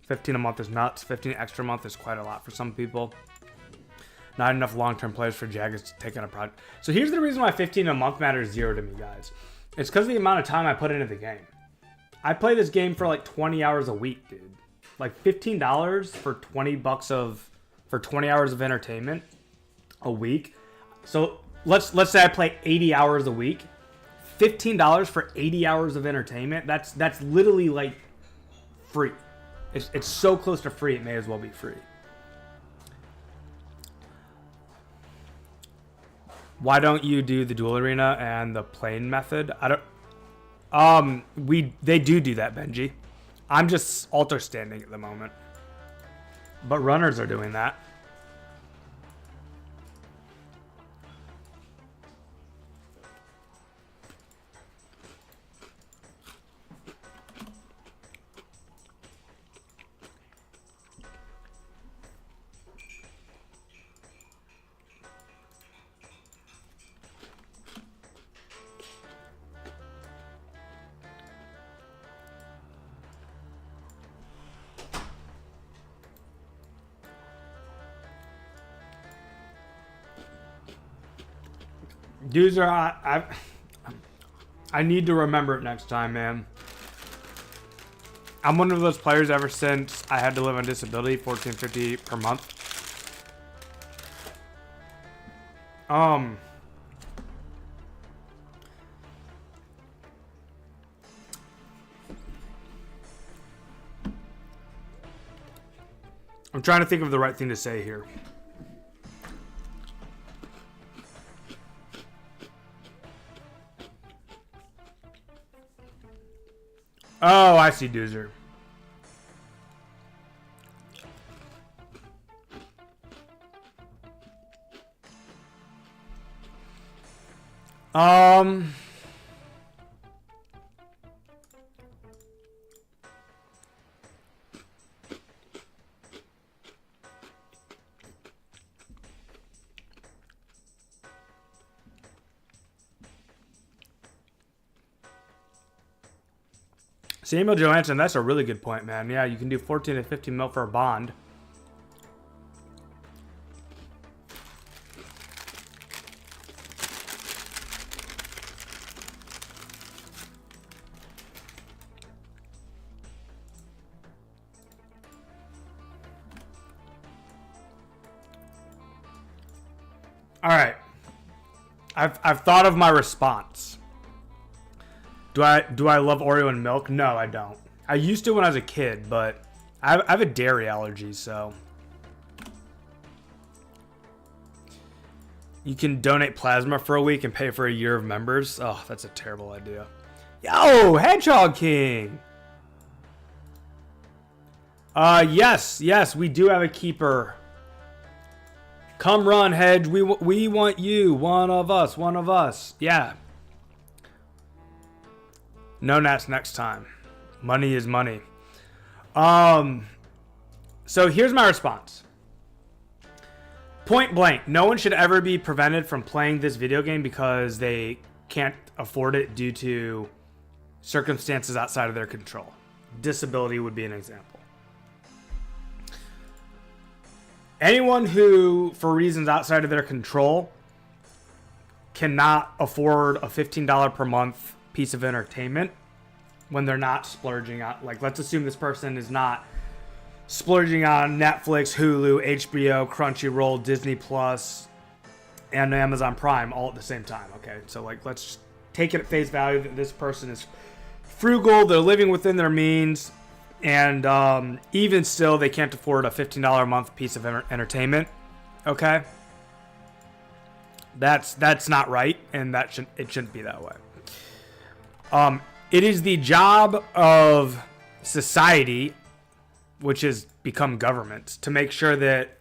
15 a month is nuts. 15 extra a month is quite a lot for some people. Not enough long-term players for Jaggers to take on a project. So here's the reason why 15 a month matters zero to me, guys. It's because of the amount of time I put into the game. I play this game for like 20 hours a week, dude. Like $15 for 20 bucks for 20 hours of entertainment a week. So let's say I play 80 hours a week. $15 for 80 hours of entertainment. That's literally like free. It's so close to free, it may as well be free. Why don't you do the duel arena and the plane method? I don't. They do that, Benji. I'm just altar standing at the moment. But runners are doing that. Duzer, I need to remember it next time, man. I'm one of those players ever since I had to live on disability, $14.50 per month. I'm trying to think of the right thing to say here. Oh, I see, Doozer. Um, Samuel Johansson, that's a really good point, man. Yeah, you can do 14 to 15 mil for a bond. All right. I've thought of my response. Do I love Oreo and milk? No, I don't. I used to when I was a kid, but I have a dairy allergy, so. You can donate plasma for a week and pay for a year of members. Oh, that's a terrible idea. Yo, Hedgehog King. Yes, we do have a keeper. Come run, Hedge. We want you. One of us. Yeah. No Nats next time. Money is money. So here's my response. Point blank, no one should ever be prevented from playing this video game because they can't afford it due to circumstances outside of their control. Disability would be an example. Anyone who, for reasons outside of their control, cannot afford a $15 per month piece of entertainment when they're not splurging on, like, let's assume this person is not splurging on Netflix, Hulu, HBO, Crunchyroll, Disney Plus, and Amazon Prime all at the same time. Okay, so like, let's just take it at face value that this person is frugal, they're living within their means, and even still they can't afford a $15 a month piece of entertainment. Okay, that's not right, and it shouldn't be that way. It is the job of society, which has become government, to make sure that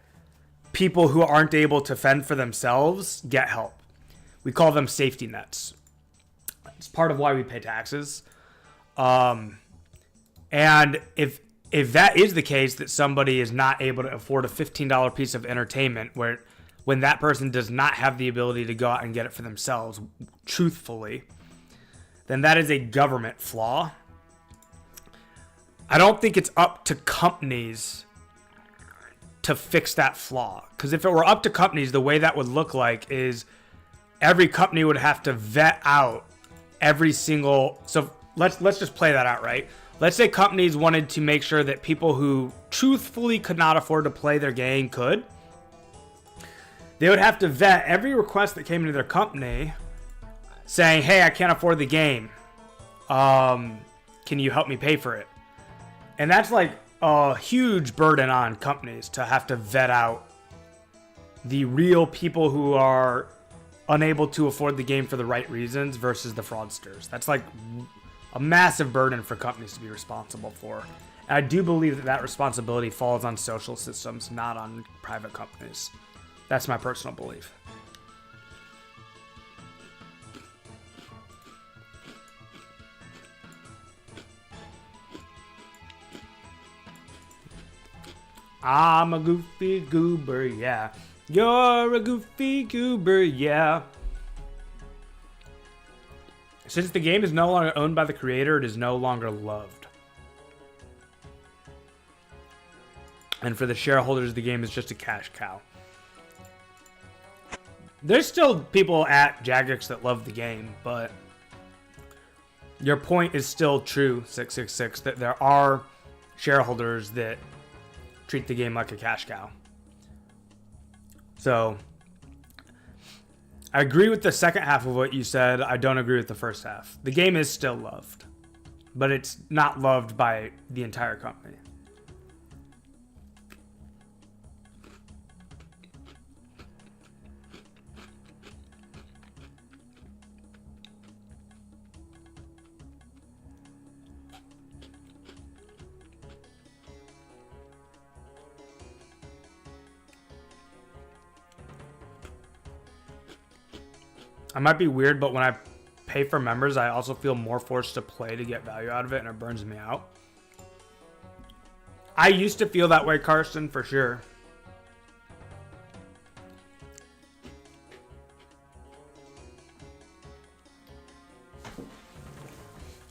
people who aren't able to fend for themselves get help. We call them safety nets. It's part of why we pay taxes. And if that is the case, that somebody is not able to afford a $15 piece of entertainment, when that person does not have the ability to go out and get it for themselves, truthfully, then that is a government flaw. I don't think it's up to companies to fix that flaw. Because if it were up to companies, the way that would look like is every company would have to vet out every single... So let's just play that out, right? Let's say companies wanted to make sure that people who truthfully could not afford to play their game could. They would have to vet every request that came into their company saying, hey, I can't afford the game. Can you help me pay for it? And that's like a huge burden on companies to have to vet out the real people who are unable to afford the game for the right reasons versus the fraudsters. That's like a massive burden for companies to be responsible for. And I do believe that responsibility falls on social systems, not on private companies. That's my personal belief. I'm a goofy goober, yeah. You're a goofy goober, yeah. Since the game is no longer owned by the creator, it is no longer loved. And for the shareholders, the game is just a cash cow. There's still people at Jagex that love the game, but your point is still true, 666, that there are shareholders that treat the game like a cash cow. So I agree with the second half of what you said. I don't agree with the first half. The game is still loved, but it's not loved by the entire company. I might be weird, but when I pay for members, I also feel more forced to play to get value out of it, and it burns me out. I used to feel that way, Carson, for sure.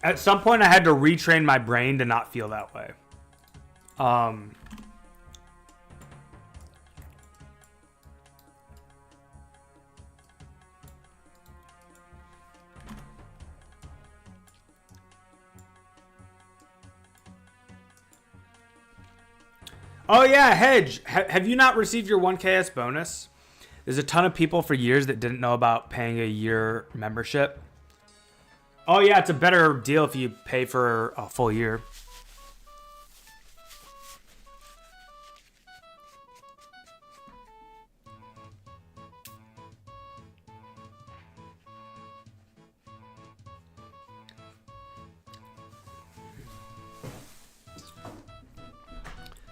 At some point, I had to retrain my brain to not feel that way. Oh yeah, Hedge. Have you not received your 1KS bonus? There's a ton of people for years that didn't know about paying a year membership. Oh yeah, it's a better deal if you pay for a full year.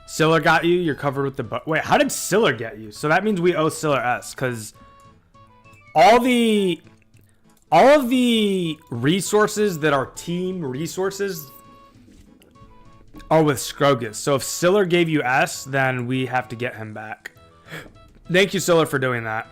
Siller got you. You're covered with the... Wait, how did Siller get you? So that means we owe Siller S, because all of the resources that are team resources are with Scrogus. So if Siller gave you S, then we have to get him back. Thank you, Siller, for doing that.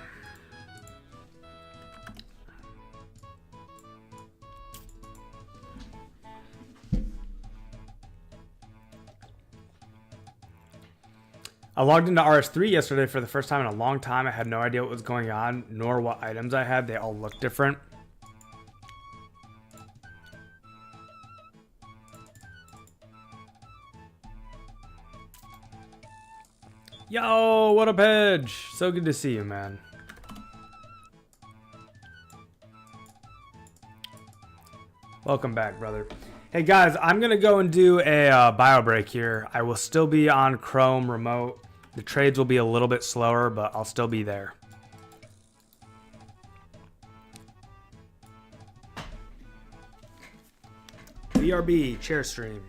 I logged into RS3 yesterday for the first time in a long time. I had no idea what was going on, nor what items I had. They all looked different. Yo, what up, Hedge? So good to see you, man. Welcome back, brother. Hey, guys, I'm going to go and do a bio break here. I will still be on Chrome remote. The trades will be a little bit slower, but I'll still be there. BRB, chair stream.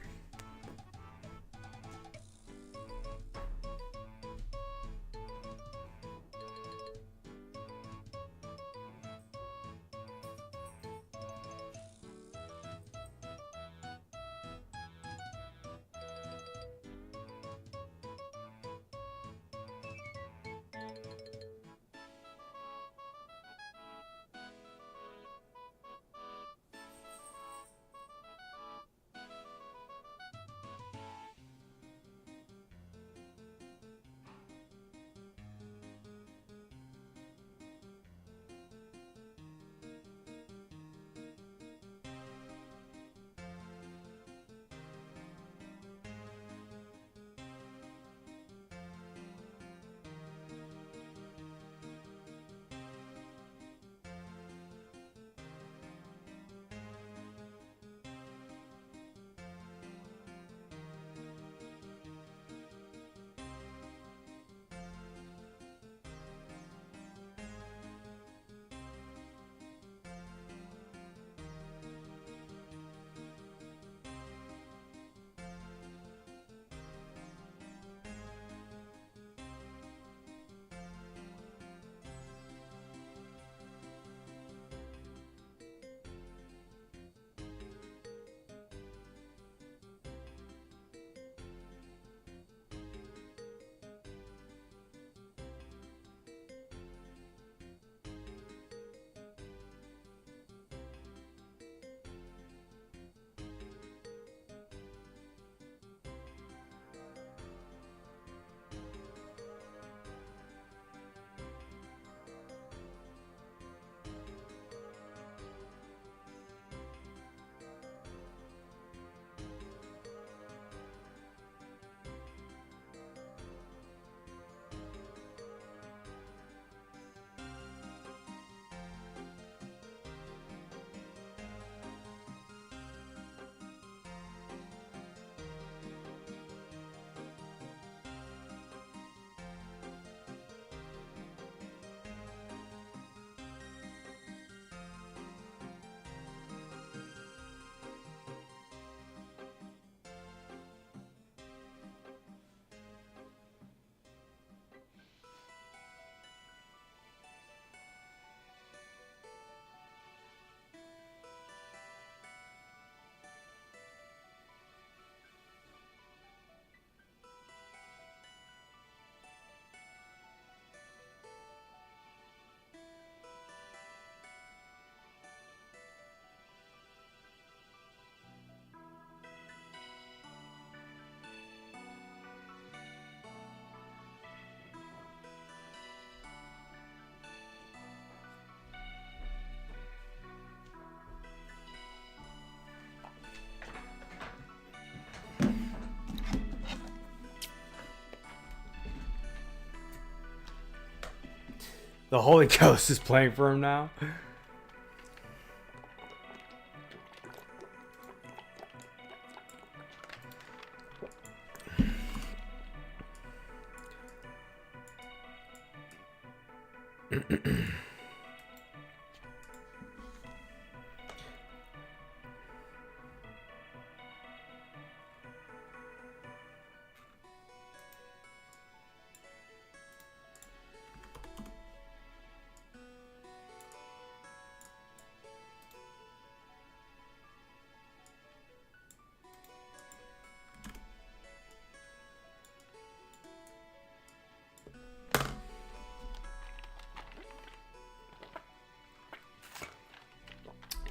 The Holy Ghost is playing for him now.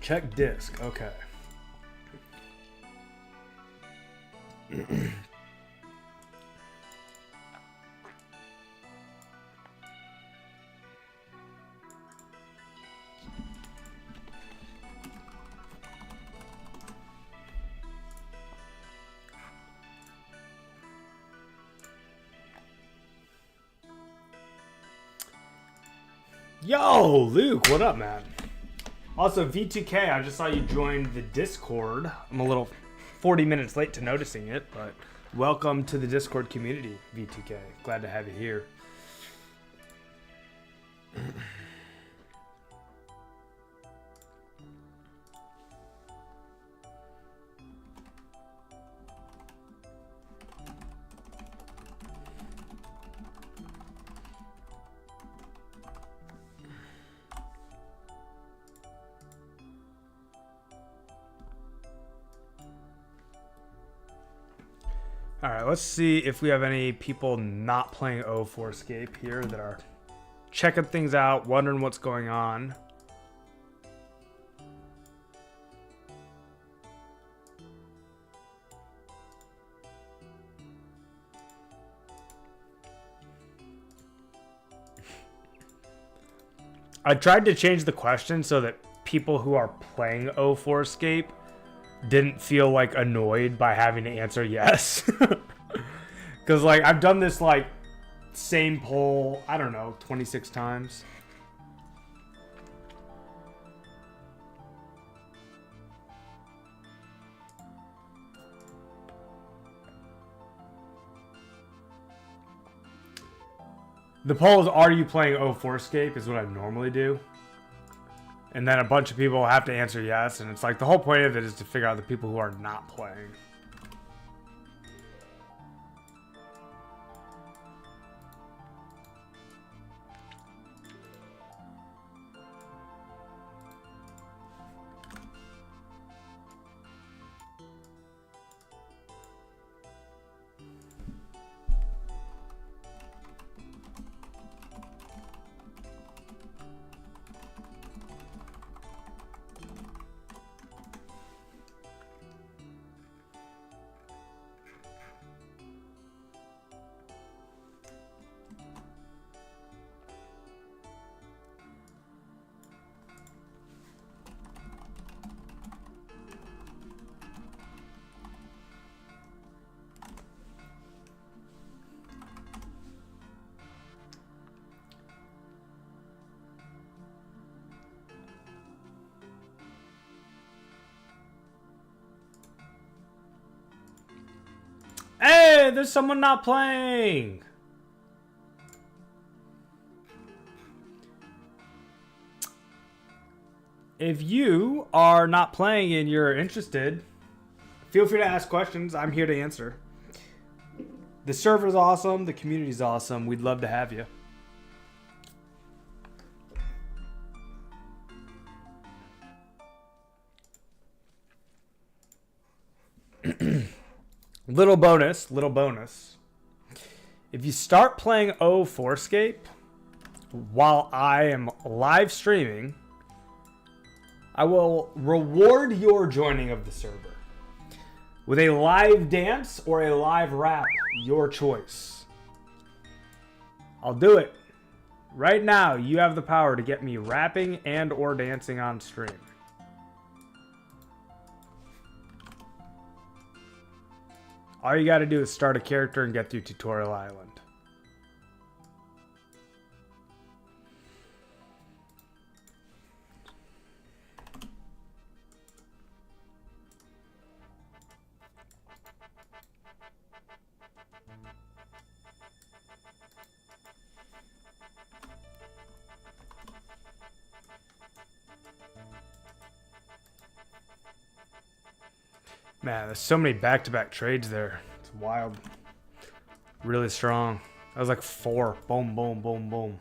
Check disk. Okay. Yo, Luke, what up, man? Also, V2K, I just saw you joined the Discord. I'm a little 40 minutes late to noticing it, but welcome to the Discord community, V2K. Glad to have you here. All right, let's see if we have any people not playing 2004Scape here that are checking things out, wondering what's going on. I tried to change the question so that people who are playing 2004Scape didn't feel like annoyed by having to answer yes. Because like I've done this like same poll, I don't know, 26 times. The poll is, are you playing 2004Scape is what I normally do. And then a bunch of people have to answer yes, and it's like the whole point of it is to figure out the people who are not playing. Hey, there's someone not playing. If you are not playing and you're interested, feel free to ask questions. I'm here to answer. The server's awesome. The community's awesome. We'd love to have you. Little bonus. If you start playing 2004Scape while I am live streaming, I will reward your joining of the server with a live dance or a live rap, your choice. I'll do it. Right now, you have the power to get me rapping and or dancing on stream. All you gotta do is start a character and get through Tutorial Island. Man, there's so many back-to-back trades there. It's wild. Really strong. That was like 4. Boom, boom, boom, boom.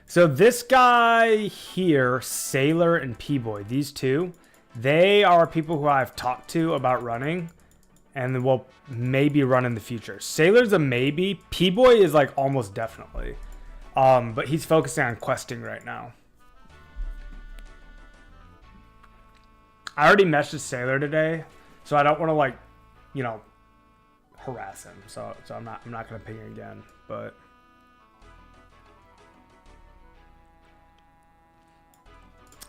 So this guy here, Sailor and P-Boy, these two, they are people who I've talked to about running and will maybe run in the future. Sailor's a maybe. P-Boy is like almost definitely. But he's focusing on questing right now. I already messaged Sailor today, so I don't want to like, you know, harass him. So I'm not gonna ping him again. But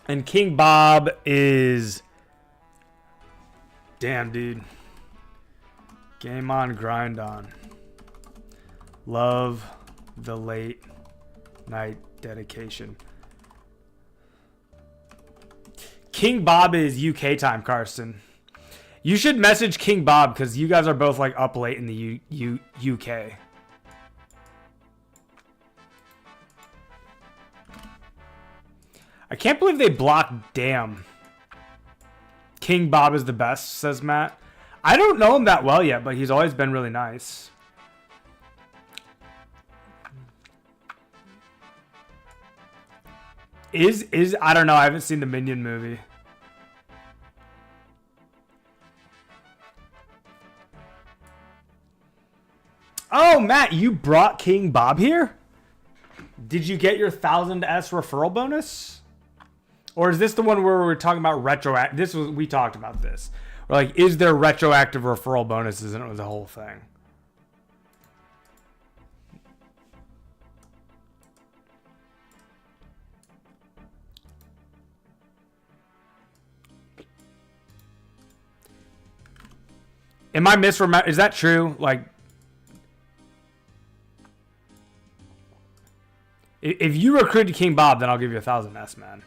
and King Bob is damn dude. Game on, grind on. Love the late night dedication. King Bob is UK time, Karsten. You should message King Bob because you guys are both like up late in the UK. I can't believe they blocked Damn. King Bob is the best, says Matt. I don't know him that well yet, but he's always been really nice. I don't know. I haven't seen the Minion movie. Oh, Matt, you brought King Bob here? Did you get your 1000S referral bonus? Or is this the one where we're talking about retroactive? We talked about this. We're like, is there retroactive referral bonuses? And it was a whole thing. Am I misremembering? Is that true? Like, if you recruited King Bob, then I'll give you 1000S, man.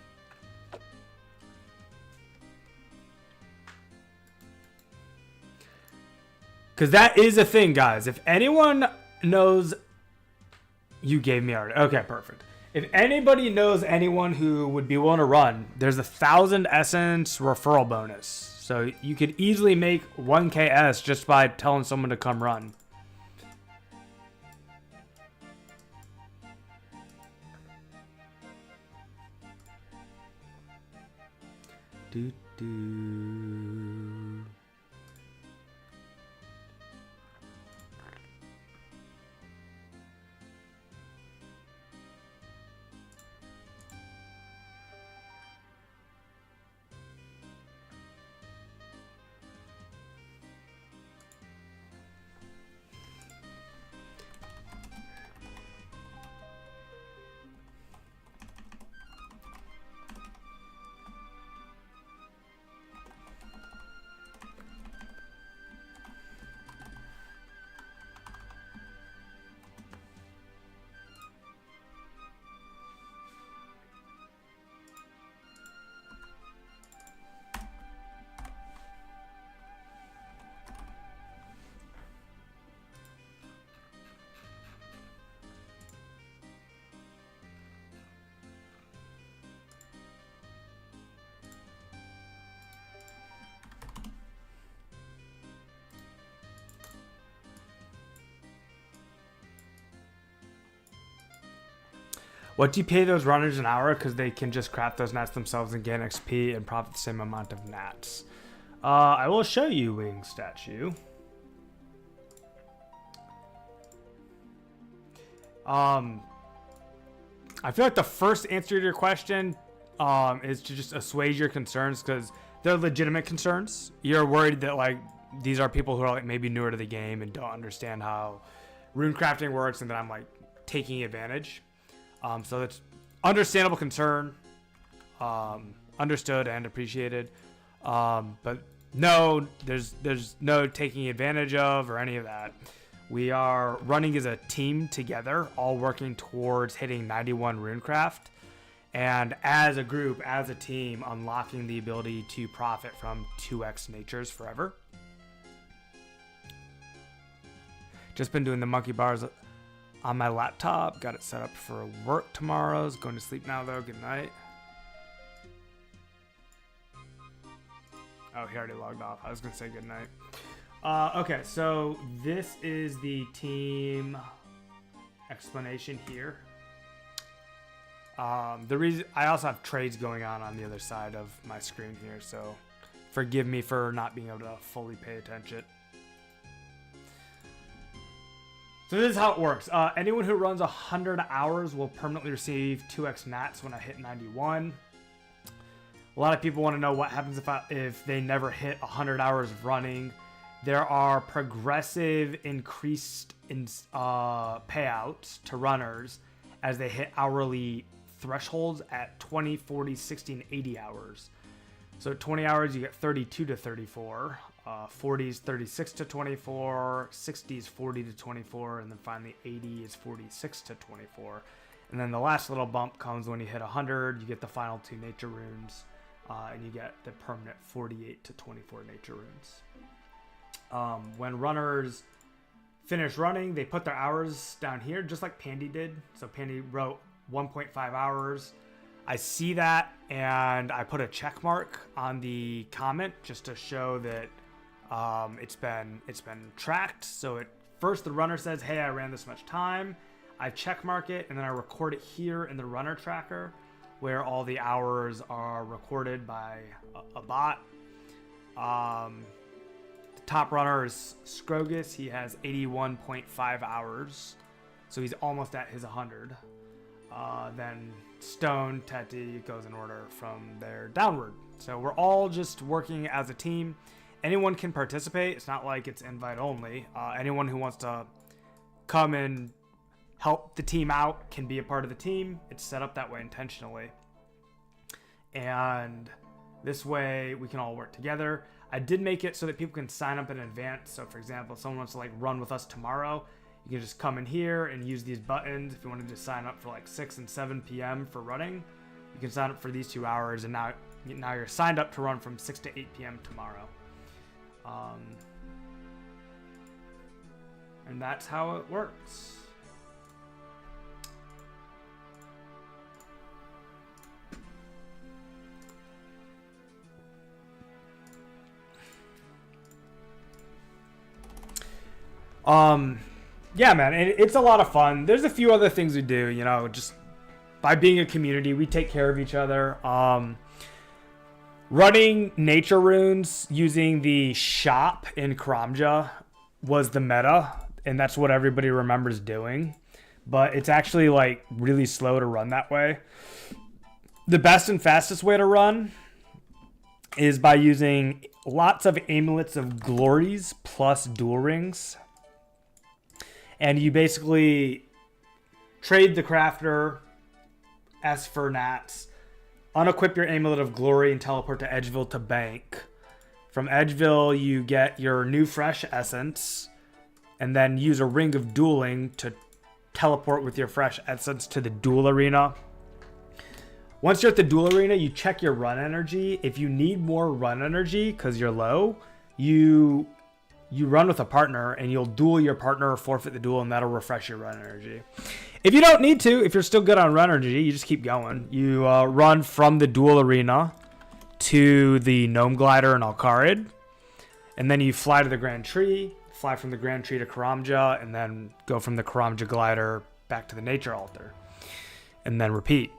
Because that is a thing, guys. If anyone knows... You gave me already. Okay, perfect. If anybody knows anyone who would be willing to run, there's a 1000 essence referral bonus. So you could easily make 1KS just by telling someone to come run. What do you pay those runners an hour? Because they can just craft those nats themselves and gain XP and profit the same amount of nats. I will show you, Wing Statue. I feel like the first answer to your question is to just assuage your concerns because they're legitimate concerns. You're worried that like these are people who are like maybe newer to the game and don't understand how runecrafting works and that I'm like taking advantage. So it's understandable concern, understood and appreciated. But no, there's no taking advantage of or any of that. We are running as a team together, all working towards hitting 91 Runecraft. And as a group, as a team, unlocking the ability to profit from 2x natures forever. Just been doing the monkey bars on my laptop. Got it set up for work tomorrow. Going to sleep now though. Good night. Oh, he already logged off. I was gonna say good night. Okay, so this is the team explanation here. The reason I also have trades going on the other side of my screen here, so forgive me for not being able to fully pay attention. So this is how it works. Anyone who runs 100 hours will permanently receive 2x nats when I hit 91. A lot of people want to know what happens if they never hit 100 hours of running. There are progressive increased payouts to runners as they hit hourly thresholds at 20, 40, 60, and 80 hours. So 20 hours, you get 32 to 34. 40 is 36 to 24. 60 is 40 to 24. And then finally 80 is 46 to 24. And then the last little bump comes when you hit 100. You get the final 2 nature runes. And you get the permanent 48 to 24 nature runes. When runners finish running, they put their hours down here, just like Pandy did. So Pandy wrote 1.5 hours. I see that, and I put a check mark on the comment just to show that it's been tracked. So first the runner says, "Hey, I ran this much time." I check mark it, and then I record it here in the runner tracker, where all the hours are recorded by a bot. The top runner is Scrogus. He has 81.5 hours, so he's almost at his 100. Then Stone, Teti, it goes in order from there downward. So we're all just working as a team. Anyone can participate. It's not like it's invite only. Anyone who wants to come and help the team out can be a part of the team. It's set up that way intentionally. And this way we can all work together. I did make it so that people can sign up in advance. So for example, if someone wants to run with us tomorrow, you can just come in here and use these buttons. If you wanted to sign up for 6 and 7 p.m. for running, you can sign up for these 2 hours, and now you're signed up to run from 6 to 8 p.m. tomorrow. And that's how it works. Yeah, man, it's a lot of fun. There's a few other things we do, just by being a community, we take care of each other. Running nature runes using the shop in Karamja was the meta, and that's what everybody remembers doing. But it's actually really slow to run that way. The best and fastest way to run is by using lots of amulets of glories plus dual rings. And you basically trade the crafter S for nats, unequip your amulet of glory, and teleport to Edgeville to bank. From Edgeville, you get your new fresh essence, and then use a ring of dueling to teleport with your fresh essence to the duel arena. Once you're at the duel arena, you check your run energy. If you need more run energy because you're low, you run with a partner, and you'll duel your partner or forfeit the duel, and that'll refresh your run energy. If you don't need to, if you're still good on run energy, you just keep going. You run from the duel arena to the Gnome Glider in Alcarid, and then you fly to the Grand Tree, fly from the Grand Tree to Karamja, and then go from the Karamja Glider back to the Nature Altar, and then repeat.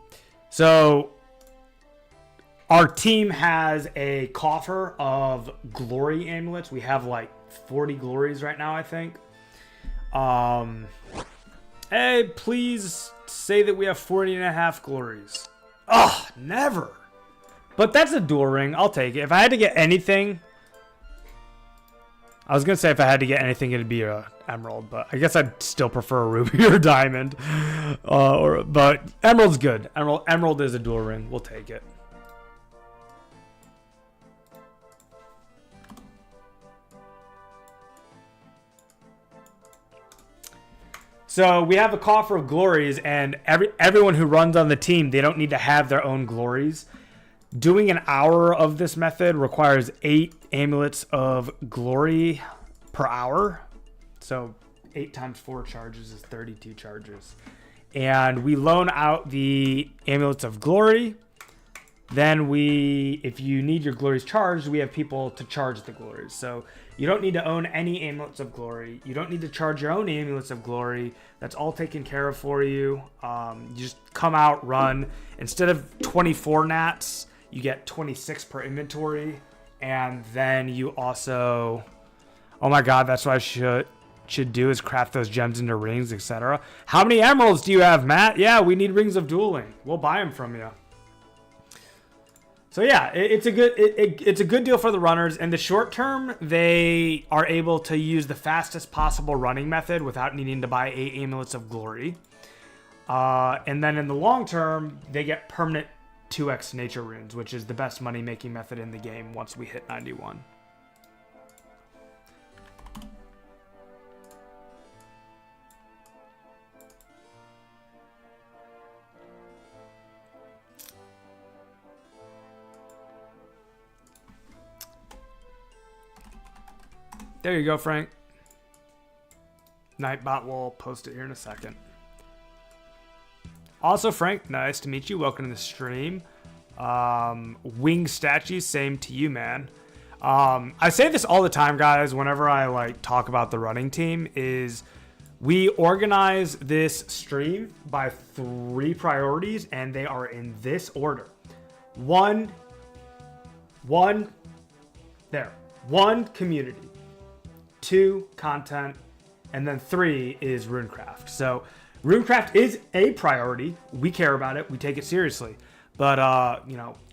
So our team has a coffer of glory amulets. We have 40 glories right now, I think. Hey, please say that we have 40.5 glories. Oh, never. But that's a dual ring. I'll take it. If I had to get anything, I was going to say if I had to get anything, it'd be a emerald, but I guess I'd still prefer a ruby or a diamond. But emerald's good. Emerald is a dual ring. We'll take it. So we have a coffer of glories, and everyone who runs on the team, they don't need to have their own glories. Doing an hour of this method requires 8 amulets of glory per hour. So 8 times 4 charges is 32 charges. And we loan out the Amulets of Glory. Then if you need your glories charged, we have people to charge the glories. So you don't need to own any Amulets of Glory. You don't need to charge your own Amulets of Glory. That's all taken care of for you. You just come out, run. Instead of 24 nats, you get 26 per inventory. And then you also... Oh my god, that's what I should do is craft those gems into rings, etc. How many emeralds do you have, Matt? Yeah, we need rings of dueling. We'll buy them from you. So yeah, it's a good deal for the runners. In the short term, they are able to use the fastest possible running method without needing to buy 8 Amulets of Glory. And then in the long term, they get permanent 2x nature runes, which is the best money making method in the game once we hit 91. There you go, Frank. Nightbot will post it here in a second. Also, Frank, nice to meet you. Welcome to the stream. Wing statues, same to you, man. I say this all the time, guys, whenever I talk about the running team, is we organize this stream by 3 priorities, and they are in this order. One, community. 2, content, and then 3 is Runecraft. So Runecraft is a priority. We care about it. We take it seriously. But,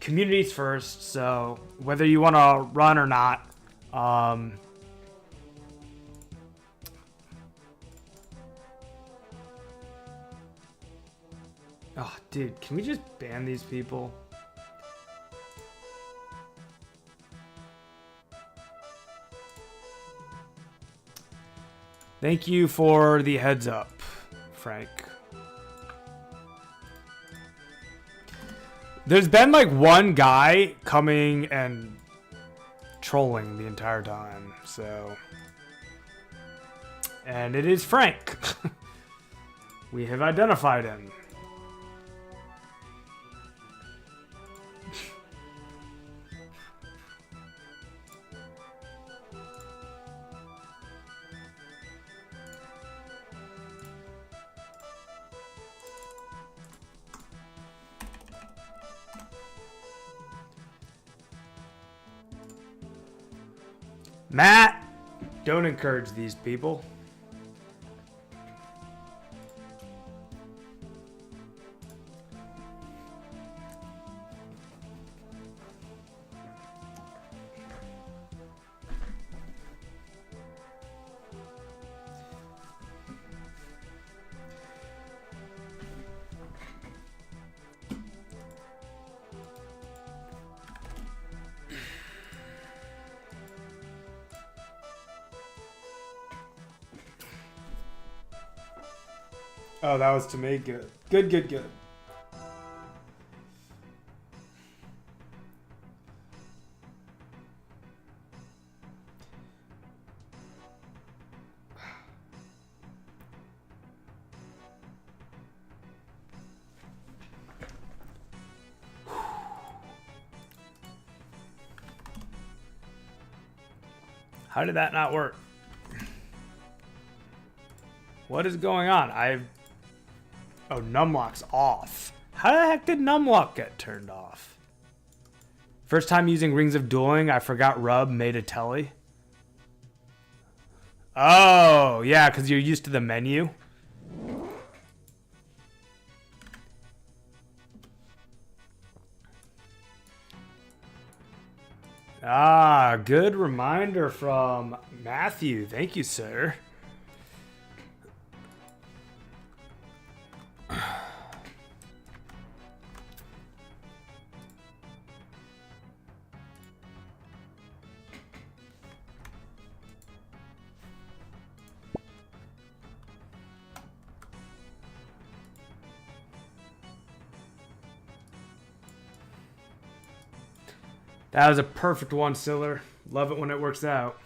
community's first. So whether you want to run or not, oh, dude, can we just ban these people? Thank you for the heads up, Frank. There's been one guy coming and trolling the entire time, so. And it is Frank. We have identified him. Matt, don't encourage these people. Oh, that was to me. Good. Good. How did that not work? What is going on? Oh, numlock's off. How the heck did numlock get turned off? First time using Rings of Dueling, I forgot Rub made a telly. Oh, yeah, because you're used to the menu. Ah, good reminder from Matthew. Thank you, sir. That was a perfect one, Siller. Love it when it works out.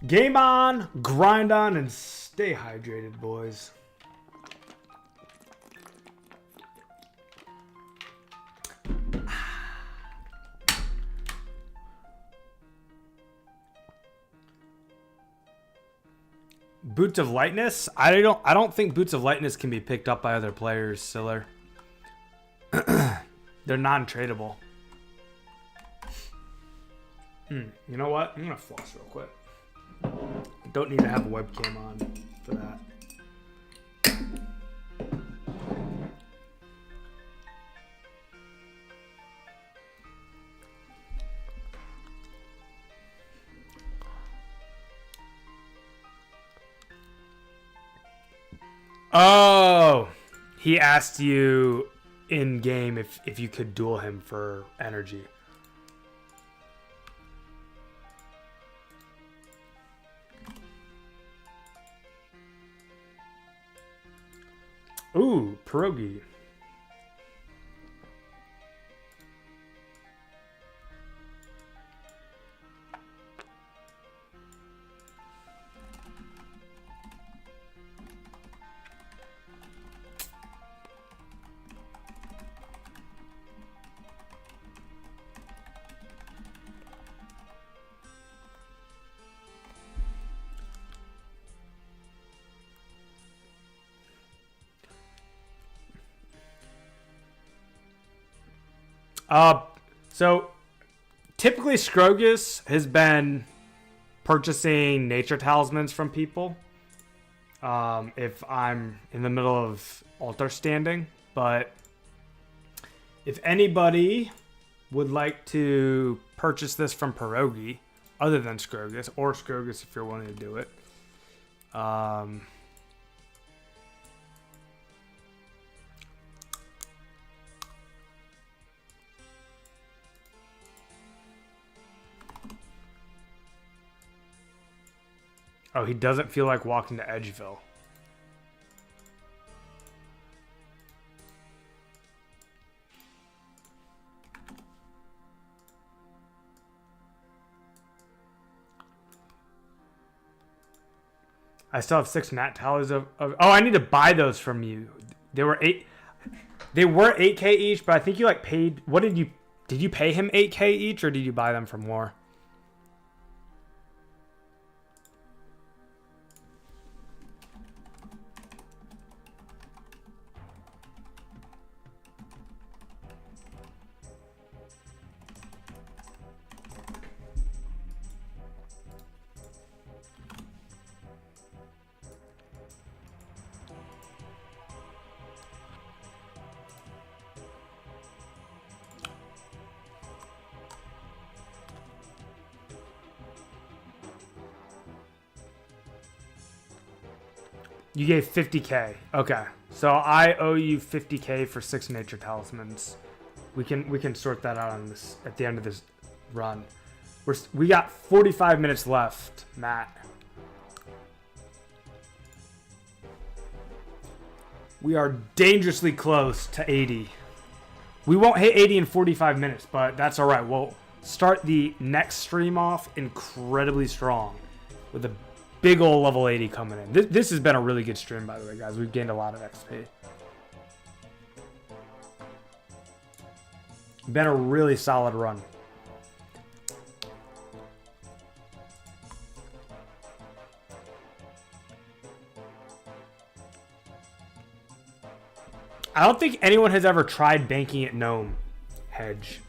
Game on, grind on, and stay hydrated, boys. Boots of Lightness? I don't think Boots of Lightness can be picked up by other players, Siller. They're non-tradable. You know what? I'm gonna floss real quick. Don't need to have a webcam on for that. Oh, he asked you in game if you could duel him for energy. Ooh, pierogi. So typically Scrogus has been purchasing nature talismans from people. If I'm in the middle of altar standing, but if anybody would like to purchase this from pierogi, other than Scrogus, or Scrogus if you're willing to do it, oh, he doesn't feel like walking to Edgeville. I still have 6 nat tallies of oh, I need to buy those from you. They were 8K each, but I think you like paid, what did you pay him 8K each, or did you buy them for more? You gave 50K. Okay. So I owe you 50K for 6 nature talismans. We can sort that out on this at the end of this run. We got 45 minutes left, Matt. We are dangerously close to 80. We won't hit 80 in 45 minutes, but that's all right. We'll start the next stream off incredibly strong with a big ol' level 80 coming in. This has been a really good stream, by the way, guys. We've gained a lot of XP. Been a really solid run. I don't think anyone has ever tried banking at Gnome Hedge.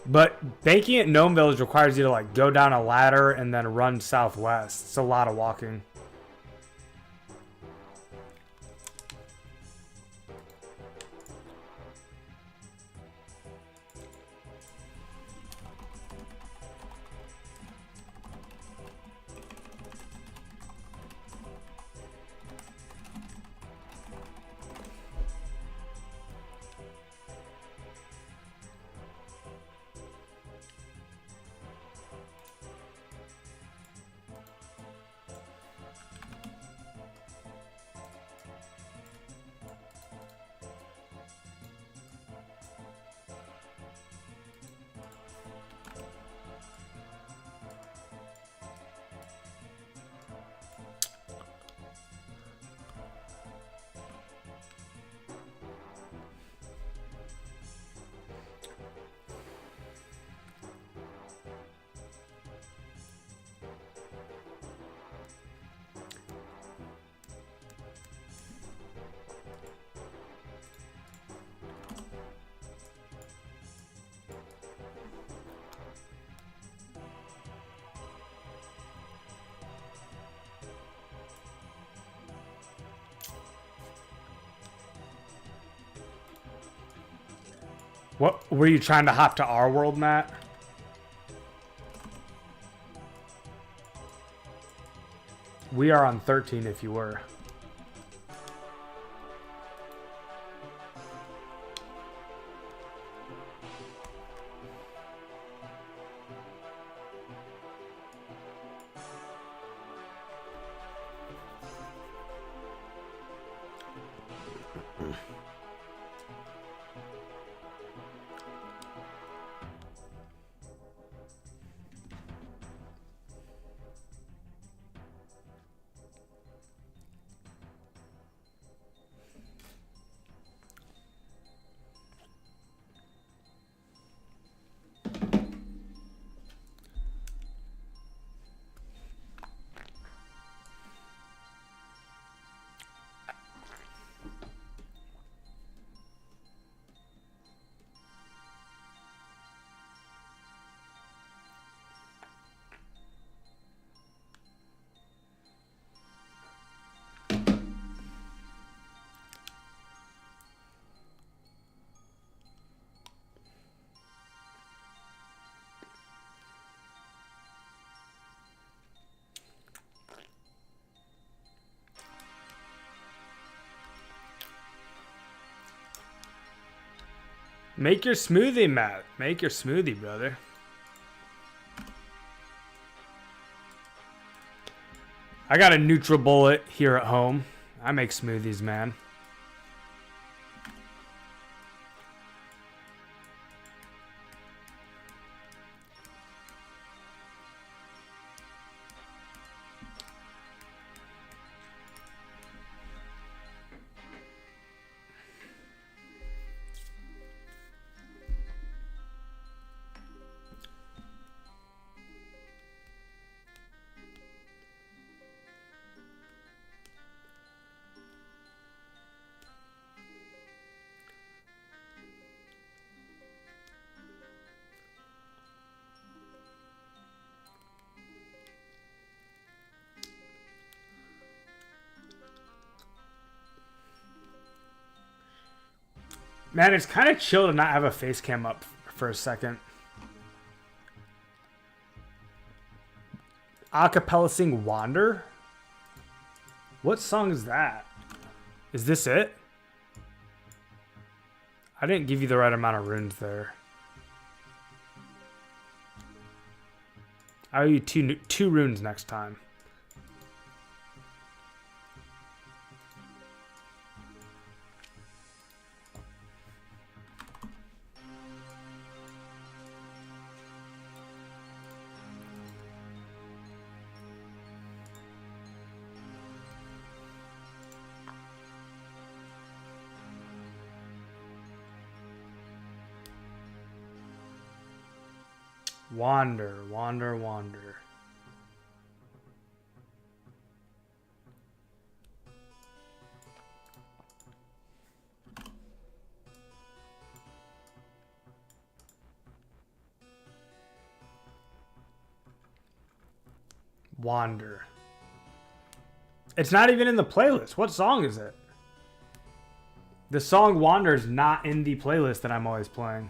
But banking at Gnome Village requires you to like go down a ladder and then run southwest. It's a lot of walking. What were you trying to hop to our world, Matt? We are on 13 if you were. Make your smoothie, Matt. Make your smoothie, brother. I got a NutriBullet here at home. I make smoothies, man. Man, it's kind of chill to not have a face cam up for a second. Acapella sing Wander? What song is that? Is this it? I didn't give you the right amount of runes there. I owe you two runes next time. Wander, wander, wander. Wander. It's not even in the playlist. What song is it? The song Wander is not in the playlist that I'm always playing.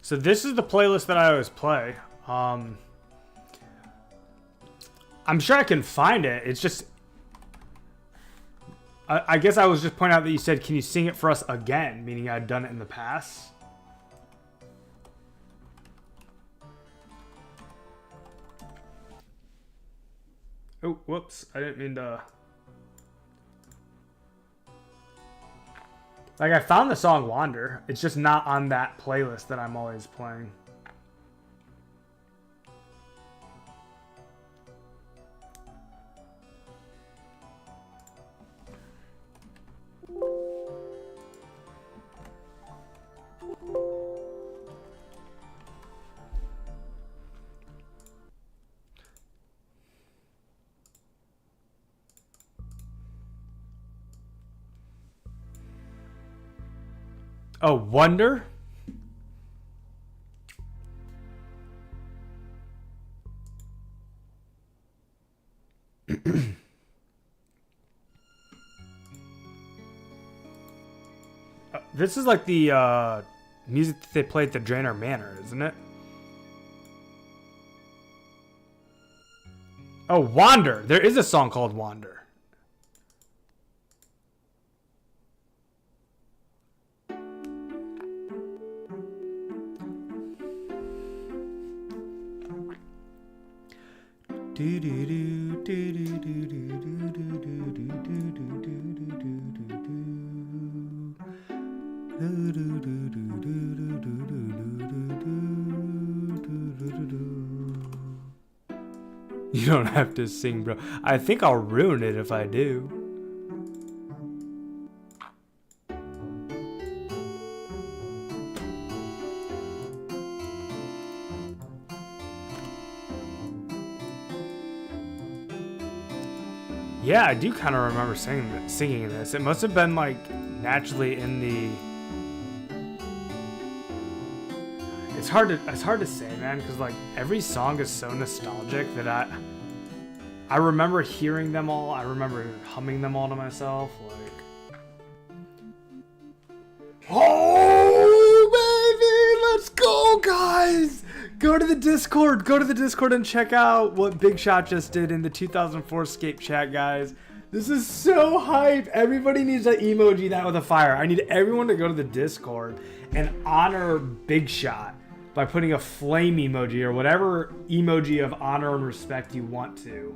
So this is the playlist that I always play. I'm sure I can find it. It's just... I guess I was just pointing out that you said, can you sing it for us again? Meaning I'd done it in the past. Oh, whoops. I didn't mean to... Like, I found the song Wander. It's just not on that playlist that I'm always playing. Oh, Wonder? This is like the music that they play at the Draenor Manor, isn't it? Oh, Wander. There is a song called Wander. You don't have to sing, bro. I think I'll ruin it if I do. Yeah, I do kind of remember singing this. It must have been like naturally in the. It's hard to say, man, because like every song is so nostalgic that I remember hearing them all. I remember humming them all to myself. Like, oh baby, let's go, guys! Go to the Discord. Go to the Discord and check out what Big Shot just did in the 2004Scape chat, guys. This is so hype. Everybody needs to emoji that with a fire. I need everyone to go to the Discord and honor Big Shot by putting a flame emoji or whatever emoji of honor and respect you want to.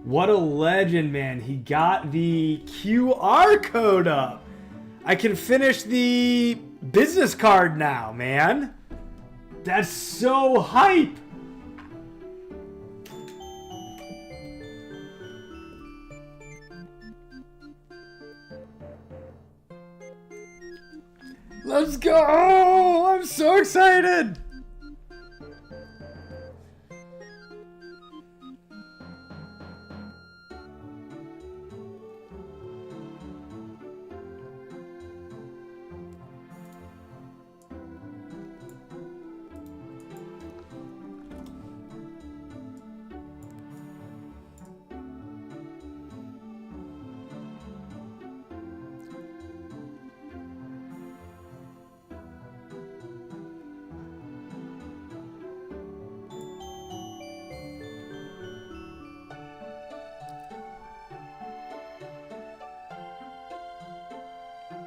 What a legend, man. He got the QR code up. I can finish the business card now, man. That's so hype. Let's go! I'm so excited!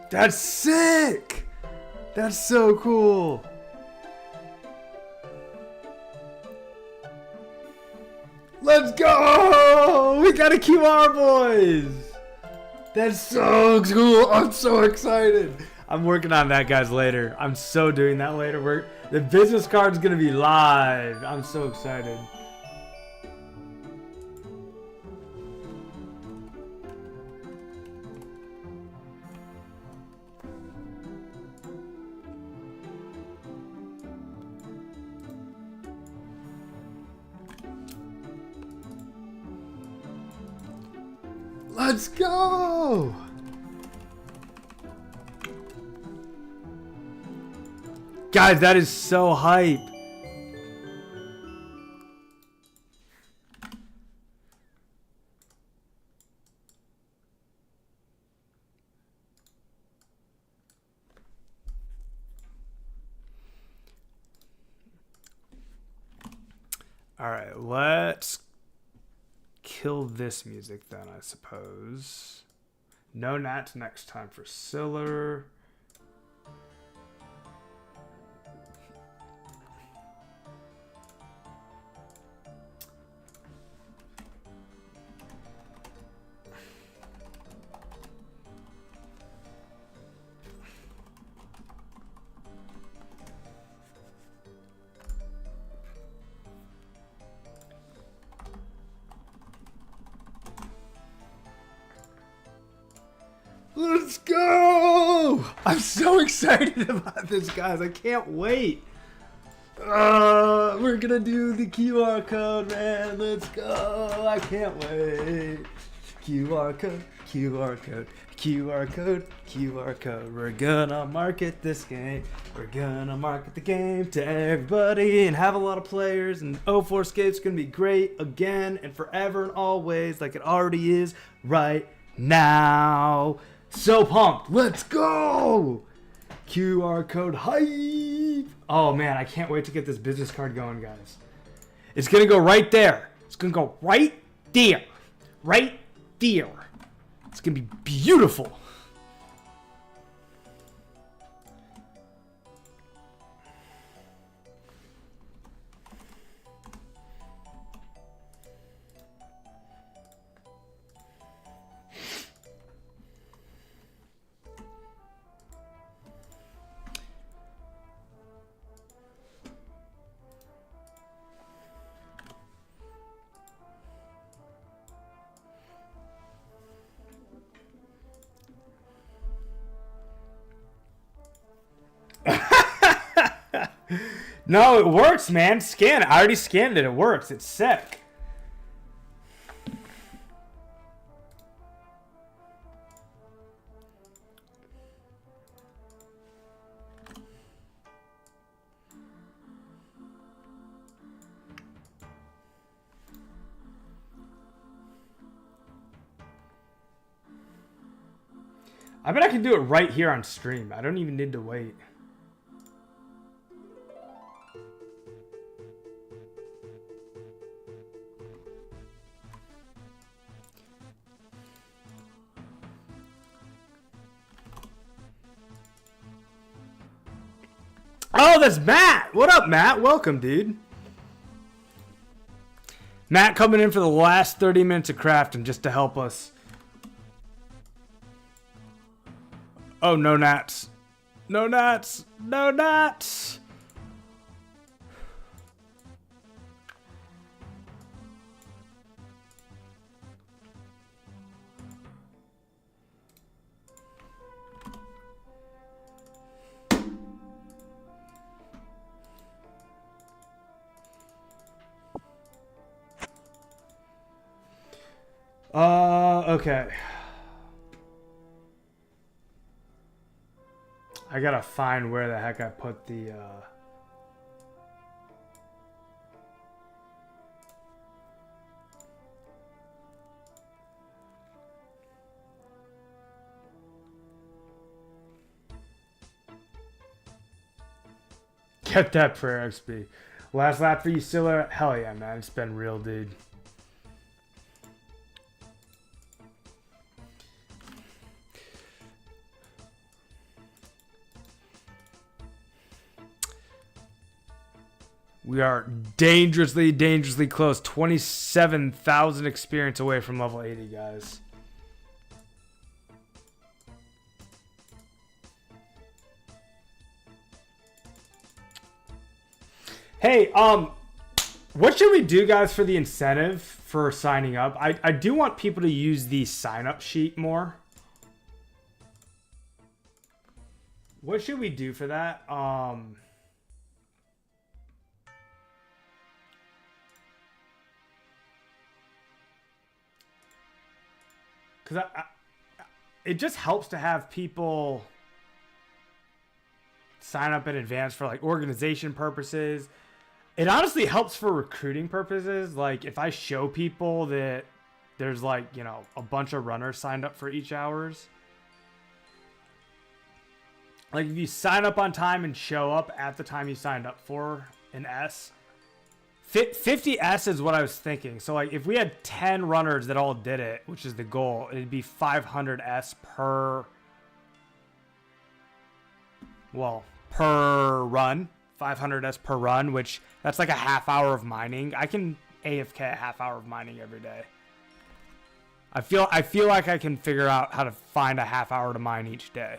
That's sick! That's so cool! Let's go! We got a QR, boys! That's so cool! I'm so excited! I'm working on that, guys, later. I'm so doing that later. The business card's gonna be live. I'm so excited. Let's go! Guys, that is so hype. All right, let's kill this music then, I suppose. No Nats next time for Siller. Let's go! I'm so excited about this, guys. I can't wait. We're gonna do the QR code, man. Let's go. I can't wait. QR code, QR code, QR code, QR code. We're gonna market this game. We're gonna market the game to everybody and have a lot of players. And 04Scape's gonna be great again and forever and always, like it already is right now. So pumped. Let's go. QR code hype. Oh man, I can't wait to get this business card going, guys. It's gonna go right there. It's gonna go right there. Right there. It's gonna be beautiful. No, it works, man. Scan it. I already scanned it. It works. It's sick. I bet I can do it right here on stream. I don't even need to wait. Oh, that's Matt. What up, Matt? Welcome, dude. Matt coming in for the last 30 minutes of crafting just to help us. Oh, no gnats. No gnats. No gnats. Okay. I gotta find where the heck I put the, Get that prayer XP. Last lap for you, Silla. Hell yeah, man. It's been real, dude. We are dangerously, dangerously close. 27,000 experience away from level 80, guys. Hey, what should we do, guys, for the incentive for signing up? I do want people to use the sign-up sheet more. What should we do for that? Because it just helps to have people sign up in advance for like organization purposes. It honestly helps for recruiting purposes. Like if I show people that there's like, you know, a bunch of runners signed up for each hours. Like if you sign up on time and show up at the time you signed up for an S. 50S is what I was thinking. So like if we had 10 runners that all did it, which is the goal, it'd be 500S per run. 500S per run, which that's like a half hour of mining. I can AFK a half hour of mining every day. I feel like I can figure out how to find a half hour to mine each day.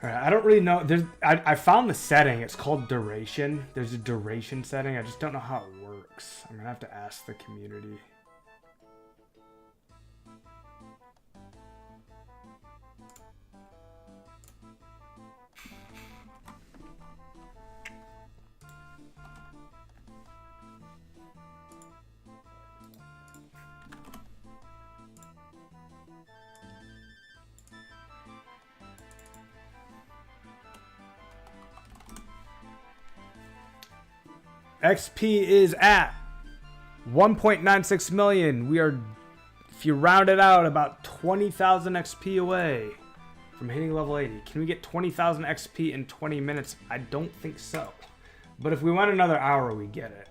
All right, I don't really know. I found the setting. It's called duration. There's a duration setting. I just don't know how it works. I'm gonna have to ask the community. XP is at 1.96 million. We are, if you round it out, about 20,000 XP away from hitting level 80. Can we get 20,000 XP in 20 minutes? I don't think so. But if we went another hour, we get it.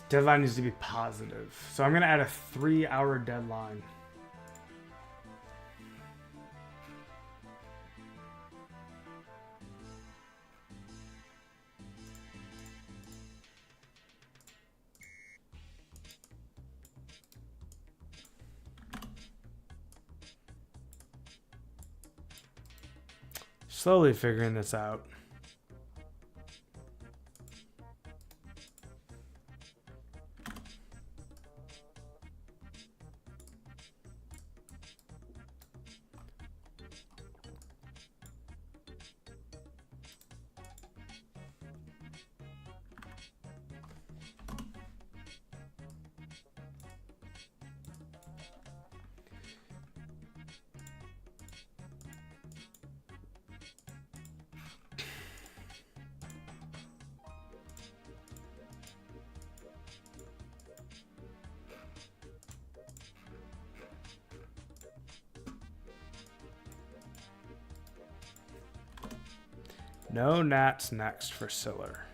Deadline needs to be positive. So I'm going to add a 3-hour deadline. Slowly figuring this out. No gnats next for Siller.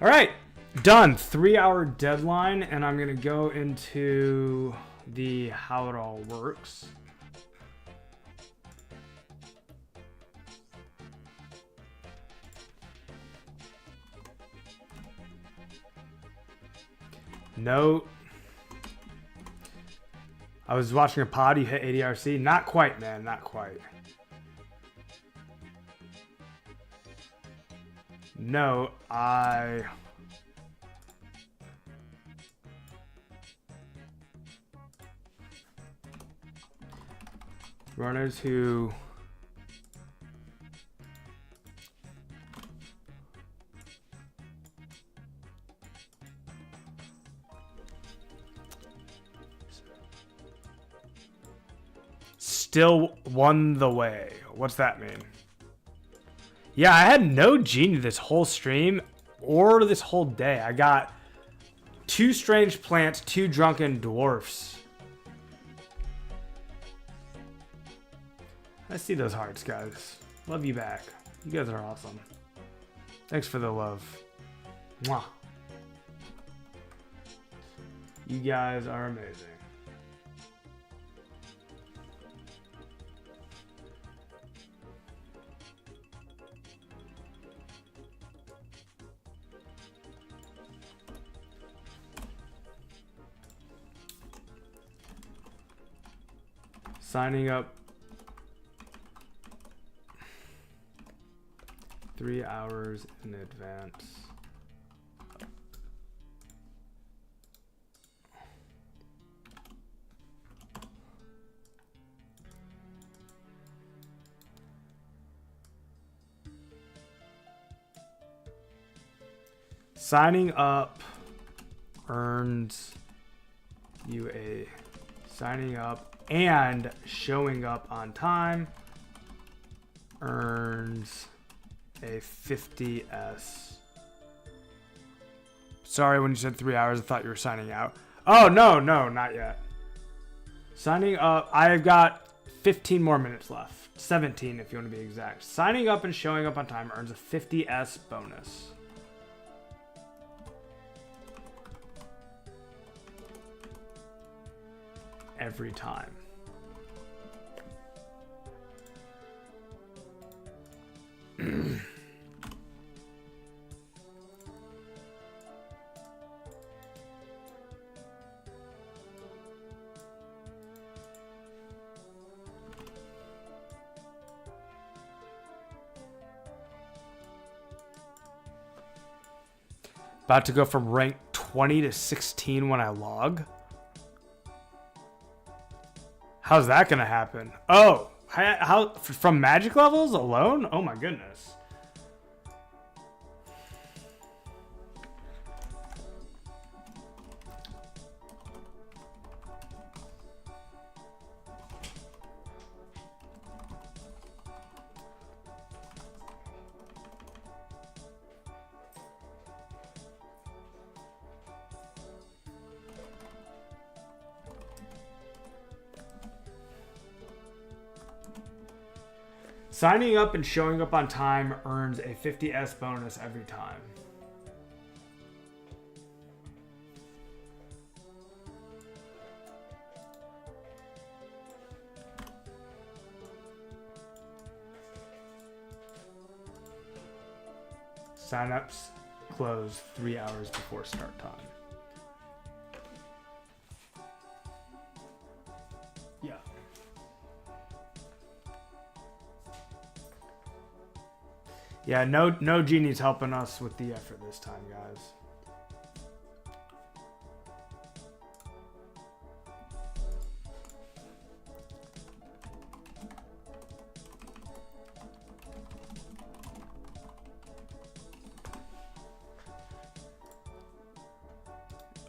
All right, done. 3-hour deadline, and I'm gonna go into the how it all works. Note. I was watching a pod, you hit 80 RC. Not quite, man, not quite. No, runners who still won the way. What's that mean? Yeah, I had no genie this whole stream or this whole day. I got 2 strange plants, 2 drunken dwarfs. I see those hearts, guys. Love you back. You guys are awesome. Thanks for the love. Mwah. You guys are amazing. Signing up 3 hours in advance. Signing up earns you a signing up and showing up on time earns a 50S. Sorry, when you said 3 hours, I thought you were signing out. Oh, no, not yet. Signing up, I've got 15 more minutes left. 17 if you want to be exact. Signing up and showing up on time earns a 50S bonus. Every time. About to go from rank 20 to 16 when I log. How's that gonna happen? Oh, how from magic levels alone? Oh my goodness. Signing up and showing up on time earns a 50S bonus every time. Signups close 3 hours before start time. Yeah. Yeah, no genie's helping us with the effort this time, guys.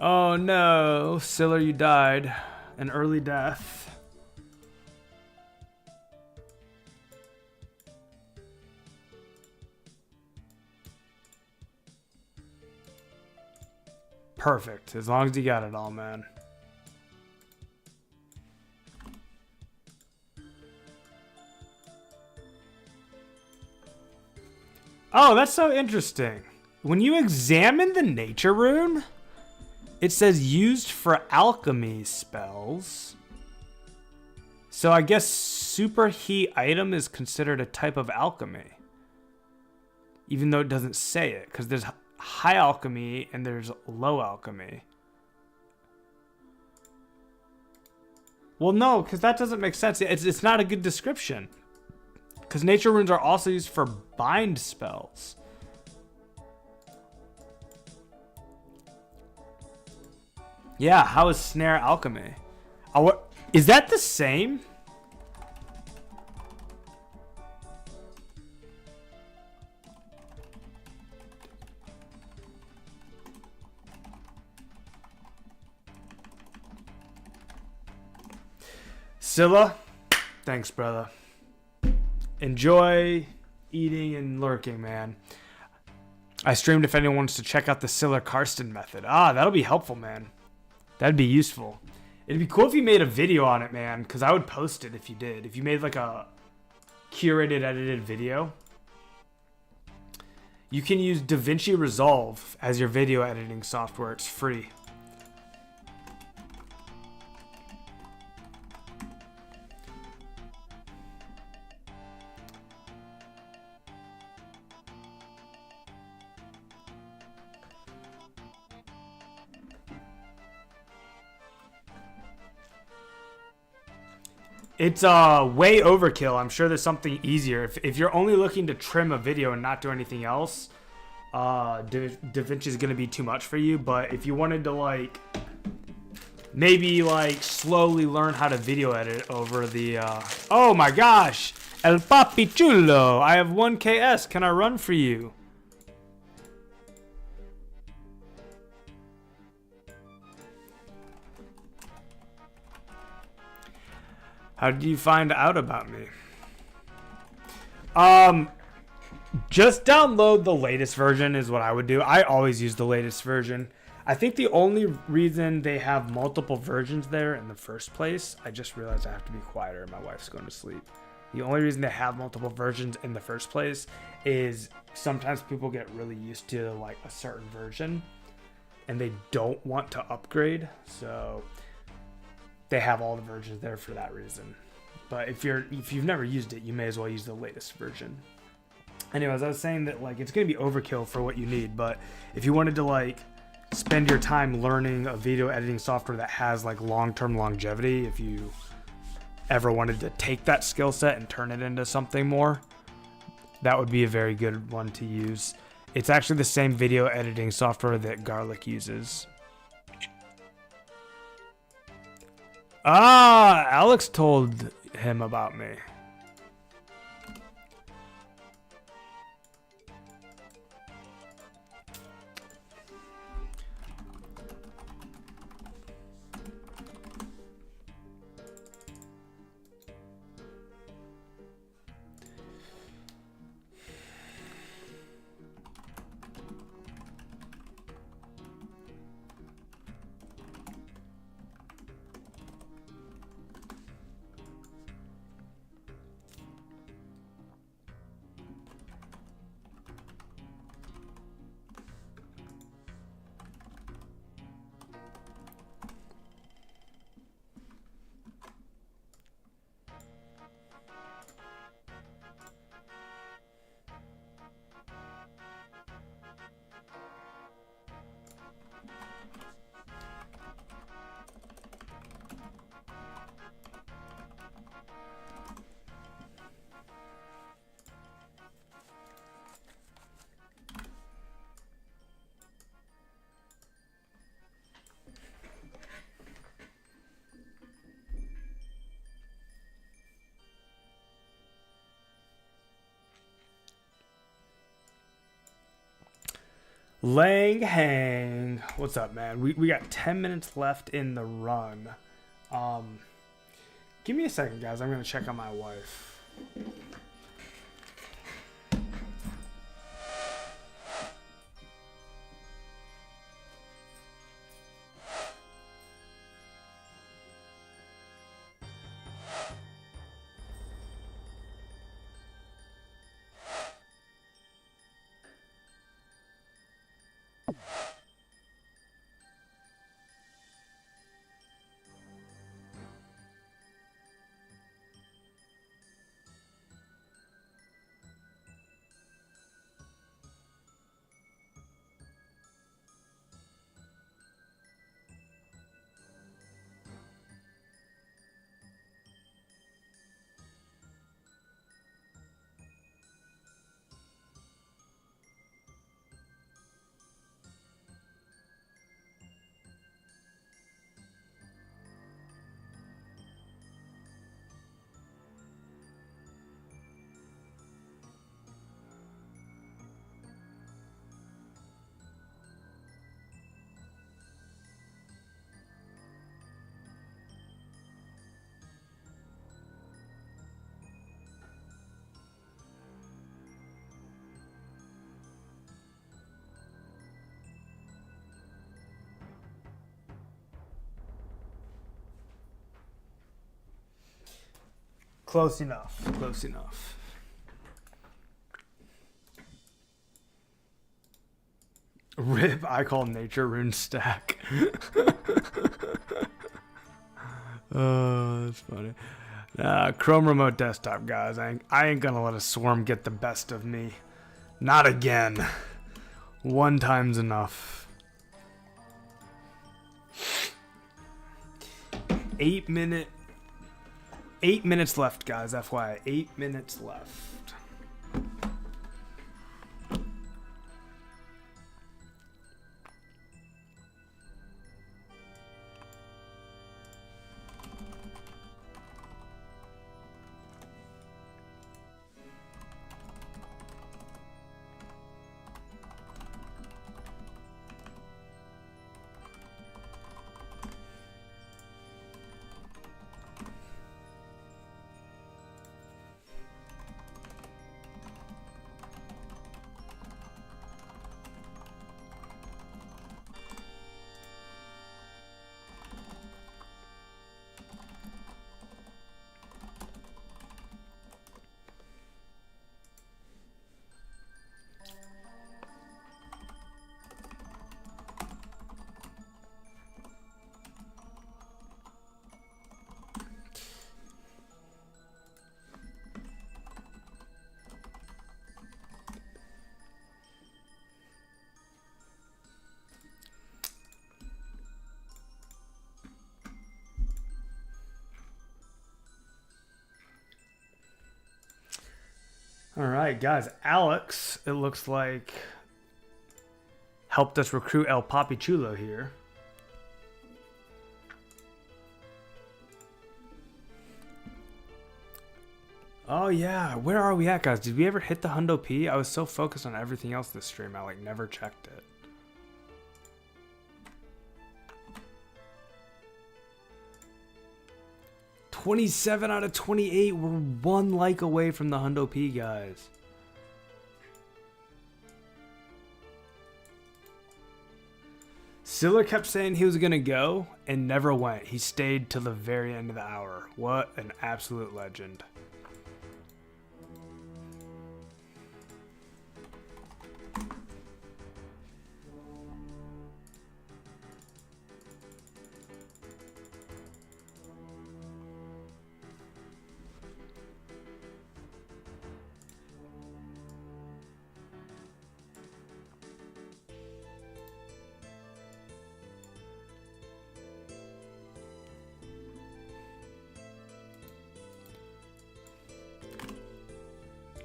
Oh no, Siller, you died. An early death. Perfect, as long as you got it all, man. Oh, that's so interesting. When you examine the nature rune, it says used for alchemy spells. So I guess superheat item is considered a type of alchemy. Even though it doesn't say it, because there's high alchemy and there's low alchemy. Well, no, because that doesn't make sense. It's not a good description. Because nature runes are also used for bind spells. Yeah, how is snare alchemy? Is that the same? Scylla, thanks, brother. Enjoy eating and lurking, man. I streamed if anyone wants to check out the Scylla-Karsten method. Ah, that'll be helpful, man. That'd be useful. It'd be cool if you made a video on it, man, because I would post it if you did. If you made like a curated, edited video. You can use DaVinci Resolve as your video editing software. It's free. It's way overkill. I'm sure there's something easier. If you're only looking to trim a video and not do anything else, DaVinci is going to be too much for you. But if you wanted to like maybe like slowly learn how to video edit over the oh my gosh, El Papi Chulo, I have 1KS. Can I run for you? How did you find out about me? Just download the latest version is what I would do. I always use the latest version. I think the only reason they have multiple versions there in the first place, I just realized I have to be quieter. My wife's going to sleep. The only reason they have multiple versions in the first place is sometimes people get really used to like a certain version and they don't want to upgrade. So they have all the versions there for that reason. But if you've never used it, you may as well use the latest version. Anyways, I was saying that like it's gonna be overkill for what you need, but if you wanted to like spend your time learning a video editing software that has like long-term longevity, if you ever wanted to take that skill set and turn it into something more, that would be a very good one to use. It's actually the same video editing software that Garlic uses. Ah, Alex told him about me. Lang Hang. What's up, man? We got 10 minutes left in the run. Give me a second, guys. I'm going to check on my wife. Close enough. Close enough. Rip, I call nature rune stack. Oh, that's funny. Chrome remote desktop, guys. I ain't gonna let a swarm get the best of me. Not again. One time's enough. 8 minutes left, guys. FYI, 8 minutes left. All right, guys. Alex, it looks like, helped us recruit El Papi Chulo here. Oh yeah, where are we at, guys? Did we ever hit the Hundo P? I was so focused on everything else this stream, I like never checked it. $27 out of 28. We're 1 like away from the Hundo P, guys. Siller kept saying he was going to go and never went. He stayed till the very end of the hour. What an absolute legend.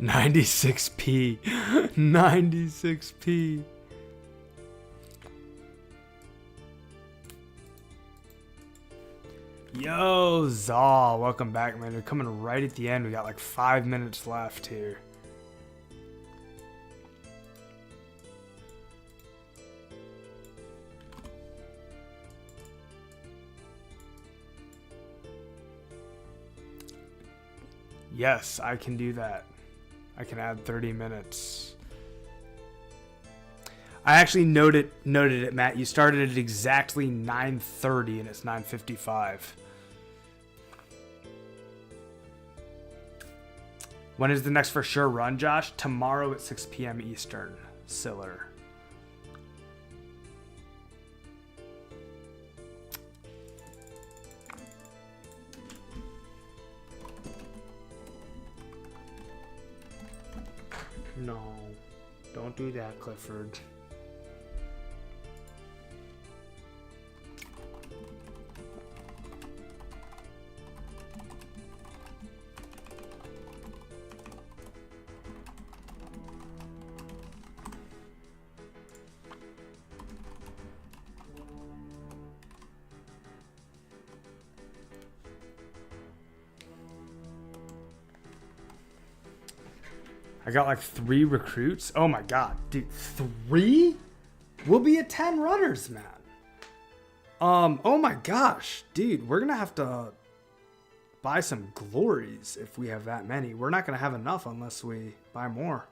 $96p. $96p. Yo, Zal, welcome back, man. You're coming right at the end. We got like 5 minutes left here. Yes, I can do that. I can add 30 minutes. I actually noted it, Matt. You started at exactly 9:30 and it's 9:55. When is the next for sure run, Josh? Tomorrow at 6 p.m. Eastern. Siller. No, don't do that, Clifford. I got like 3 recruits. Oh my god, dude, 3? We'll be at 10 runners, man. Oh my gosh, dude, we're gonna have to buy some glories if we have that many. We're not gonna have enough unless we buy more.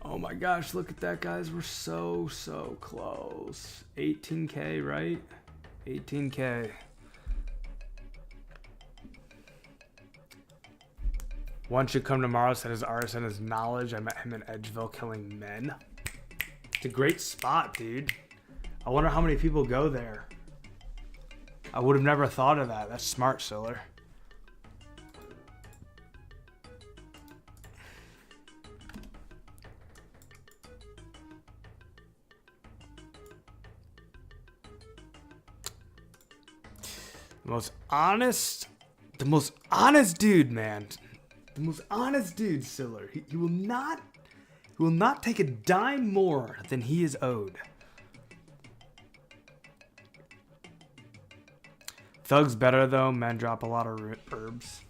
Oh my gosh, look at that, guys. We're so close. 18K, right? 18K. One should come tomorrow, said his artist and his knowledge. I met him in Edgeville killing men. It's a great spot, dude. I wonder how many people go there. I would have never thought of that. That's smart, Siller. The most honest dude, man. The most honest dude, Siller. He will not take a dime more than he is owed. Thug's better though. Men drop a lot of herbs.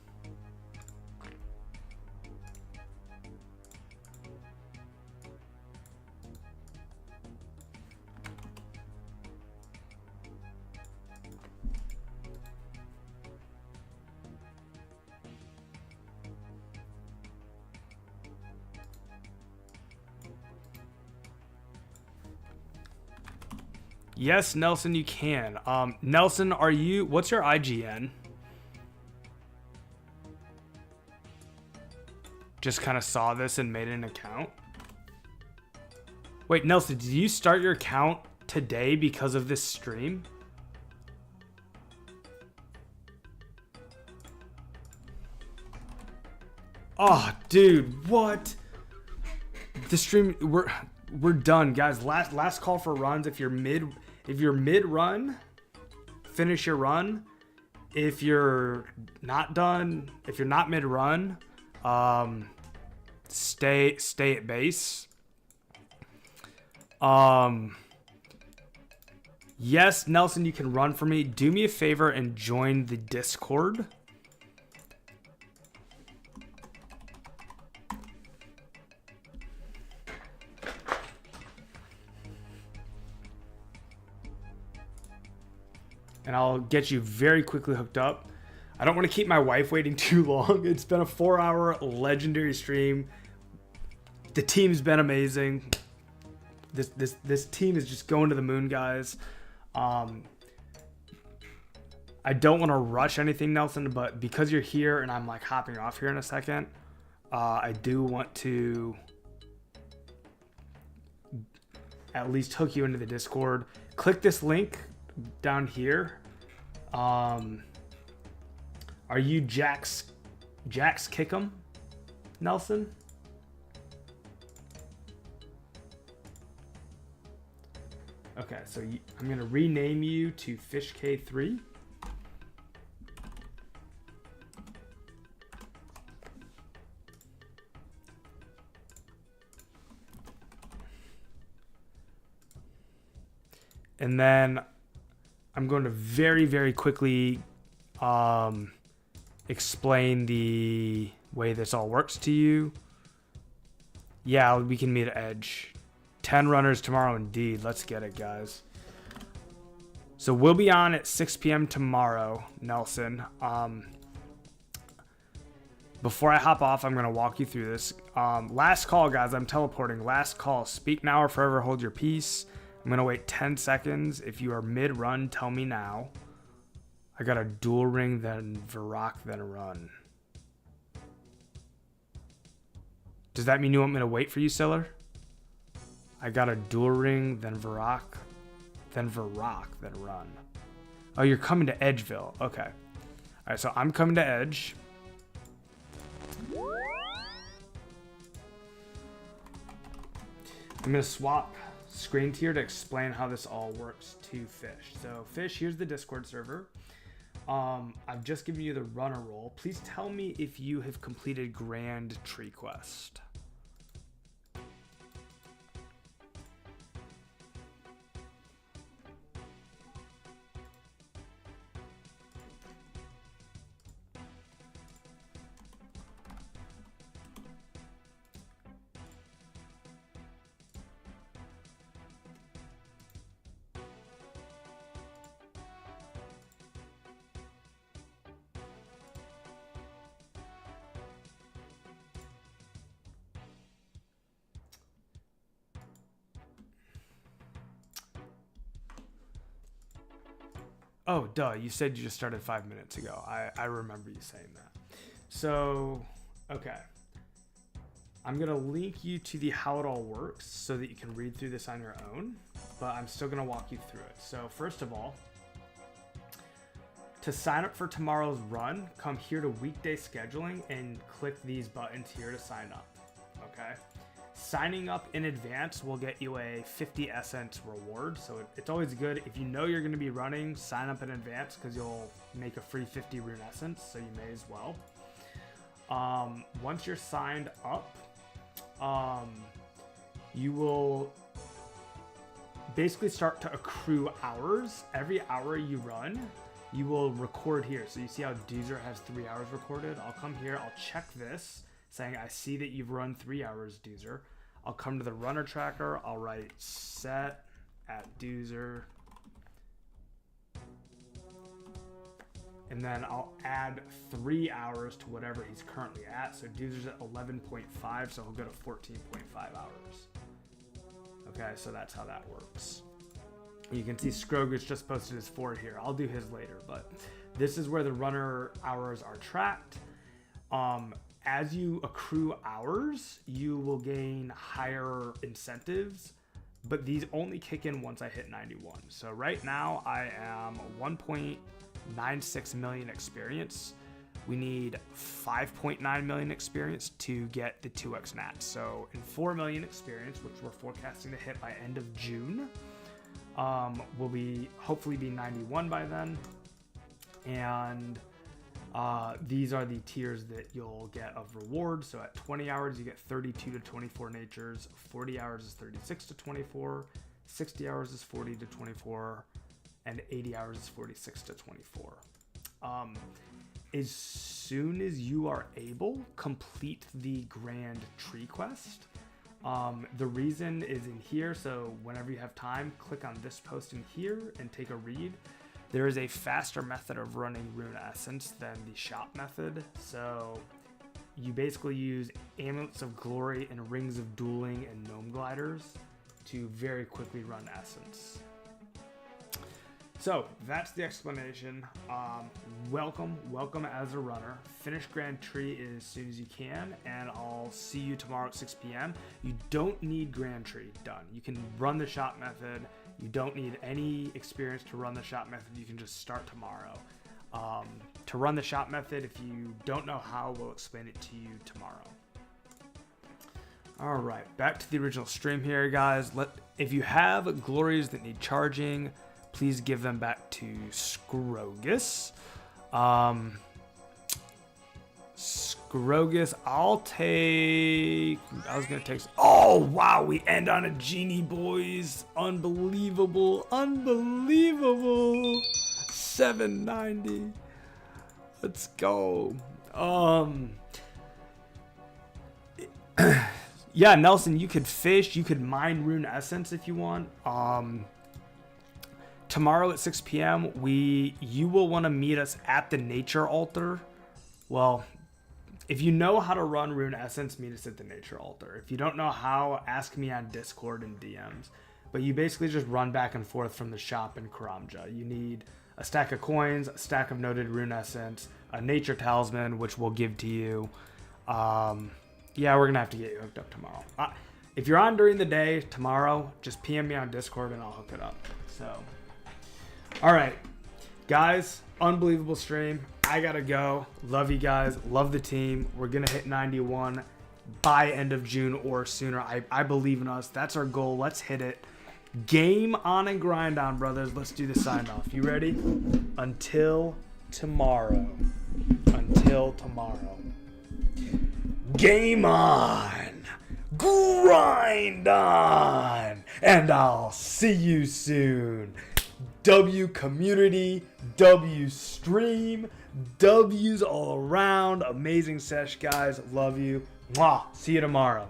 Yes, Nelson, you can. Nelson, what's your IGN? just kind of saw this and made an account. Wait, Nelson, did you start your account today because of this stream? Oh, dude, what? The stream, we're done, guys. Last call for runs. If you're mid run, finish your run. If you're not done, if you're not mid run, stay at base. Yes, Nelson, you can run for me. Do me a favor and join the Discord. And I'll get you very quickly hooked up. I don't want to keep my wife waiting too long. It's been a 4-hour legendary stream. The team's been amazing. This team is just going to the moon, guys. I don't want to rush anything, Nelson, but because you're here and I'm like hopping off here in a second, I do want to at least hook you into the Discord. Click this link down here. Are you Jax Kickham, Nelson? Okay, so I'm gonna rename you to FishK3. And then I'm going to very, very quickly explain the way this all works to you. Yeah, we can meet at Edge. 10 runners tomorrow indeed. Let's get it, guys. So we'll be on at 6 p.m. tomorrow, Nelson. Before I hop off, I'm going to walk you through this. Last call, guys. I'm teleporting. Last call. Speak now or forever hold your peace. I'm going to wait 10 seconds. If you are mid-run, tell me now. I got a dual ring, then Varrock, then run. Does that mean you want me to wait for you, Siller? I got a dual ring, then Varrock, then run. Oh, you're coming to Edgeville. Okay. All right, so I'm coming to Edge. I'm going to swap screen tier to explain how this all works to Fish. So Fish, here's the Discord server. I've just given you the runner role. Please tell me if you have completed Grand Tree Quest. Oh, duh. You said you just started 5 minutes ago. I remember you saying that. So, okay. I'm going to link you to the how it all works so that you can read through this on your own. But I'm still going to walk you through it. So, first of all, to sign up for tomorrow's run, come here to weekday scheduling and click these buttons here to sign up. Okay? Signing up in advance will get you a 50 essence reward, so it's always good if you know you're going to be running, sign up in advance because you'll make a free 50 rune essence, so you may as well. Once you're signed up, you will basically start to accrue hours. Every hour you run, you will record here. So you see how Doozer has 3 hours recorded? I'll come here, I'll check this, saying I see that you've run 3 hours, Doozer. I'll come to the runner tracker. I'll write set at Doozer. And then I'll add 3 hours to whatever he's currently at. So Doozer's at 11.5, so he'll go to 14.5 hours. Okay, so that's how that works. You can see Scroger's just posted his Ford here. I'll do his later, but this is where the runner hours are tracked. as you accrue hours, you will gain higher incentives, but these only kick in once I hit 91. So right now I am 1.96 million experience. We need 5.9 million experience to get the 2x nats. So in 4 million experience, which we're forecasting to hit by end of June, we'll hopefully be 91 by then. And these are the tiers that you'll get of rewards. So at 20 hours, you get 32 to 24 natures, 40 hours is 36 to 24, 60 hours is 40 to 24, and 80 hours is 46 to 24. As soon as you are able, complete the Grand Tree Quest. The reason is in here, so whenever you have time, click on this post in here and take a read. There is a faster method of running Rune Essence than the shop method. So you basically use Amulets of Glory and Rings of Dueling and Gnome Gliders to very quickly run Essence. So that's the explanation. Welcome as a runner. Finish Grand Tree as soon as you can, and I'll see you tomorrow at 6 p.m. You don't need Grand Tree done. You can run the shop method. You don't need any experience to run the shop method. You can just start tomorrow. To run the shop method, if you don't know how, we'll explain it to you tomorrow. All right, back to the original stream here, guys. If you have glories that need charging, please give them back to Scrogus. Scrogus, I was going to take... Oh, wow, we end on a genie, boys. Unbelievable. 790. Let's go. Yeah, Nelson, you could fish. You could mine Rune Essence if you want. Tomorrow at 6 p.m., you will want to meet us at the nature altar. Well, if you know how to run Rune Essence, meet us at the nature altar. If you don't know how, ask me on Discord and DMs. But you basically just run back and forth from the shop in Karamja. You need a stack of coins, a stack of noted Rune Essence, a nature talisman, which we'll give to you. Yeah, we're going to have to get you hooked up tomorrow. If you're on during the day tomorrow, just PM me on Discord and I'll hook it up. So... all right, guys, unbelievable stream. I gotta go. Love you guys. Love the team. We're gonna hit 91 by end of June or sooner. I believe in us. That's our goal. Let's hit it. Game on and grind on, brothers. Let's do the sign off. You ready? Until tomorrow. Until tomorrow. Game on. Grind on. And I'll see you soon. W community, W stream, W's all around. Amazing sesh, guys. Love you. Mwah. See you tomorrow.